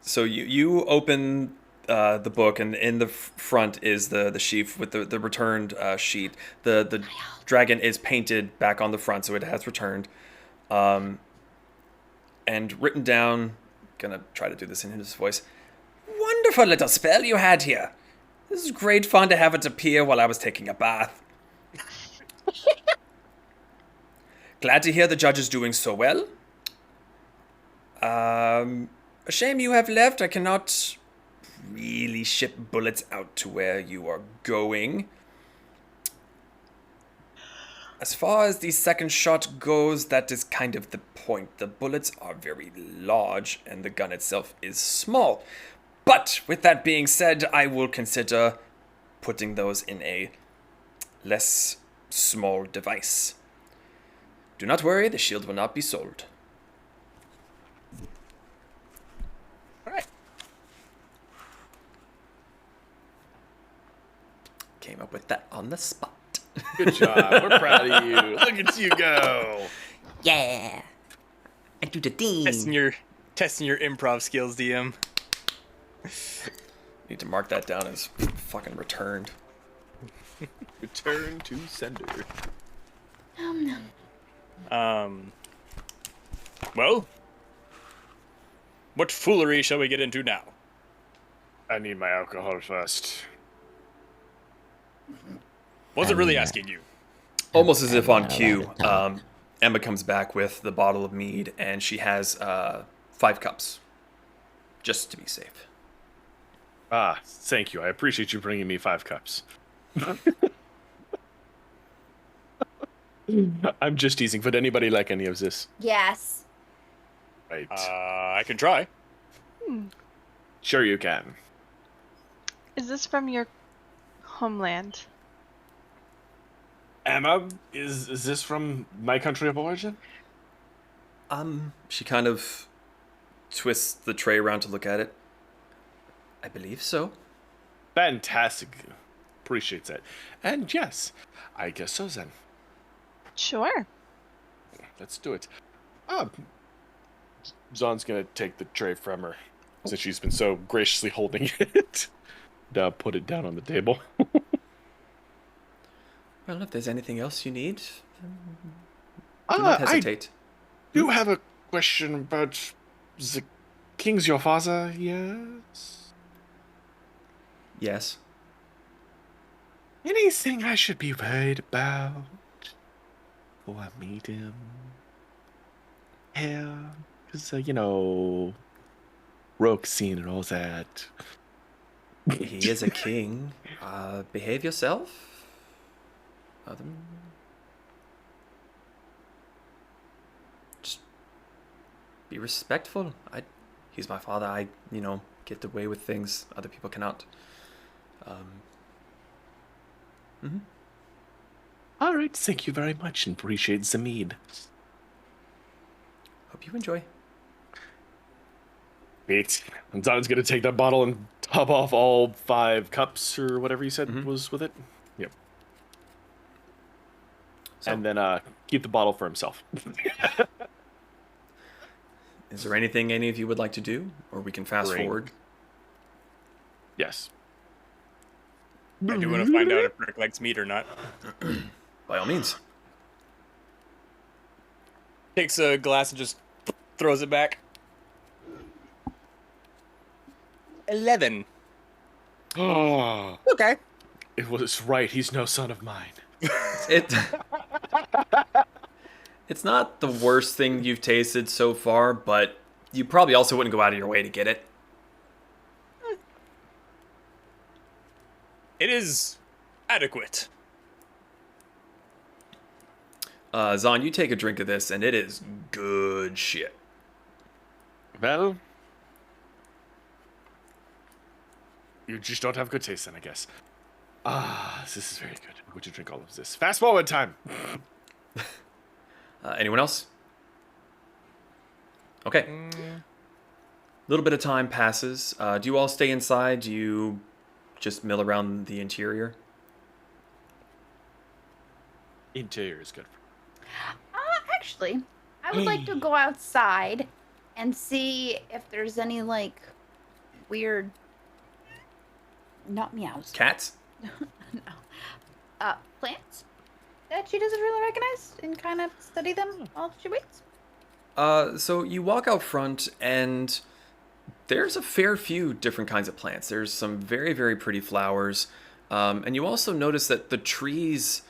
So you open the book, and in the front is the sheaf with the returned sheet. The dragon is painted back on the front, so it has returned. And written down, gonna try to do this in his voice. Wonderful little spell you had here. This is great fun to have it appear while I was taking a bath. Glad to hear the judge is doing so well. A shame you have left. I cannot really ship bullets out to where you are going. As far as the second shot goes, that is kind of the point. The bullets are very large, and the gun itself is small. But with that being said, I will consider putting those in a less small device. Do not worry, the shield will not be sold. Alright. Came up with that on the spot. Good job. We're proud of you. Look at you go. Yeah. I do the thing. Testing your improv skills, DM. Need to mark that down as fucking returned. Return to sender. Well, what foolery shall we get into now? I need my alcohol first. Wasn't really asking you. Almost as if on cue, Emma comes back with the bottle of mead, and she has 5 cups, just to be safe. Ah, thank you. I appreciate you bringing me 5 cups. I'm just teasing. Would anybody like any of this? Yes. Right. I can try. Sure you can. Is this from your homeland? Emma, is this from my country of origin? She kind of twists the tray around to look at it. I believe so. Fantastic. Appreciate that. And yes, I guess so then. Sure. Let's do it. Zaan's gonna take the tray from her, since she's been so graciously holding it. Put it down on the table. Well, if there's anything else you need, do not hesitate. I do have a question about the king's your father, yes? Yes. Anything I should be worried about before I meet him? Yeah, because, rogue scene and all that. He is a king. Behave yourself. Just be respectful. He's my father. I get away with things other people cannot. All right, thank you very much and appreciate the mead. Hope you enjoy. Wait, and Zaan's gonna take that bottle and top off all 5 cups or whatever you said was with it. Yep. So, and then keep the bottle for himself. is there anything any of you would like to do, or we can fast forward? Yes. I do want to find out if Rick likes meat or not. By all means. Takes a glass and just throws it back. 11. Oh, Okay. it was right. He's no son of mine. It's not the worst thing you've tasted so far, but you probably also wouldn't go out of your way to get it. It is adequate. Zaan, you take a drink of this, and it is good shit. Well, you just don't have good taste then, I guess. This is very good. I'm going to drink all of this. Fast forward time. Anyone else? Okay. A little bit of time passes. Do you all stay inside? Do you just mill around the interior? Interior is good. Actually, I would like to go outside and see if there's any, like, weird... Not meows. Cats? No. Plants that she doesn't really recognize and kind of study them while she waits. So you walk out front, and there's a fair few different kinds of plants. There's some very, very pretty flowers. And you also notice that the trees,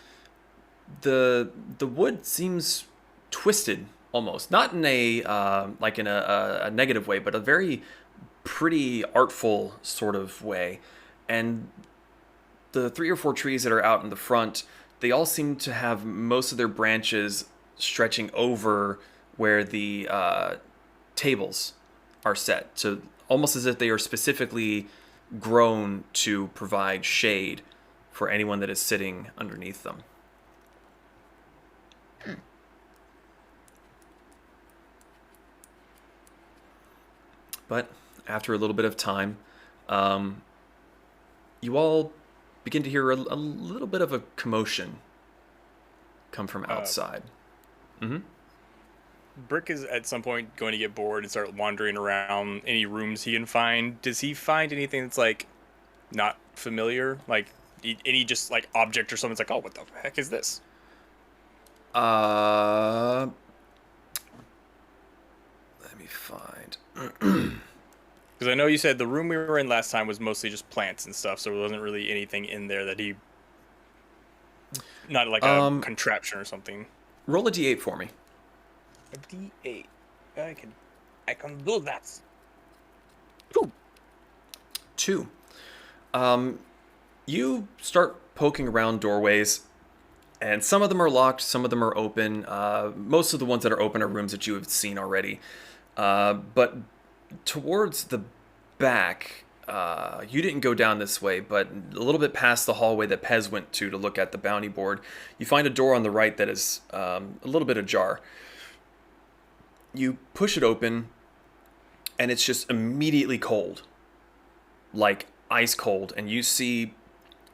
the wood seems twisted almost. Not in a a negative way, but a very pretty, artful sort of way. And the 3 or 4 trees that are out in the front, they all seem to have most of their branches stretching over where the tables are set. So almost as if they are specifically grown to provide shade for anyone that is sitting underneath them. But after a little bit of time, you all begin to hear a little bit of a commotion come from outside. Brick is at some point going to get bored and start wandering around any rooms he can find. Does he find anything that's like not familiar? Like any just like object or something's like, oh, what the heck is this? Let me find. Because I know you said the room we were in last time was mostly just plants and stuff, so there wasn't really anything in there that he... Not like a contraption or something. Roll a d8 for me. A d8. I can do that. 2. You start poking around doorways, and some of them are locked, some of them are open. Most of the ones that are open are rooms that you have seen already. But towards the back, you didn't go down this way, but a little bit past the hallway that Pez went to look at the bounty board, you find a door on the right that is a little bit ajar. You push it open, and it's just immediately cold. Like ice cold, and you see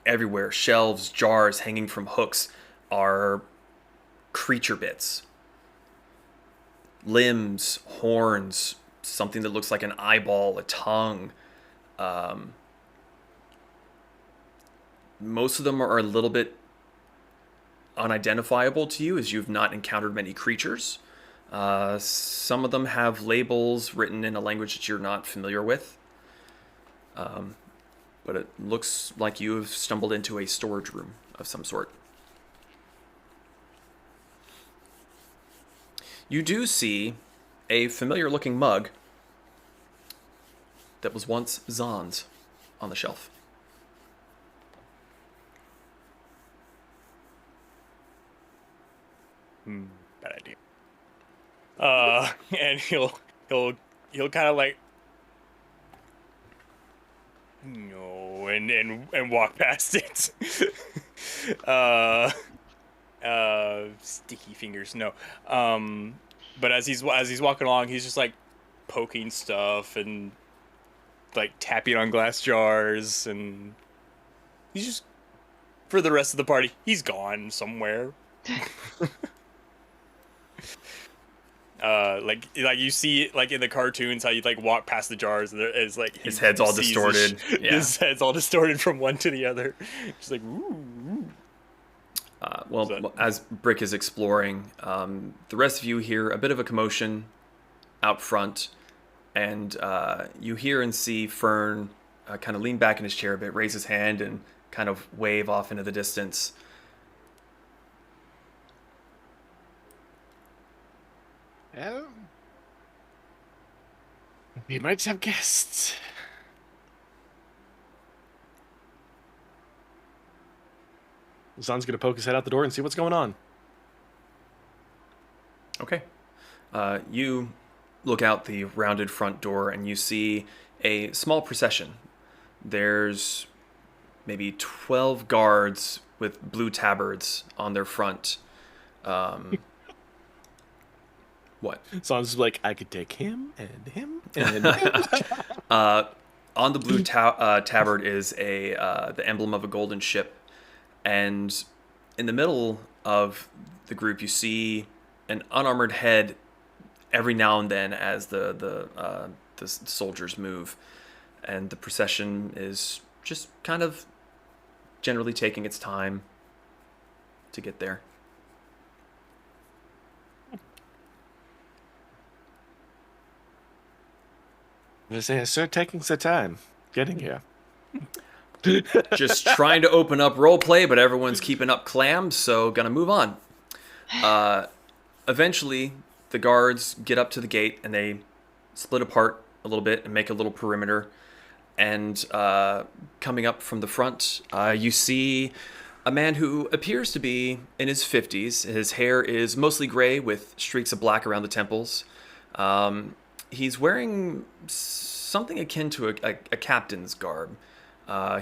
everywhere shelves, jars hanging from hooks are creature bits. Limbs, horns, something that looks like an eyeball, a tongue. Most of them are a little bit unidentifiable to you as you've not encountered many creatures. Some of them have labels written in a language that you're not familiar with. But it looks like you have stumbled into a storage room of some sort. You do see a familiar-looking mug that was once Zaan's on the shelf. Bad idea. And he'll kind of like, no, and walk past it. Sticky fingers, no. But as he's walking along, he's just like poking stuff and like tapping on glass jars, and he's just, for the rest of the party, he's gone somewhere. Like you see like in the cartoons how you like walk past the jars and there is like his head's all distorted. His head's all distorted from one to the other. Just like ooh. As Brick is exploring, the rest of you hear a bit of a commotion out front, and you hear and see Fern kind of lean back in his chair a bit, raise his hand, and kind of wave off into the distance. Well, we might have guests. Zaan's gonna poke his head out the door and see what's going on. Okay. You look out the rounded front door and you see a small procession. There's maybe 12 guards with blue tabards on their front. What? Zaan's like, I could take him and him and him. On the blue tabard is the emblem of a golden ship. And in the middle of the group, you see an unarmored head every now and then as the soldiers move. And the procession is just kind of generally taking its time to get there. They say it's sure taking some time getting here. Just trying to open up roleplay, but everyone's keeping up clams, so gonna move on. Eventually, the guards get up to the gate, and they split apart a little bit and make a little perimeter. And coming up from the front, you see a man who appears to be in his 50s. His hair is mostly gray with streaks of black around the temples. He's wearing something akin to a captain's garb.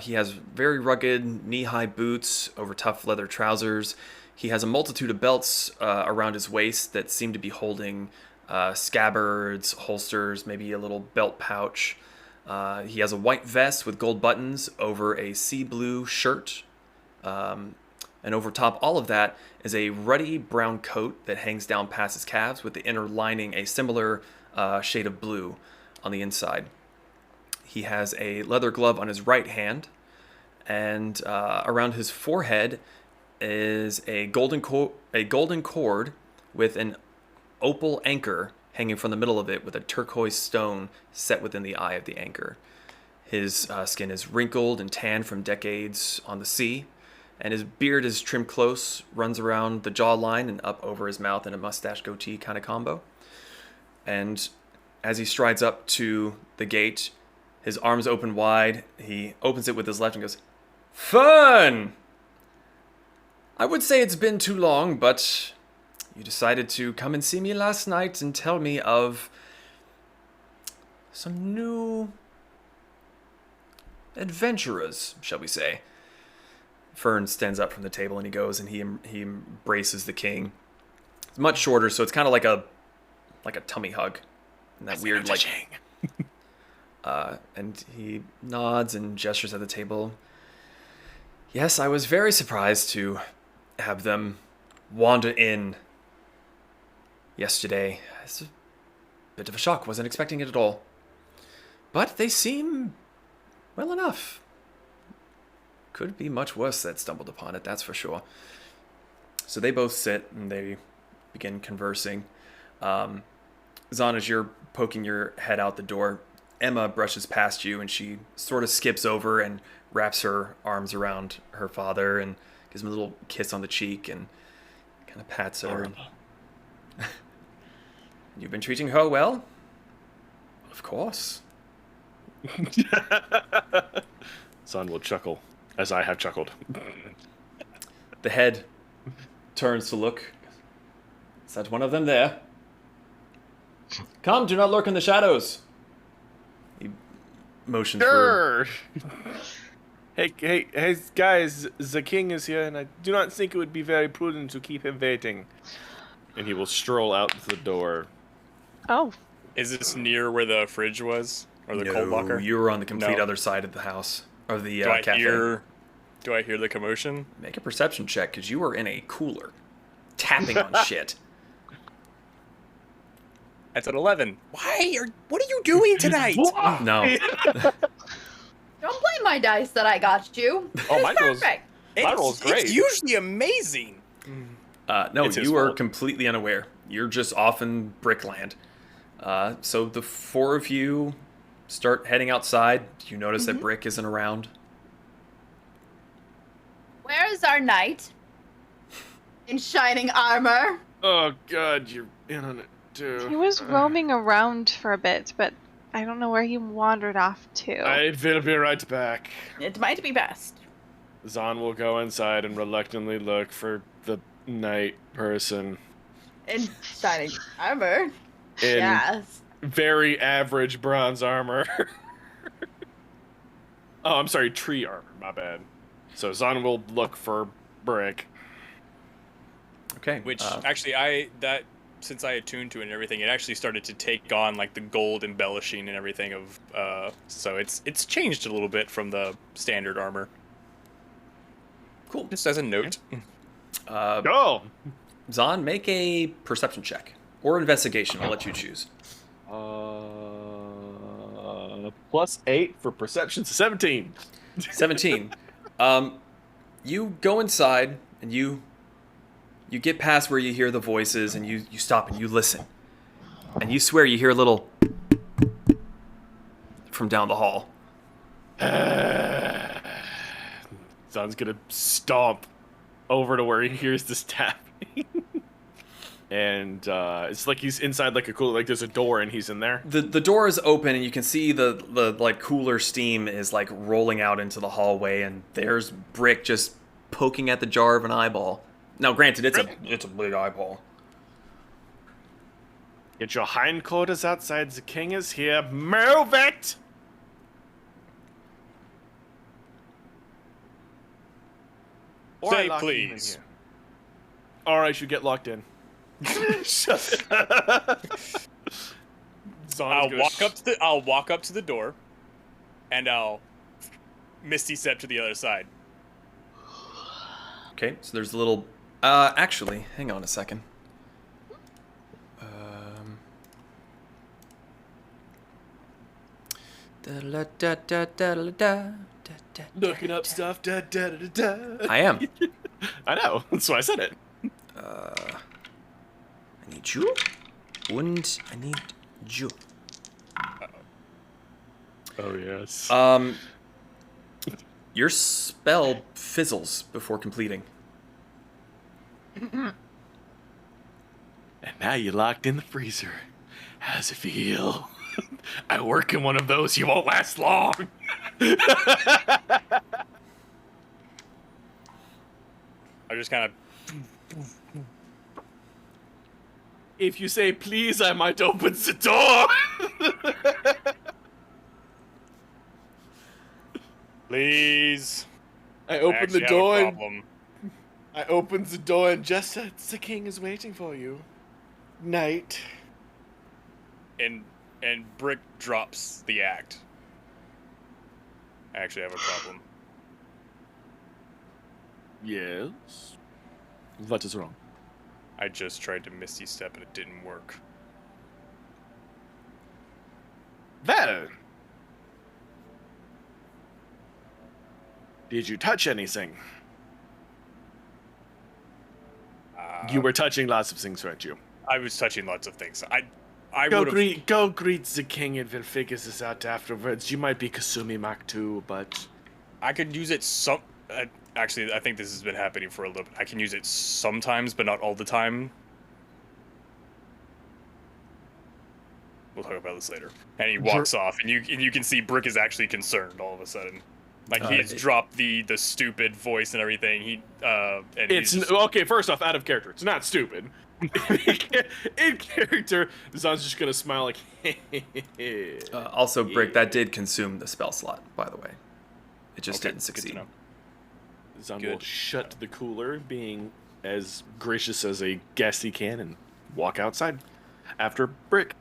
He has very rugged knee-high boots over tough leather trousers. He has a multitude of belts around his waist that seem to be holding scabbards, holsters, maybe a little belt pouch. He has a white vest with gold buttons over a sea blue shirt. And over top all of that is a ruddy brown coat that hangs down past his calves, with the inner lining a similar shade of blue on the inside. He has a leather glove on his right hand, and around his forehead is a golden cord with an opal anchor hanging from the middle of it, with a turquoise stone set within the eye of the anchor. His skin is wrinkled and tanned from decades on the sea, and his beard is trimmed close, runs around the jawline and up over his mouth in a mustache goatee kind of combo. And as he strides up to the gate, his arms open wide. He opens it with his left and goes, "Fern! I would say it's been too long, but you decided to come and see me last night and tell me of some new adventurers, shall we say." Fern stands up from the table and he goes and he embraces the king. It's much shorter, so it's kind of like a tummy hug, and that weird like. And he nods and gestures at the table. "Yes, I was very surprised to have them wander in yesterday. It's a bit of a shock. Wasn't expecting it at all. But they seem well enough. Could be much worse that stumbled upon it, that's for sure." So they both sit and they begin conversing. Zaan, as you're poking your head out the door, Emma brushes past you and she sort of skips over and wraps her arms around her father and gives him a little kiss on the cheek and kind of pats her. And "You've been treating her well?" "Of course." Zaan will chuckle, as I have chuckled. The head turns to look. "Is that one of them there? Come, do not lurk in the shadows." He motions for... Hey, guys, the king is here, and I do not think it would be very prudent to keep him waiting. And he will stroll out the door. Oh. Is this near where the fridge was? Or the cold No, locker? you were on the complete No. other side of the house. Of the Do I cafe. do I hear the commotion? Make a perception check, because you were in a cooler. Tapping on shit. That's at 11. What are you doing tonight? No. Don't blame my dice that I got you. Oh, It's mine rolls- perfect. My roll's great. It's usually amazing. No, It's his you are fault. completely unaware. You're just off in Brickland. So the four of you start heading outside. You notice that Brick isn't around. Where is our knight? In shining armor. Oh, God, you're in on it, too. He was roaming around for a bit, but I don't know where he wandered off to. I will be right back. It might be best. Zaan will go inside and reluctantly look for the knight person. In shining armor. In Yes. very average bronze armor. Oh, I'm sorry, tree armor, my bad. So Zaan will look for Brick. Okay. Which actually since I attuned to it and everything, it actually started to take on like the gold embellishing and everything of so it's changed a little bit from the standard armor. Cool. Just as a note. Oh! Zaan, make a perception check. Or investigation. I'll let you choose. +8 for perception, so 17. 17. You go inside and you get past where you hear the voices and you stop and you listen. And you swear you hear a little from down the hall. Zaan's gonna stomp over to where he hears this tapping. And it's like he's inside like a cooler, like there's a door and he's in there. The door is open and you can see the like cooler steam is like rolling out into the hallway, and there's Brick just poking at the jar of an eyeball. Now granted, it's a big eyeball. Get your hindquarters outside, the king is here. Move it! Or I Say lock you in please. here. Or I should get locked in. Shut I'll walk up to the door, and I'll misty step to the other side. Okay, so there's a little... actually, hang on a second. Looking up stuff. Da, da, da, da, da. I am. I know. That's why I said it. I need you. And I need you. Oh, yes. Your spell fizzles before completing. And now you're locked in the freezer. How's it feel? I work in one of those. You won't last long. I just kind of... If you say please, I might open the door. Please. I I open actually the have a door. And problem. I open the door, and just as the king is waiting for you. Night. And Brick drops the act. I actually have a problem. Yes. What is wrong? I just tried to Misty Step and it didn't work. Well. Did you touch anything? You were touching lots of things, weren't you? I was touching lots of things. I Go would have... go greet the king and we'll figure this out afterwards. You might be Kasumi Mach too, but... I could use it some... actually, I think this has been happening for a little bit. I can use it sometimes, but not all the time. We'll talk about this later. And he walks off, and you can see Brick is actually concerned all of a sudden. Like, he's dropped the stupid voice and everything. Okay, first off, out of character. It's not stupid. In character, Zaan's just gonna smile like, Also, Brick, that did consume the spell slot, by the way. It just didn't succeed. Zaan will shut the cooler, being as gracious as a guest he can, and walk outside after Brick.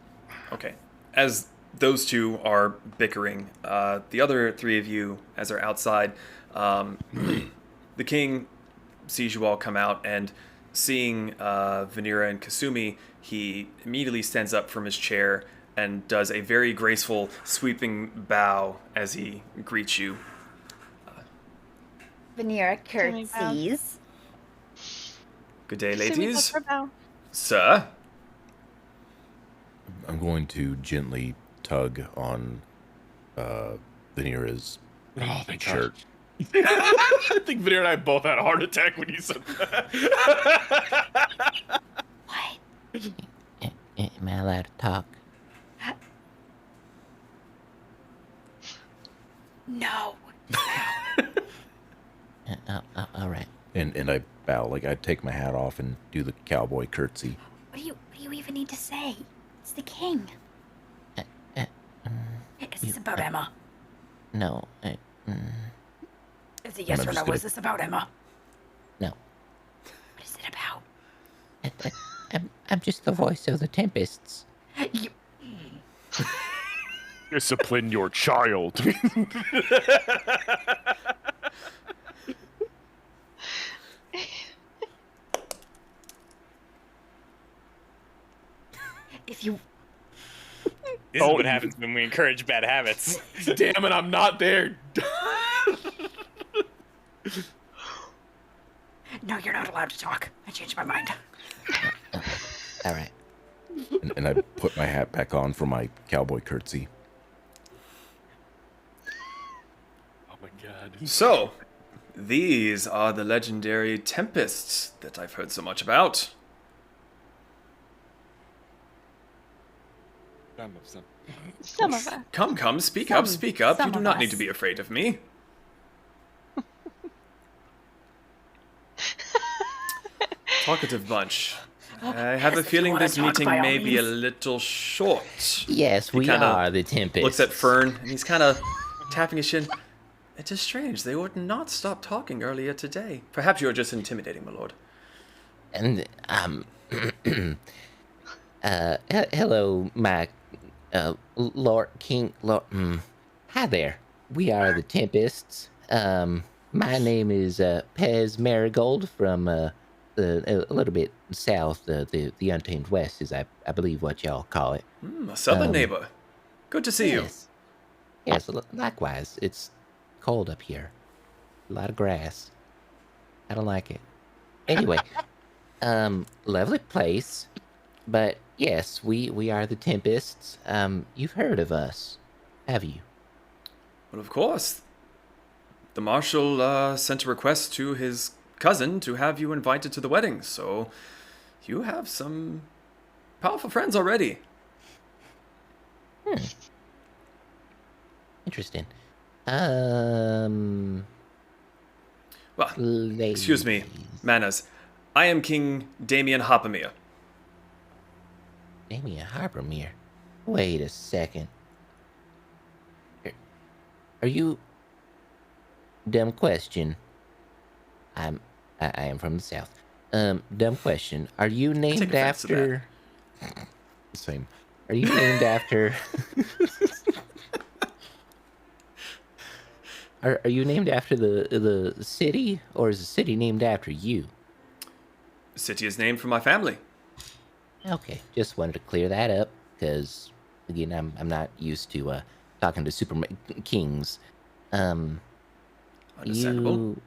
Okay. As those two are bickering, the other three of you, as are outside, the king sees you all come out, and seeing Vanera and Kasumi, he immediately stands up from his chair and does a very graceful, sweeping bow as he greets you. Vanera curtsies. Good day, Kasumi ladies. does her bow. Sir? I'm going to gently tug on Vanera's shirt. I think Vanera and I both had a heart attack when you said that. What? Am I allowed to talk? No. All right. And I bow, like I take my hat off and do the cowboy curtsy. What do you even need to say? It's the king. Is this about Emma? No. Is it yes or no? gonna- Is this about Emma? No. What is it about? I'm just the voice of the Tempests. You, Discipline your child. if you This is what happens when we encourage bad habits. Damn it, I'm not there. No, you're not allowed to talk. I changed my mind. All right. And I put my hat back on for my cowboy curtsy. Oh my god. So, these are the legendary Tempests that I've heard so much about. Some of us. Come, speak up. You some do of not need us. to be afraid of me. Talkative bunch. I have a Yes, if you feeling wanna this talk, meeting by all may be a means. little short. Yes, we kinda are the Tempests. Looks at Fern, and he's kind of tapping his chin. It is strange. They would not stop talking earlier today. Perhaps you are just intimidating, my lord. And hello, my Lord King. Lord, hi there. We are the Tempests. My name is Pez Marigold from a little bit south, the Untamed West is, I believe, what y'all call it. A southern Um, neighbor. Good to see you. Yes. Yes, likewise. It's cold up here. A lot of grass. I don't like it. Anyway, lovely place. But yes, we are the Tempests. You've heard of us, have you? Well, of course. The marshal sent a request to his cousin to have you invited to the wedding, so you have some powerful friends already. Interesting. Well, excuse me, Ladies. manners. I am King Damien Hopamere. Damien Harpermere. Wait a second. Are you... Dumb question. I am from the south. Dumb question. Are you named take offense to after... Same. Are you named after... Are you named after the city, or is the city named after you? The city is named for my family. Okay, just wanted to clear that up, because, again, I'm not used to talking to super kings. Understandable.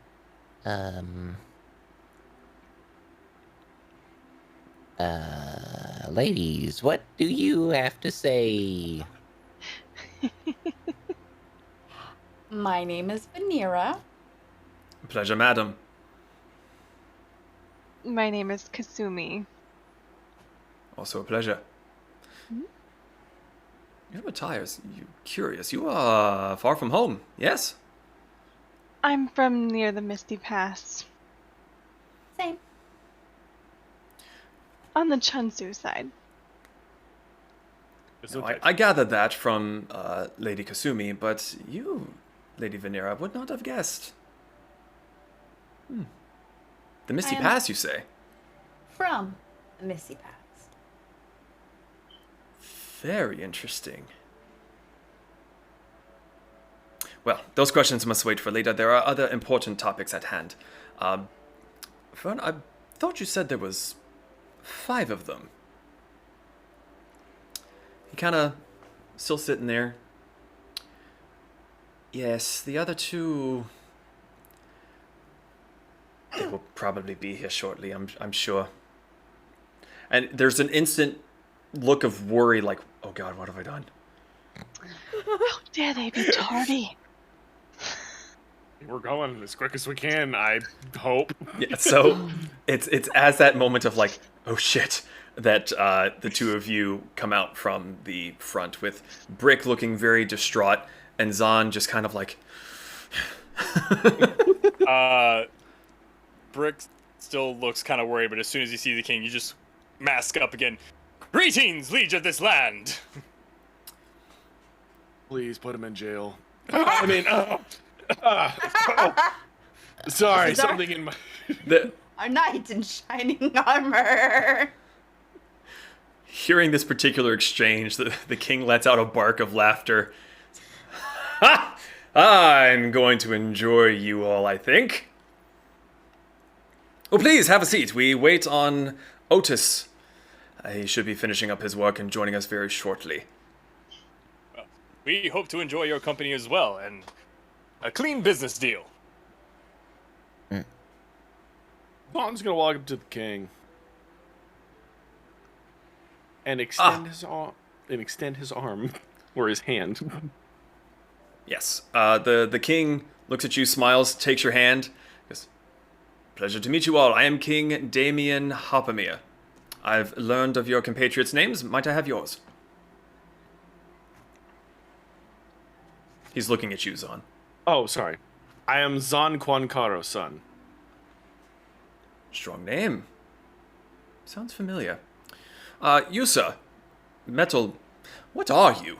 Ladies, what do you have to say? My name is Vanera. Pleasure, madam. My name is Kasumi. Also a pleasure. Your attires, you curious. You are far from home, yes? I'm from near the Misty Pass, Same. on the Chunsu side. No, I gathered that from Lady Kasumi, but you, Lady Vanera, would not have guessed. The Misty I am- Pass, you say? From the Misty Pass. Very interesting. Well, those questions must wait for later. There are other important topics at hand. Fern, I thought you said there was 5 of them. He kind of still sitting there. Yes, the other 2... They will probably be here shortly, I'm sure. And there's an instant look of worry, like, oh god, what have I done? How dare they be tardy? We're going as quick as we can, I hope. Yeah, so it's as that moment of like, oh shit, that the 2 of you come out from the front with Brick looking very distraught and Zaan just kind of like... Brick still looks kind of worried, but as soon as you see the king, you just mask up again. Greetings, liege of this land! Please put him in jail. I mean, sorry, Is that- something in my... Our knight in shining armor. Hearing this particular exchange, the king lets out a bark of laughter. Ha! I'm going to enjoy you all, I think. Oh, please, have a seat. We wait on Otis. He should be finishing up his work and joining us very shortly. We hope to enjoy your company as well, and a clean business deal. Vaughn's gonna walk up to the king and extend his arm, or his hand. Yes. The king looks at you, smiles, takes your hand. Goes, pleasure to meet you all. I am King Damien Hopamere. I've learned of your compatriots' names. Might I have yours? He's looking at you, Zaan. Oh, sorry. I am Zaan Quancaro's son. Strong name. Sounds familiar. You, sir. Metal. What are you?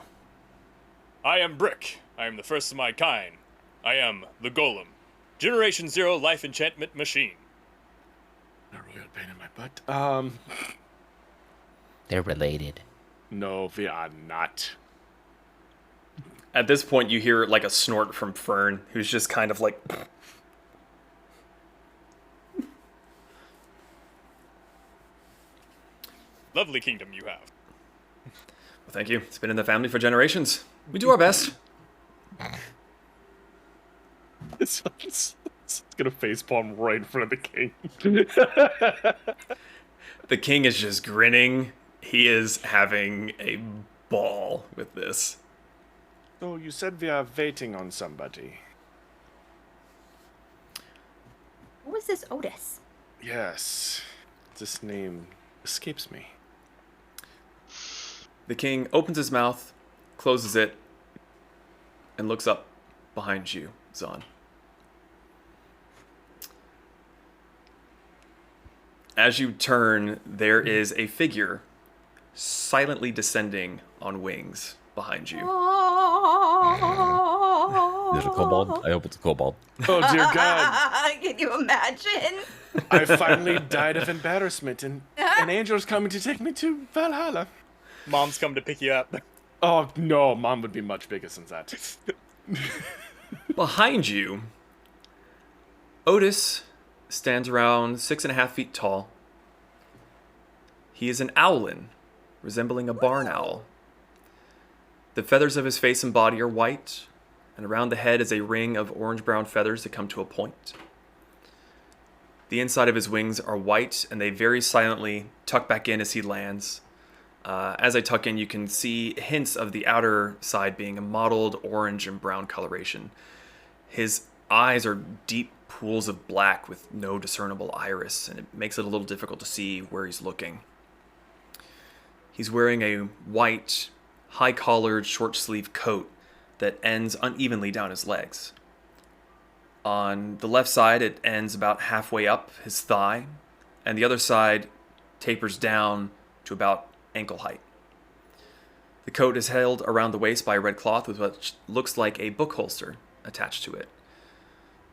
I am Brick. I am the first of my kind. I am the Golem. Generation 0 life enchantment machine. Not really a pain in my butt. They're related. No, we are not. At this point, you hear like a snort from Fern, who's just kind of like lovely kingdom you have. Well, thank you. It's been in the family for generations. We do our best. It's gonna facepalm right in front of the king. The king is just grinning. He is having a ball with this. So you said we are waiting on somebody. Who is this Otis? Yes. This name escapes me. The king opens his mouth, closes it, and looks up behind you, Zaan. As you turn, there is a figure silently descending on wings behind you. Is it a kobold? I hope it's a kobold. Oh dear God! Can you imagine? I finally died of embarrassment, and an angel's coming to take me to Valhalla. Mom's come to pick you up. Oh no, Mom would be much bigger than that. Behind you, Otis stands around 6.5 feet tall. He is an owlin, resembling a barn owl. The feathers of his face and body are white, and around the head is a ring of orange-brown feathers that come to a point. The inside of his wings are white, and they very silently tuck back in as he lands. As I tuck in, you can see hints of the outer side being a mottled orange and brown coloration. His eyes are deep pools of black with no discernible iris, and it makes it a little difficult to see where he's looking. He's wearing a white, high-collared, short-sleeved coat that ends unevenly down his legs. On the left side, it ends about halfway up his thigh, and the other side tapers down to about ankle height. The coat is held around the waist by a red cloth with what looks like a book holster attached to it.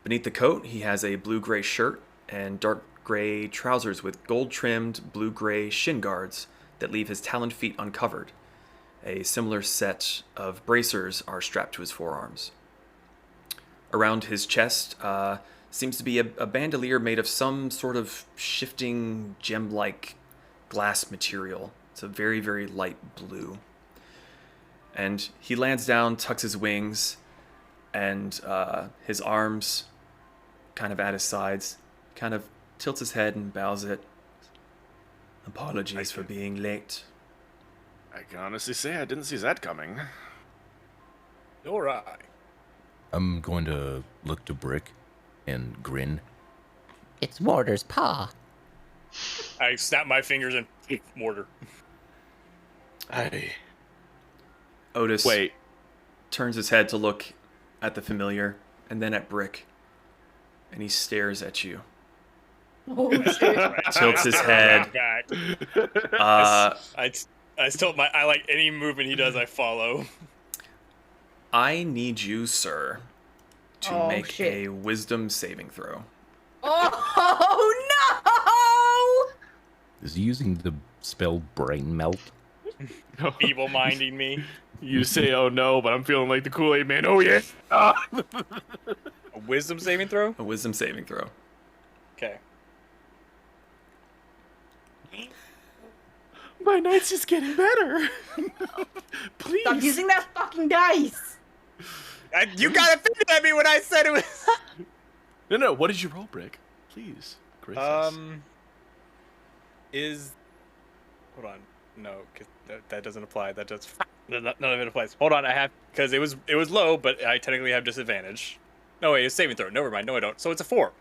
Beneath the coat, he has a blue-gray shirt and dark gray trousers with gold-trimmed blue-gray shin guards that leave his taloned feet uncovered. A similar set of bracers are strapped to his forearms. Around his chest seems to be a bandolier made of some sort of shifting gem-like glass material. It's a very, very light blue. And he lands down, tucks his wings, and his arms kind of at his sides, kind of tilts his head and bows it. Apologies for being late. I can honestly say I didn't see that coming. Nor I. I'm going to look to Brick and grin. It's Mortar's paw. I snap my fingers and mortar. Otis Wait. turns his head to look at the familiar and then at Brick, and he stares at you. Oh, shit. Tilts his head. Back. Uh, I still I like any movement he does. I follow. I need you, sir, to Oh, make shit. a wisdom saving throw. Oh, no! Is he using the spell Brain Melt? Evil minding me. You say, oh no, but I'm feeling like the Kool-Aid man. Oh yeah. Ah. A wisdom saving throw. A wisdom saving throw. Okay. My night's just getting better. Please. Stop using that fucking dice! You got offended at me when I said it was. No. What did you roll, Brick? Please. Gracious. Is. Hold on. No, 'cause that doesn't apply. That does. None of it applies. Hold on. I have because it was low, but I technically have disadvantage. No wait, it's saving throw. Never mind. No, I don't. So it's a 4.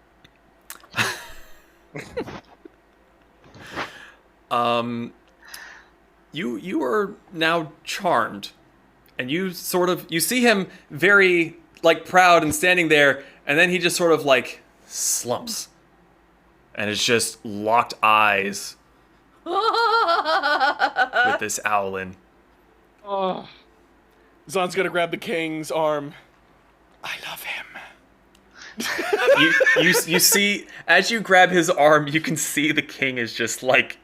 You are now charmed, and you see him very like proud and standing there, and then he just sort of like slumps, and it's just locked eyes with this owlin. Oh. Zaan's gonna grab the king's arm. I love him. You see, as you grab his arm, you can see the king is just like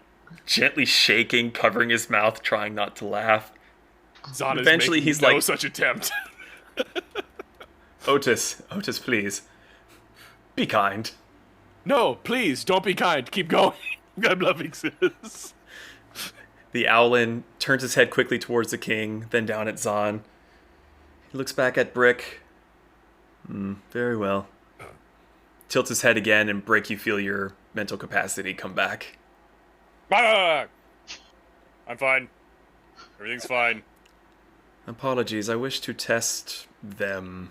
gently shaking, covering his mouth, trying not to laugh. Zaan Eventually, is making he's no like, such attempt. Otis, please, be kind. No, please, don't be kind. Keep going. I'm loving this. The Owlin turns his head quickly towards the king, then down at Zaan. He looks back at Brick. Very well. Tilts his head again, and Brick, you feel your mental capacity come back. I'm fine. Everything's fine. Apologies, I wish to test them.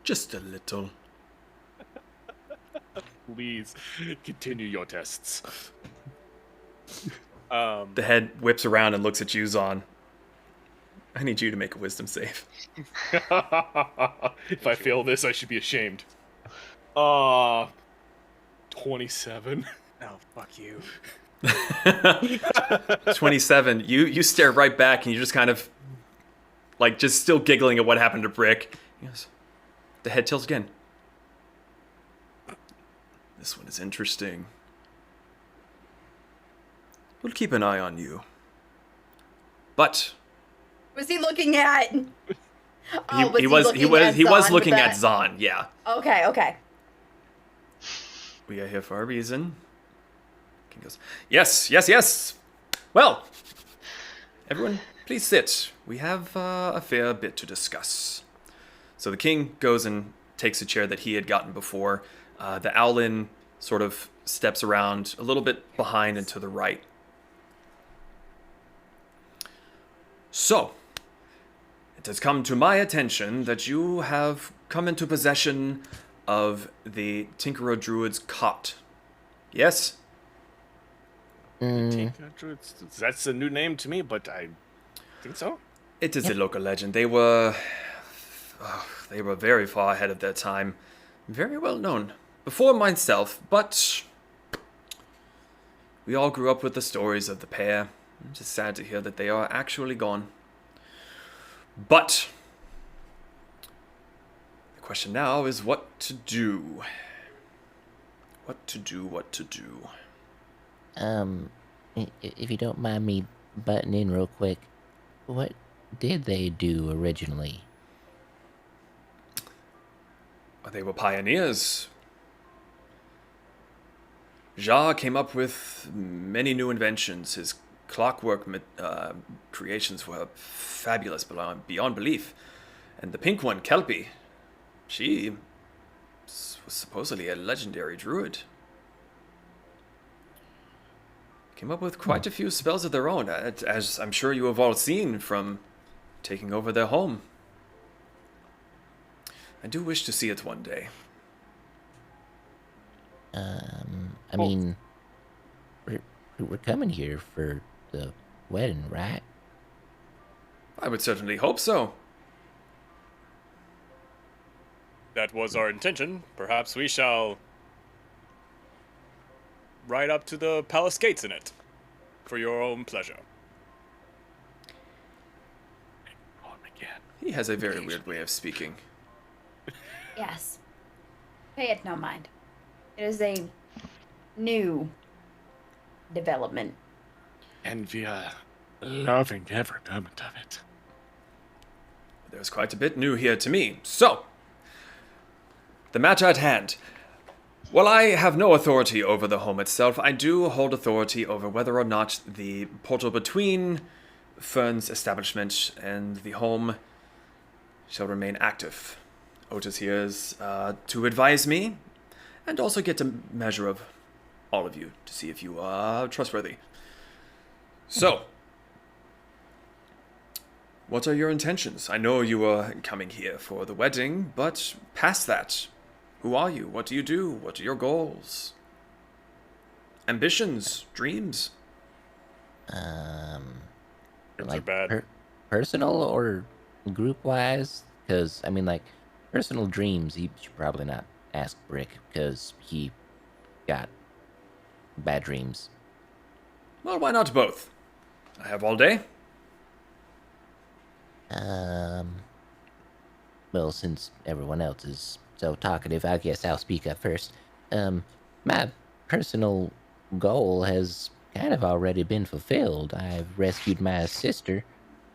Just a little. Please continue your tests. The head whips around and looks at you, Zaan. I need you to make a wisdom save. If I fail this, I should be ashamed. 27. Oh, fuck you. 27. You stare right back and you just kind of, like, just still giggling at what happened to Brick. Yes. The head tilts again. This one is interesting. We'll keep an eye on you. But Was he looking at? he was looking at Zaan, yeah. Okay. We are here for a reason. King goes, yes. Well, everyone, please sit. We have a fair bit to discuss. So the king goes and takes a chair that he had gotten before. The Owlin sort of steps around a little bit behind and to the right. So, it has come to my attention that you have come into possession of the Tinkerer Druid's cot. Yes? That's a new name to me, but I think so. It is a local legend. They were very far ahead of their time. Very well known. Before myself, but we all grew up with the stories of the pair. I'm just sad to hear that they are actually gone. But the question now is what to do. What to do. If you don't mind me butting in real quick, what did they do originally? They were pioneers. Zaan came up with many new inventions. His clockwork creations were fabulous beyond belief. And the pink one, Kelpie, she was supposedly a legendary druid. Came up with quite a few spells of their own, as I'm sure you have all seen from taking over their home. I do wish to see it one day. I mean, we're coming here for the wedding, right? I would certainly hope so. That was our intention. Perhaps we shall ride up to the palace gates in it, for your own pleasure. He has a very weird way of speaking. Yes. Pay it no mind. It is a new development. And we are loving every moment of it. There's quite a bit new here to me. So, the matter at hand. While I have no authority over the home itself, I do hold authority over whether or not the portal between Fern's establishment and the home shall remain active. Otis here is to advise me and also get a measure of all of you to see if you are trustworthy. So, what are your intentions? I know you are coming here for the wedding, but past that, who are you? What do you do? What are your goals? Ambitions? Dreams? Dreams are bad. Personal or group-wise? Because, I mean, like, personal dreams, you should probably not ask Brick, because he got bad dreams. Well, why not both? I have all day. Well, since everyone else is so talkative, I guess I'll speak up first. My personal goal has kind of already been fulfilled. I've rescued my sister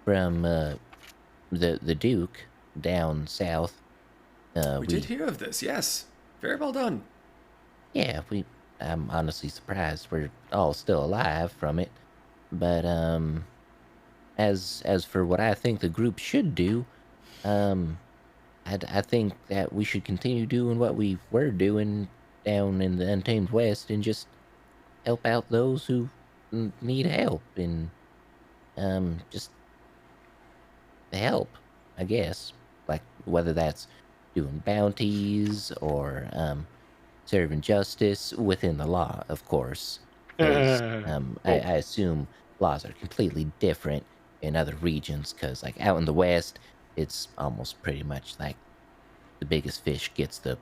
from the Duke down south. We did hear of this, yes. Very well done. Yeah, I'm honestly surprised we're all still alive from it. But as for what I think the group should do, I think that we should continue doing what we were doing down in the Untamed West and just help out those who need help and just help, I guess. Like whether that's doing bounties or serving justice within the law, of course. 'Cause, I assume laws are completely different in other regions. Because like out in the West, it's almost pretty much like the biggest fish gets the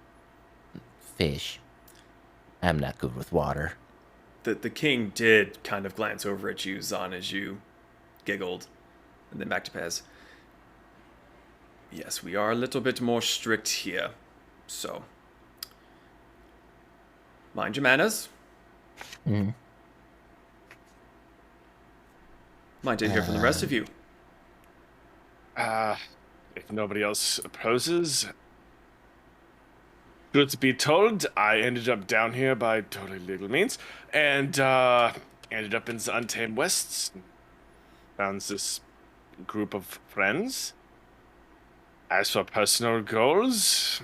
fish. I'm not good with water. The king did kind of glance over at you, Zaan, as you giggled, and then back to Pez. Yes, we are a little bit more strict here, so mind your manners. Mm. Might to hear from the rest of you. If nobody else opposes, truth be told, I ended up down here by totally legal means, and ended up in the Untamed West. Found this group of friends. As for personal goals,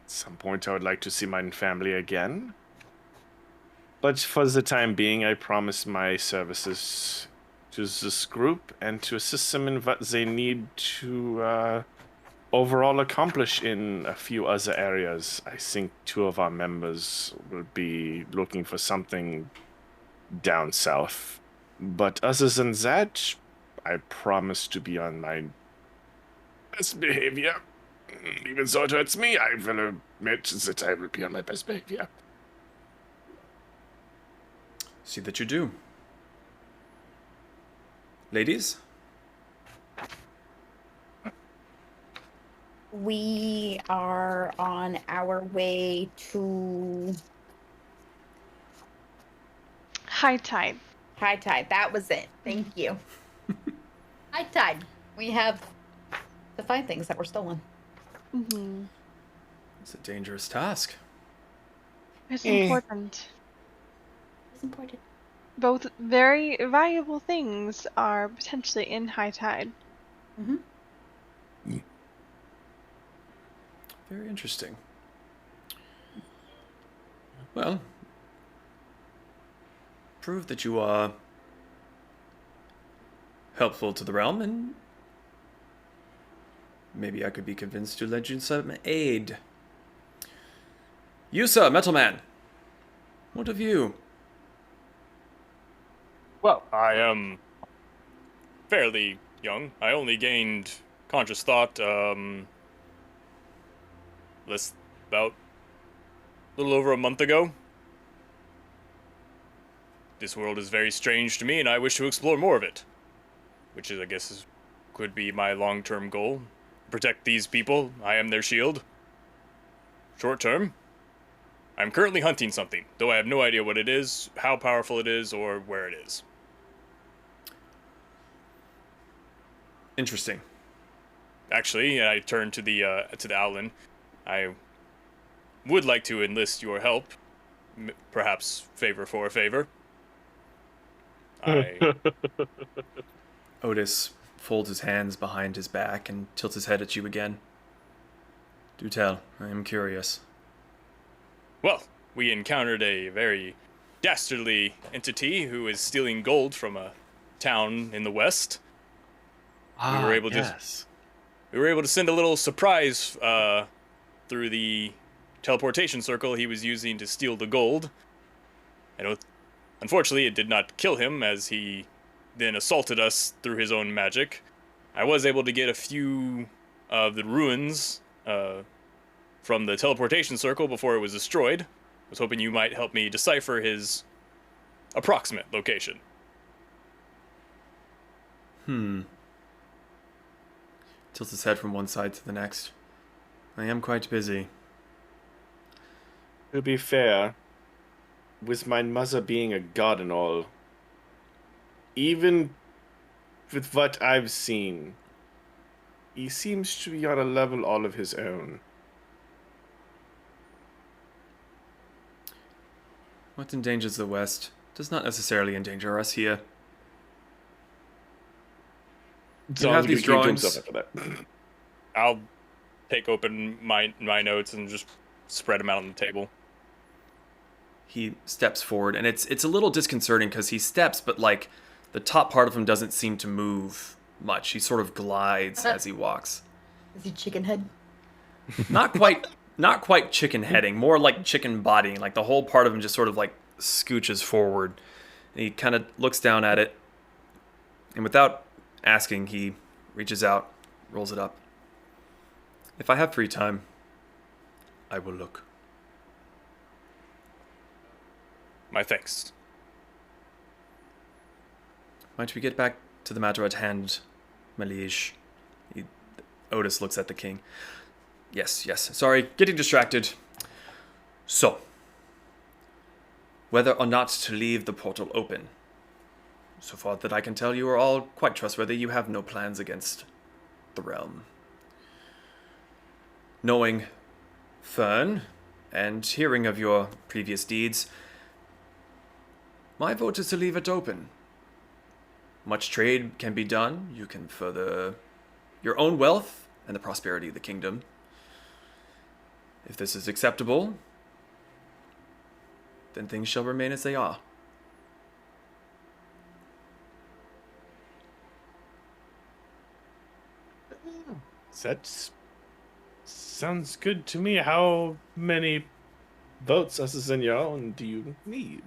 at some point I would like to see my family again. But for the time being, I promise my services to this group and to assist them in what they need to overall accomplish in a few other areas. I think 2 of our members will be looking for something down south. But other than that, I promise to be on my best behavior. Even though it hurts me, I will admit that I will be on my best behavior. See that you do. Ladies? We are on our way to High tide. High Tide. That was it. Thank you. High Tide. We have to find things that were stolen. Mm-hmm. It's a dangerous task. It's important. It's important. Both very valuable things are potentially in high tide. Mm-hmm. Very interesting. Well, prove that you are helpful to the realm, and maybe I could be convinced to lend you some aid. You, sir, Metal Man. What of you? Well, I am fairly young. I only gained conscious thought, about a little over a month ago. This world is very strange to me, and I wish to explore more of it. Which is, I guess, could be my long-term goal. Protect these people. I am their shield. Short-term, I'm currently hunting something, though I have no idea what it is, how powerful it is, or where it is. Interesting. Actually, I turn to the Owlin. I would like to enlist your help, perhaps favor for a favor. Otis folds his hands behind his back and tilts his head at you again. Do tell. I am curious. Well, we encountered a very dastardly entity who is stealing gold from a town in the west. We were able to send a little surprise through the teleportation circle he was using to steal the gold. Unfortunately, it did not kill him, as he then assaulted us through his own magic. I was able to get a few of the ruins from the teleportation circle before it was destroyed. I was hoping you might help me decipher his approximate location. Tilts his head from one side to the next. I am quite busy. To be fair, with my mother being a god and all, even with what I've seen, he seems to be on a level all of his own. What endangers the West does not necessarily endanger us here. Zaan's have these gonna keep to drawings. himself after that. I'll take open my notes and just spread them out on the table. He steps forward, and it's a little disconcerting because he steps, but like the top part of him doesn't seem to move much. He sort of glides as he walks. Is he chicken head? Not quite chicken heading, more like chicken bodying. Like the whole part of him just sort of like scooches forward. And he kind of looks down at it, and without asking, he reaches out, rolls it up. If I have free time, I will look. My thanks. Might we get back to the matter at hand, my liege? Otis looks at the king. Yes. Sorry, getting distracted. So, whether or not to leave the portal open. So far that I can tell, you are all quite trustworthy. You have no plans against the realm. Knowing Fern and hearing of your previous deeds, my vote is to leave it open. Much trade can be done. You can further your own wealth and the prosperity of the kingdom. If this is acceptable, then things shall remain as they are. That sounds good to me. How many votes, Senor, do you need?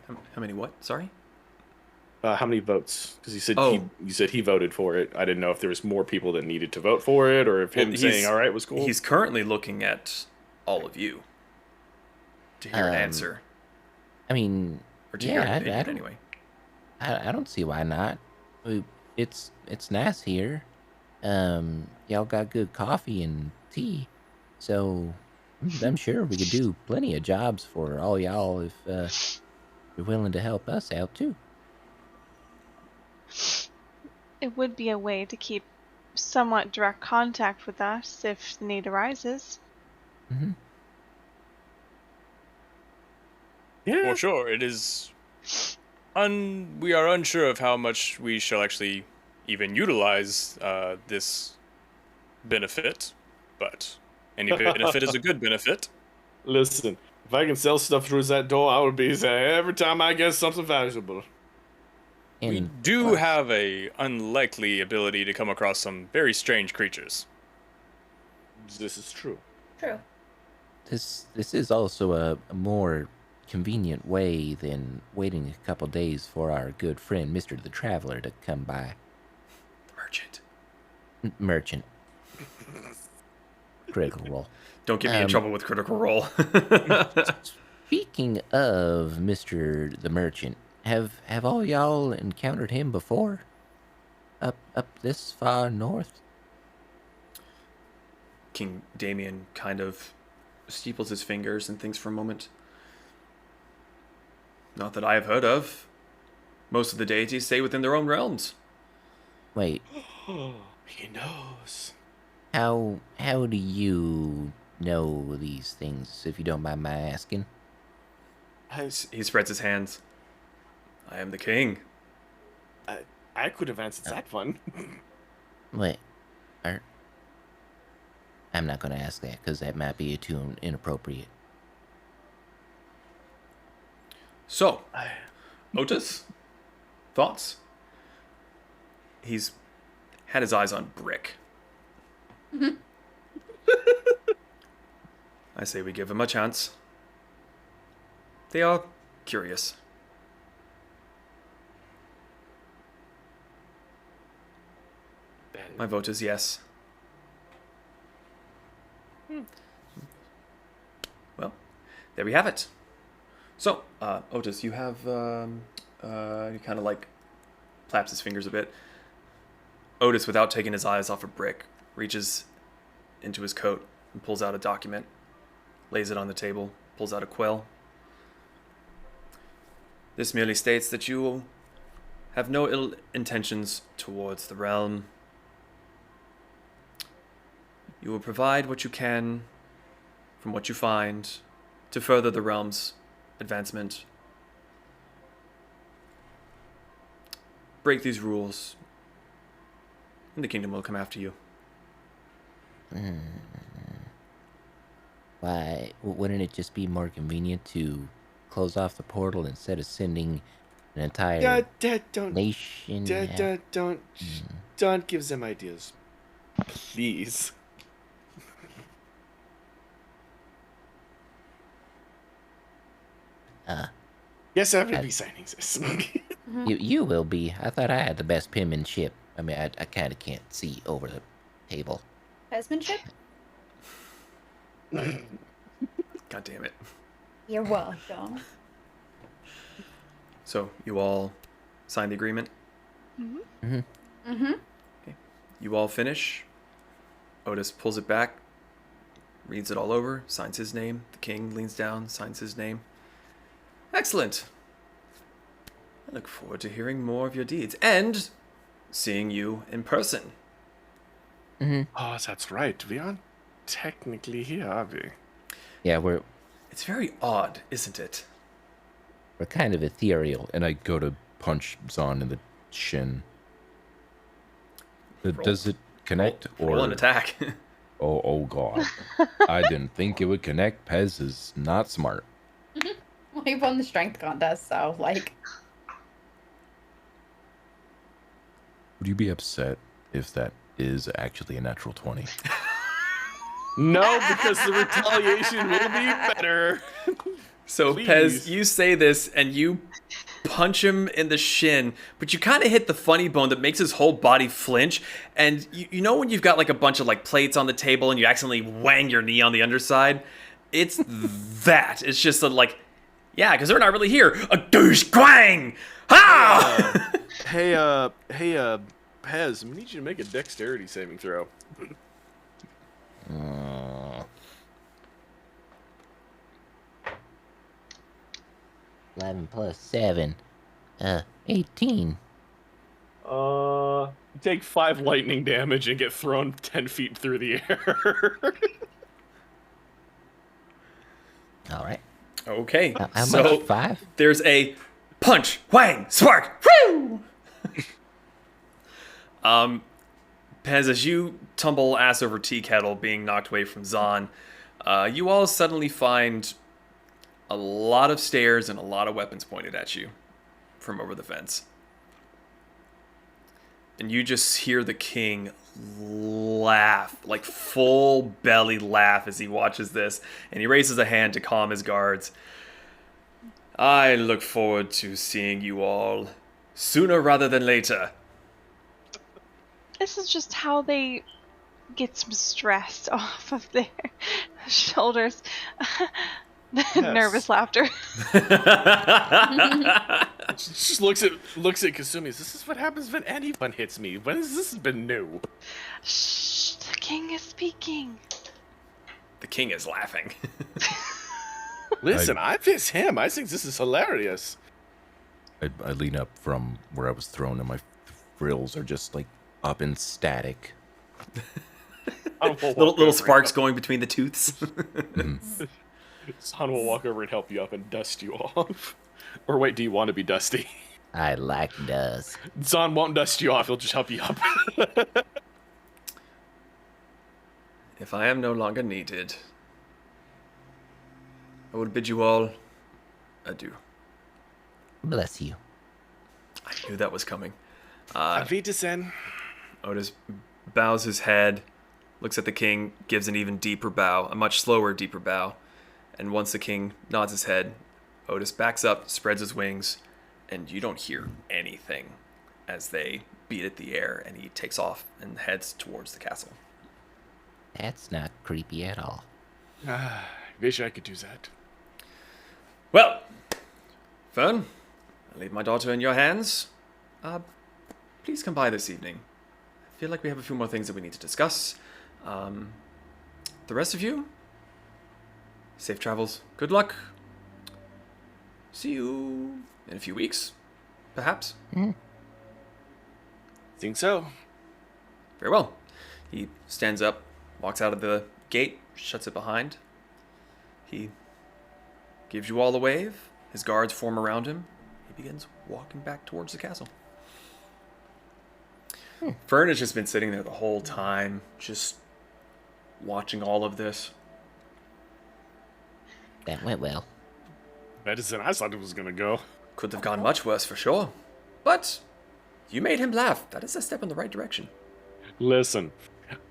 How many what? Sorry? How many votes? Because you said Oh. you said he voted for it. I didn't know if there was more people that needed to vote for it, or if him saying "all right" was cool. He's currently looking at all of you to hear an answer, I mean, or to hear yeah, an opinion, anyway. I don't see why not. It's nice here. Y'all got good coffee and tea, so I'm sure we could do plenty of jobs for all y'all if you're willing to help us out too. It would be a way to keep somewhat direct contact with us if the need arises. Mm-hmm. Yeah. Well, sure, it is. We are unsure of how much we shall actually even utilize this benefit, but any benefit is a good benefit. Listen, if I can sell stuff through that door, I would be there every time I get something valuable. We And do plus, have a unlikely ability to come across some very strange creatures. This is true. True. this is also a more convenient way than waiting a couple days for our good friend Mr. the Traveler to come by. Merchant. Merchant. Critical role. Don't get me in trouble with Critical Role. Speaking of Mr. the Merchant, have all y'all encountered him before? Up this far north? King Damien kind of steeples his fingers and thinks for a moment. Not that I have heard of. Most of the deities stay within their own realms. Wait, He knows. how do you know these things, if you don't mind my asking? He spreads his hands. I am the king. I could have answered that one. Wait, I'm not going to ask that because that might be too inappropriate. So, Otis, thoughts? He's had his eyes on Brick. I say we give him a chance. They are curious. My vote is yes. Well, there we have it. So, Otis, you have, he kind of like claps his fingers a bit. Otis, without taking his eyes off of Brick, reaches into his coat and pulls out a document, lays it on the table, pulls out a quill. This merely states that you have no ill intentions towards the realm. You will provide what you can from what you find to further the realm's advancement. Break these rules, and the kingdom will come after you. Why, wouldn't it just be more convenient to close off the portal instead of sending an entire Don't nation? don't give them ideas, please. Yes, I will be signing this. You will be. I thought I had the best penmanship. I mean, I kind of can't see over the table. Penmanship? God damn it. You're welcome. So, you all sign the agreement? Mm-hmm. You all finish. Otis pulls it back, reads it all over, signs his name. The king leans down, signs his name. Excellent. I look forward to hearing more of your deeds and seeing you in person. Oh, that's right. We aren't technically here, are we? Yeah, we're It's very odd, isn't it? kind of ethereal. And I go to punch Zaan in the shin. Does it connect Roll an or? attack. Oh God! I didn't think it would connect. Pez is not smart. Well, he won the strength contest, so, like... Would you be upset if that is actually a natural 20? No, because the retaliation will be better. So, Please. Pez, you say this and you punch him in the shin, but you kind of hit the funny bone that makes his whole body flinch. And you know when you've got like a bunch of like plates on the table and you accidentally wang your knee on the underside? It's that. It's just like, yeah, because they're not really here. A douche quang! Ha! Hey, Pez, we need you to make a dexterity saving throw. 11 plus 7. 18. You take 5 lightning damage and get thrown 10 feet through the air. All right. Okay, How so much? 5? there's a punch, whang, spark, whew! Pez, as you tumble ass over tea kettle being knocked away from Zaan, you all suddenly find a lot of stairs and a lot of weapons pointed at you from over the fence. And you just hear the king laugh, like full belly laugh as he watches this, and he raises a hand to calm his guards. I look forward to seeing you all sooner rather than later. This is just how they get some stress off of their shoulders. Nervous laughter. Just looks at Kasumi. This is what happens when anyone hits me. When has this been new? Shh, the king is speaking. The king is laughing. Listen, I miss him. I think this is hilarious. I lean up from where I was thrown, and my frills are just like up and static. little sparks going between the tooths. Zaan will walk over and help you up and dust you off. Or wait, do you want to be dusty? I like dust. Zaan won't dust you off. He'll just help you up. If I am no longer needed, I will bid you all adieu. Bless you. I knew that was coming. Avita-sen. Otis bows his head, looks at the king, gives an even deeper bow, a much slower, deeper bow. And once the king nods his head, Otis backs up, spreads his wings, and you don't hear anything as they beat at the air, and he takes off and heads towards the castle. That's not creepy at all. I wish I could do that. Well, Fern, I leave my daughter in your hands. Please come by this evening. I feel like we have a few more things that we need to discuss. The rest of you, safe travels. Good luck. See you in a few weeks, perhaps. Think so. Very well. He stands up, walks out of the gate, shuts it behind. He gives you all a wave. His guards form around him. He begins walking back towards the castle. Fern has just been sitting there the whole time, just watching all of this. That went well. Better than I thought it was gonna go. Could have gone much worse for sure. But you made him laugh. That is a step in the right direction. Listen,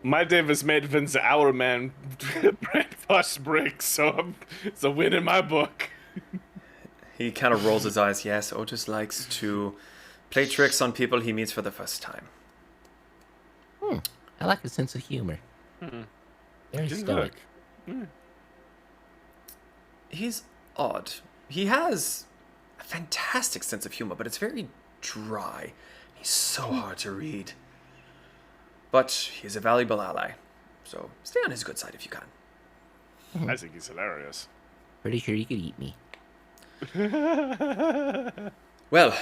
my day was made when the Hour Man brainwashed Brick, so it's a win in my book. He kind of rolls his eyes. Yes, Otis likes to play tricks on people he meets for the first time. I like his sense of humor. Very stoic. He's odd. He has a fantastic sense of humor, but it's very dry. He's so hard to read. But he's a valuable ally, so stay on his good side if you can. I think he's hilarious. Pretty sure you could eat me. Well,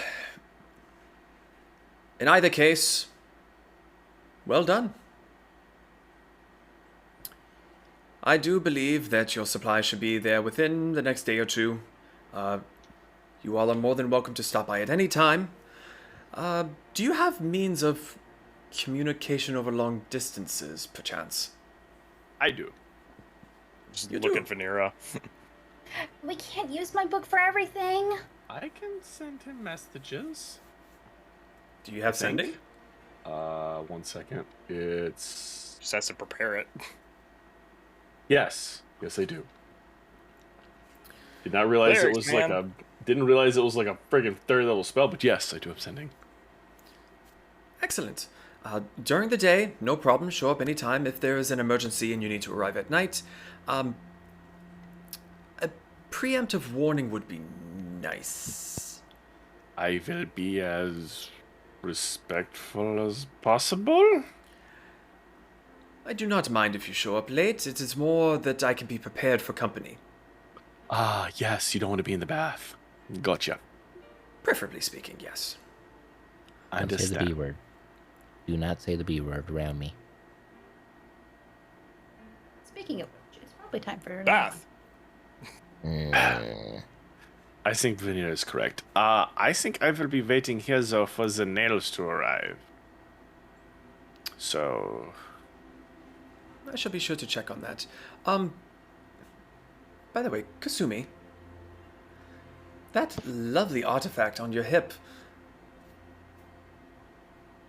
in either case, well done. I do believe that your supply should be there within the next day or two. You all are more than welcome to stop by at any time. Do you have means of communication over long distances, perchance? I do. Just You looking do. for Nira. We can't use my book for everything. I can send him messages. Do you have sending? 1 second. It's... Just has to prepare it. Yes. Yes, I do. Did not realize There, it was man. like a... Didn't realize it was like a friggin' 3rd level spell, but yes, I do have sending. Excellent. During the day, no problem. Show up anytime if there is an emergency and you need to arrive at night. A preemptive warning would be nice. I will be as respectful as possible. I do not mind if you show up late. It is more that I can be prepared for company. Ah, yes, you don't want to be in the bath. Gotcha. Preferably speaking, yes. I Don't say the B understand. word. Do not say the B word around me. Speaking of which, it's probably time for a Bath. I think Vanilla is correct. I think I will be waiting here, though, for the nails to arrive. So... I shall be sure to check on that. By the way, Kasumi, that lovely artifact on your hip,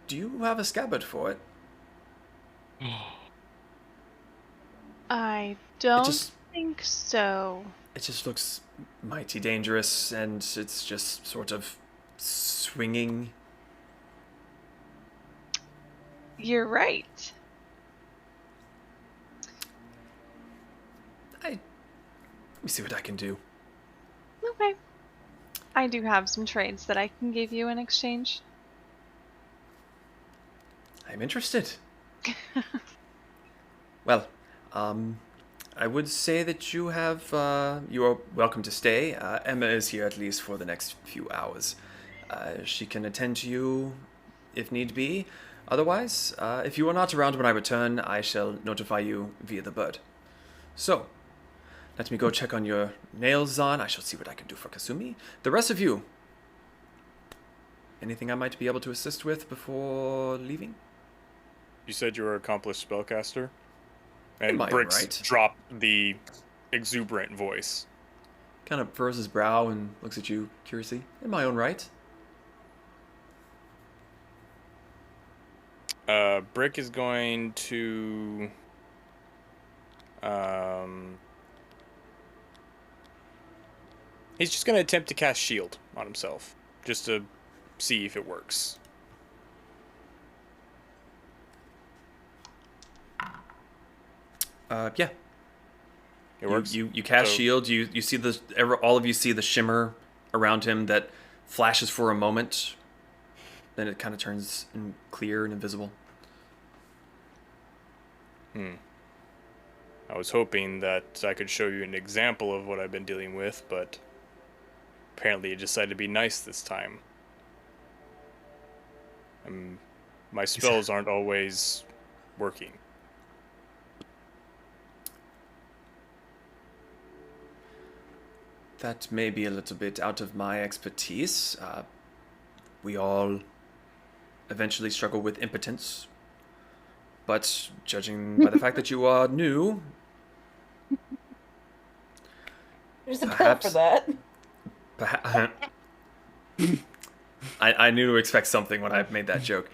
do you have a scabbard for it? I don't just- think so. It just looks mighty dangerous, and it's just sort of swinging. You're right. Let me see what I can do. Okay. I do have some trades that I can give you in exchange. I'm interested. Well, I would say that you have, you are welcome to stay. Emma is here at least for the next few hours. She can attend to you if need be. Otherwise, if you are not around when I return, I shall notify you via the bird. So, let me go check on your nails, Zaan. I shall see what I can do for Kasumi. The rest of you, anything I might be able to assist with before leaving? You said you were an accomplished spellcaster? And my own Bricks right. dropped the exuberant voice. Kind of furrows his brow and looks at you curiously. In my own right. Brick is going to... He's just going to attempt to cast Shield on himself, just to see if it works. Yeah. It works? You cast So- shield. You see all of you see the shimmer around him that flashes for a moment. Then it kind of turns clear and invisible. I was hoping that I could show you an example of what I've been dealing with, but apparently you decided to be nice this time. My spells aren't always working. That may be a little bit out of my expertise. We all eventually struggle with impotence. But judging by the fact that you are new, There's a pill Perhaps. for that. I knew to expect something when I made that joke.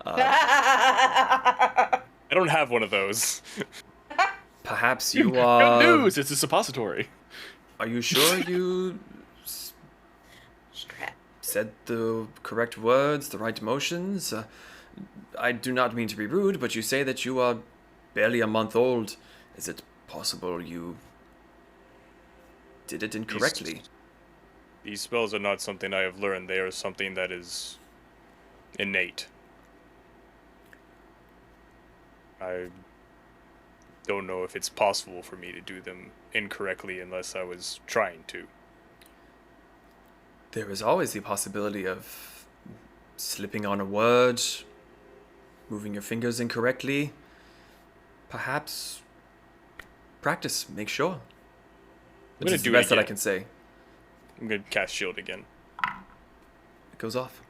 I don't have one of those. Perhaps you Good are... news! It's a suppository. Are you sure you Strap. said the correct words, the right emotions? I do not mean to be rude, but you say that you are barely a month old. Is it possible you did it incorrectly? These spells are not something I have learned. They are something that is innate. I don't know if it's possible for me to do them incorrectly unless I was trying to. There is always the possibility of slipping on a word, moving your fingers incorrectly. Perhaps practice, make sure. I'm gonna It's do the it best that I again. can say. I'm gonna cast shield again. It goes off.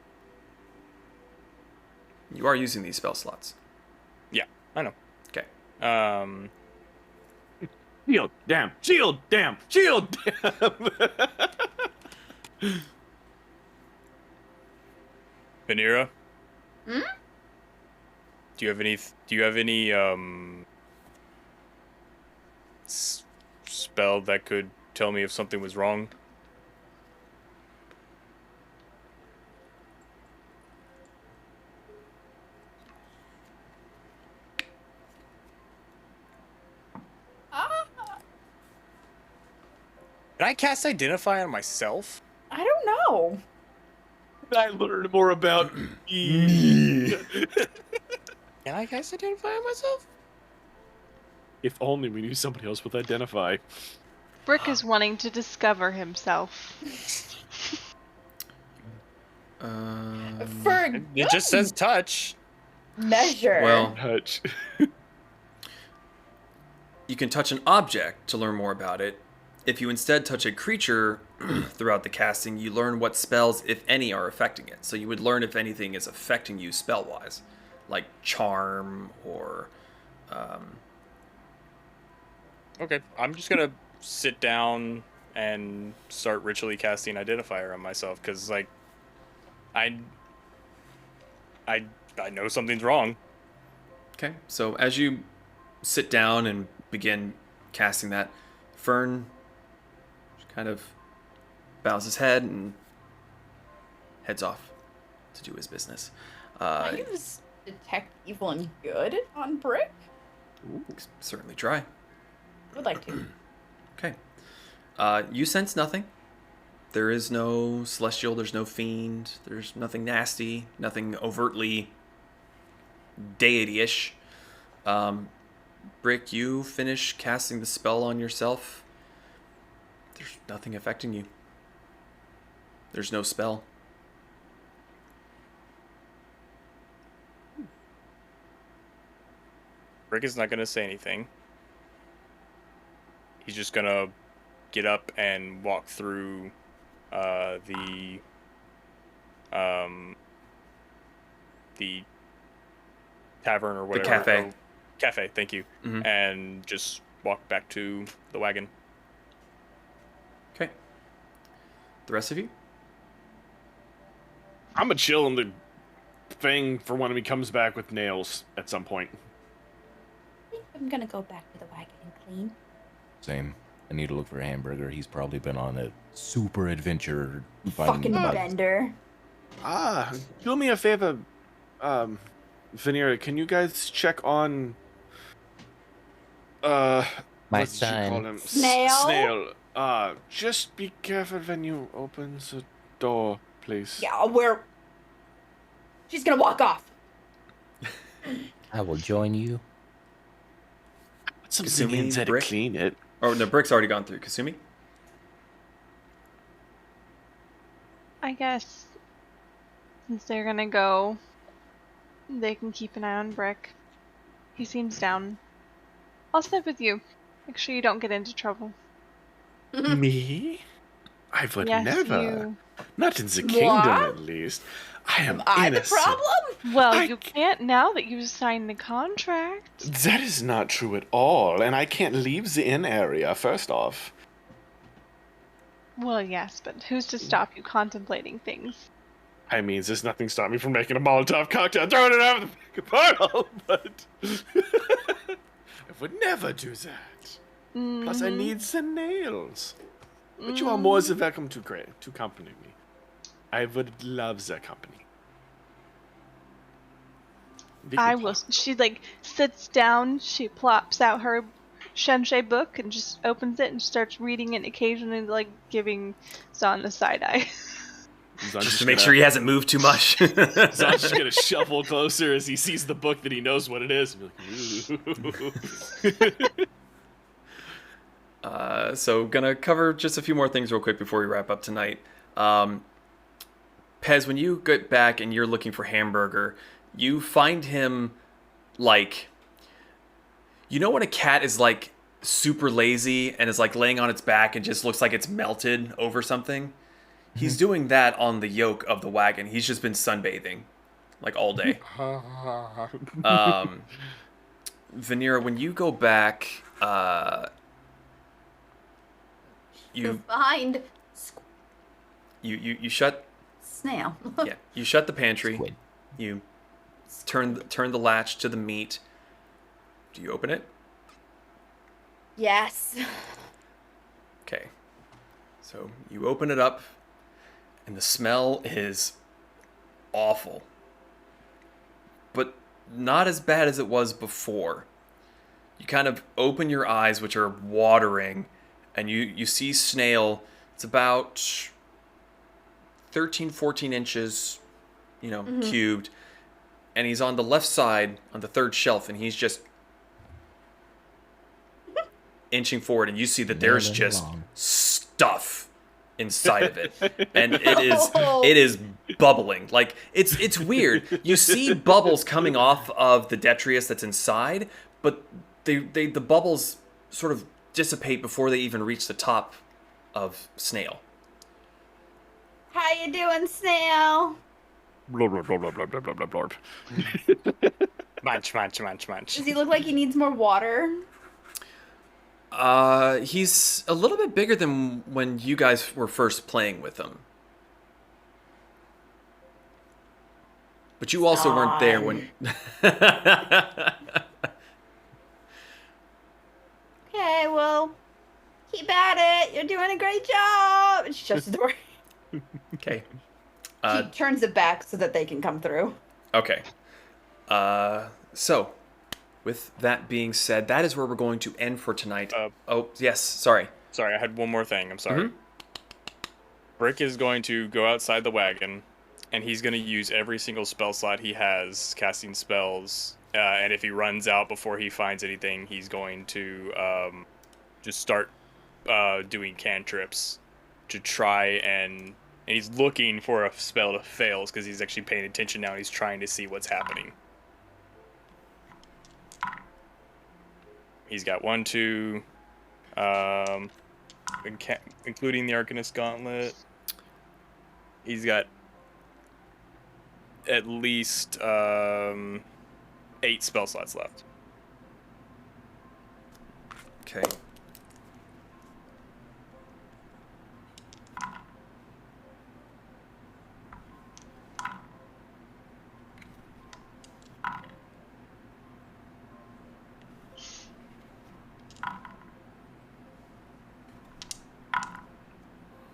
You are using these spell slots. Yeah, I know. Okay. Shield, damn, shield, damn, shield, damn. Vanera? Hmm? Do you have any spell that could tell me if something was wrong? Can I cast Identify on myself? I don't know. I learned more about me. Can I cast Identify on myself? If only we knew somebody else would identify. Brick is wanting to discover himself. Fern, It just says touch. measure. Well, Touch. you can touch an object to learn more about it. If you instead touch a creature throughout the casting, you learn what spells, if any, are affecting it. So you would learn if anything is affecting you spell-wise, like charm or... Okay, I'm just gonna sit down and start ritually casting Identifier on myself, because, like, I know something's wrong. Okay, so as you sit down and begin casting that, Fern kind of bows his head and heads off to do his business. Can I use detect evil and good on Brick? Certainly try. I would like to. Okay. You sense nothing. There is no celestial, there's no fiend, there's nothing nasty, nothing overtly deity-ish. Brick, you finish casting the spell on yourself. There's nothing affecting you. There's no spell. Rick is not gonna say anything. He's just gonna get up and walk through the tavern or whatever. cafe. Oh, cafe, thank you. Mhm. And just walk back to the wagon. Okay. The rest of you? I'm gonna chill in the thing for when he comes back with nails at some point. I'm gonna go back to the wagon and clean. Same. I need to look for a hamburger. He's probably been on a super adventure. Fucking bugs. bender. Do me a favor, Vanera, can you guys check on My what did you son. call him? Snail? Snail. Just be careful when you open the door, please. Yeah, she's gonna walk off. I will join you. Put some Kasumi, Zinians had to Brick? clean it. Oh, no, Brick's already gone through. Kasumi? I guess since they're gonna go, they can keep an eye on Brick. He seems down. I'll step with you. Make sure you don't get into trouble. Me? I would Yes, never. you. Not in the kingdom, What? at least. I am I the innocent. problem? Well, I you can't now that you've signed the contract. That is not true at all, and I can't leave the inn area, first off. Well, yes, but who's to stop you contemplating things? I mean, there's nothing stopping me from making a Molotov cocktail, throwing it out of the portal, but I would never do that. Plus, I need the nails. But you are more than welcome to accompany me. I would love their company. I will. She like sits down. She plops out her Shenshei book and just opens it and starts reading it, occasionally like giving Zaan a side eye. Just to make sure he hasn't moved too much. Zaan's just gonna shuffle closer as he sees the book that he knows what it is. And be like, So gonna cover just a few more things real quick before we wrap up tonight. Pez, when you get back and you're looking for Hamburger, you find him like, you know when a cat is like super lazy and is like laying on its back and just looks like it's melted over something? He's doing that on the yoke of the wagon. He's just been sunbathing like all day. Vanera, when you go back, you Find you shut Snail. you shut the pantry. Squid. You turn the latch to the meat. Do you open it? Yes. Okay. So you open it up, and the smell is awful. But not as bad as it was before. You kind of open your eyes, which are watering, and you see Snail. It's about 13, 14 inches, cubed. And he's on the left side, on the third shelf, and he's just inching forward, and you see that there's just stuff inside of it, and it is bubbling. Like it's weird. You see bubbles coming off of the detritus that's inside, but the bubbles sort of dissipate before they even reach the top of Snail. How you doing, Snail? Blub, blub, blub, blub, blub, blub, blub, blub. Munch, munch, munch, munch. Does he look like he needs more water? He's a little bit bigger than when you guys were first playing with him. But you also weren't there when... Okay, well, keep at it. You're doing a great job. And she shuts the door. Okay. She turns it back so that they can come through. Okay. So, with that being said, that is where we're going to end for tonight. Oh, yes, sorry. Sorry, I had one more thing. I'm sorry. Mm-hmm. Brick is going to go outside the wagon, and he's going to use every single spell slot he has, casting spells. And if he runs out before he finds anything, he's going to just start doing cantrips to try and he's looking for a spell that fails because he's actually paying attention now. And he's trying to see what's happening. He's got 1, 2, including the Arcanist Gauntlet. He's got at least 8 spell slots left. Okay.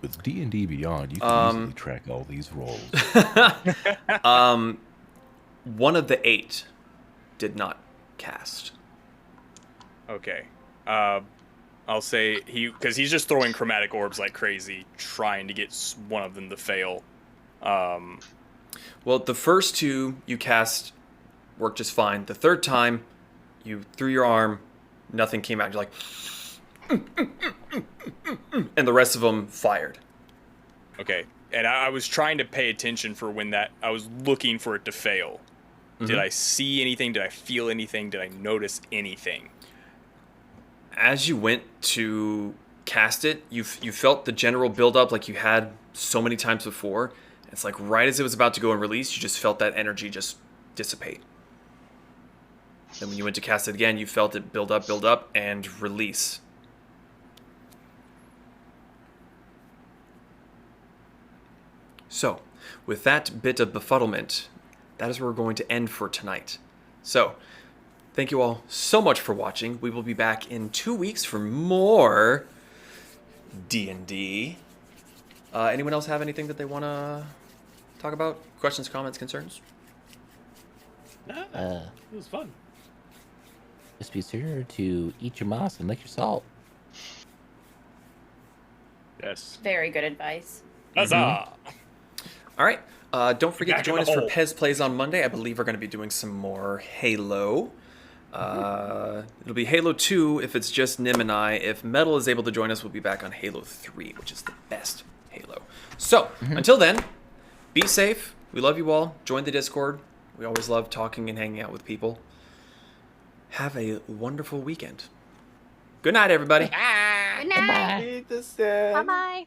With D&D Beyond, you can easily track all these rolls. One of the 8 did not cast. Okay. I'll say because he's just throwing chromatic orbs like crazy, trying to get one of them to fail. Well, the first 2 you cast worked just fine. The third time, you threw your arm, nothing came out. You're like, and the rest of them fired. Okay. And I was trying to pay attention for when I was looking for it to fail. Mm-hmm. Did I see anything? Did I feel anything? Did I notice anything? As you went to cast it, you felt the general build up like you had so many times before. It's like right as it was about to go and release, you just felt that energy just dissipate. Then when you went to cast it again, you felt it build up, and release. So, with that bit of befuddlement, that is where we're going to end for tonight. So, thank you all so much for watching. We will be back in 2 weeks for more D&D. Anyone else have anything that they want to talk about? Questions, comments, concerns? Nah, it was fun. Just be sure to eat your moss and lick your salt. Yes. Very good advice. Huzzah! All right. Don't forget to Back in join the us for hole. Pez Plays on Monday. I believe we're going to be doing some more Halo. It'll be Halo 2 if it's just Nim and I. If Metal is able to join us, we'll be back on Halo 3, which is the best Halo. So, until then, be safe. We love you all. Join the Discord. We always love talking and hanging out with people. Have a wonderful weekend. Good night, everybody. Good night. Bye. Bye bye.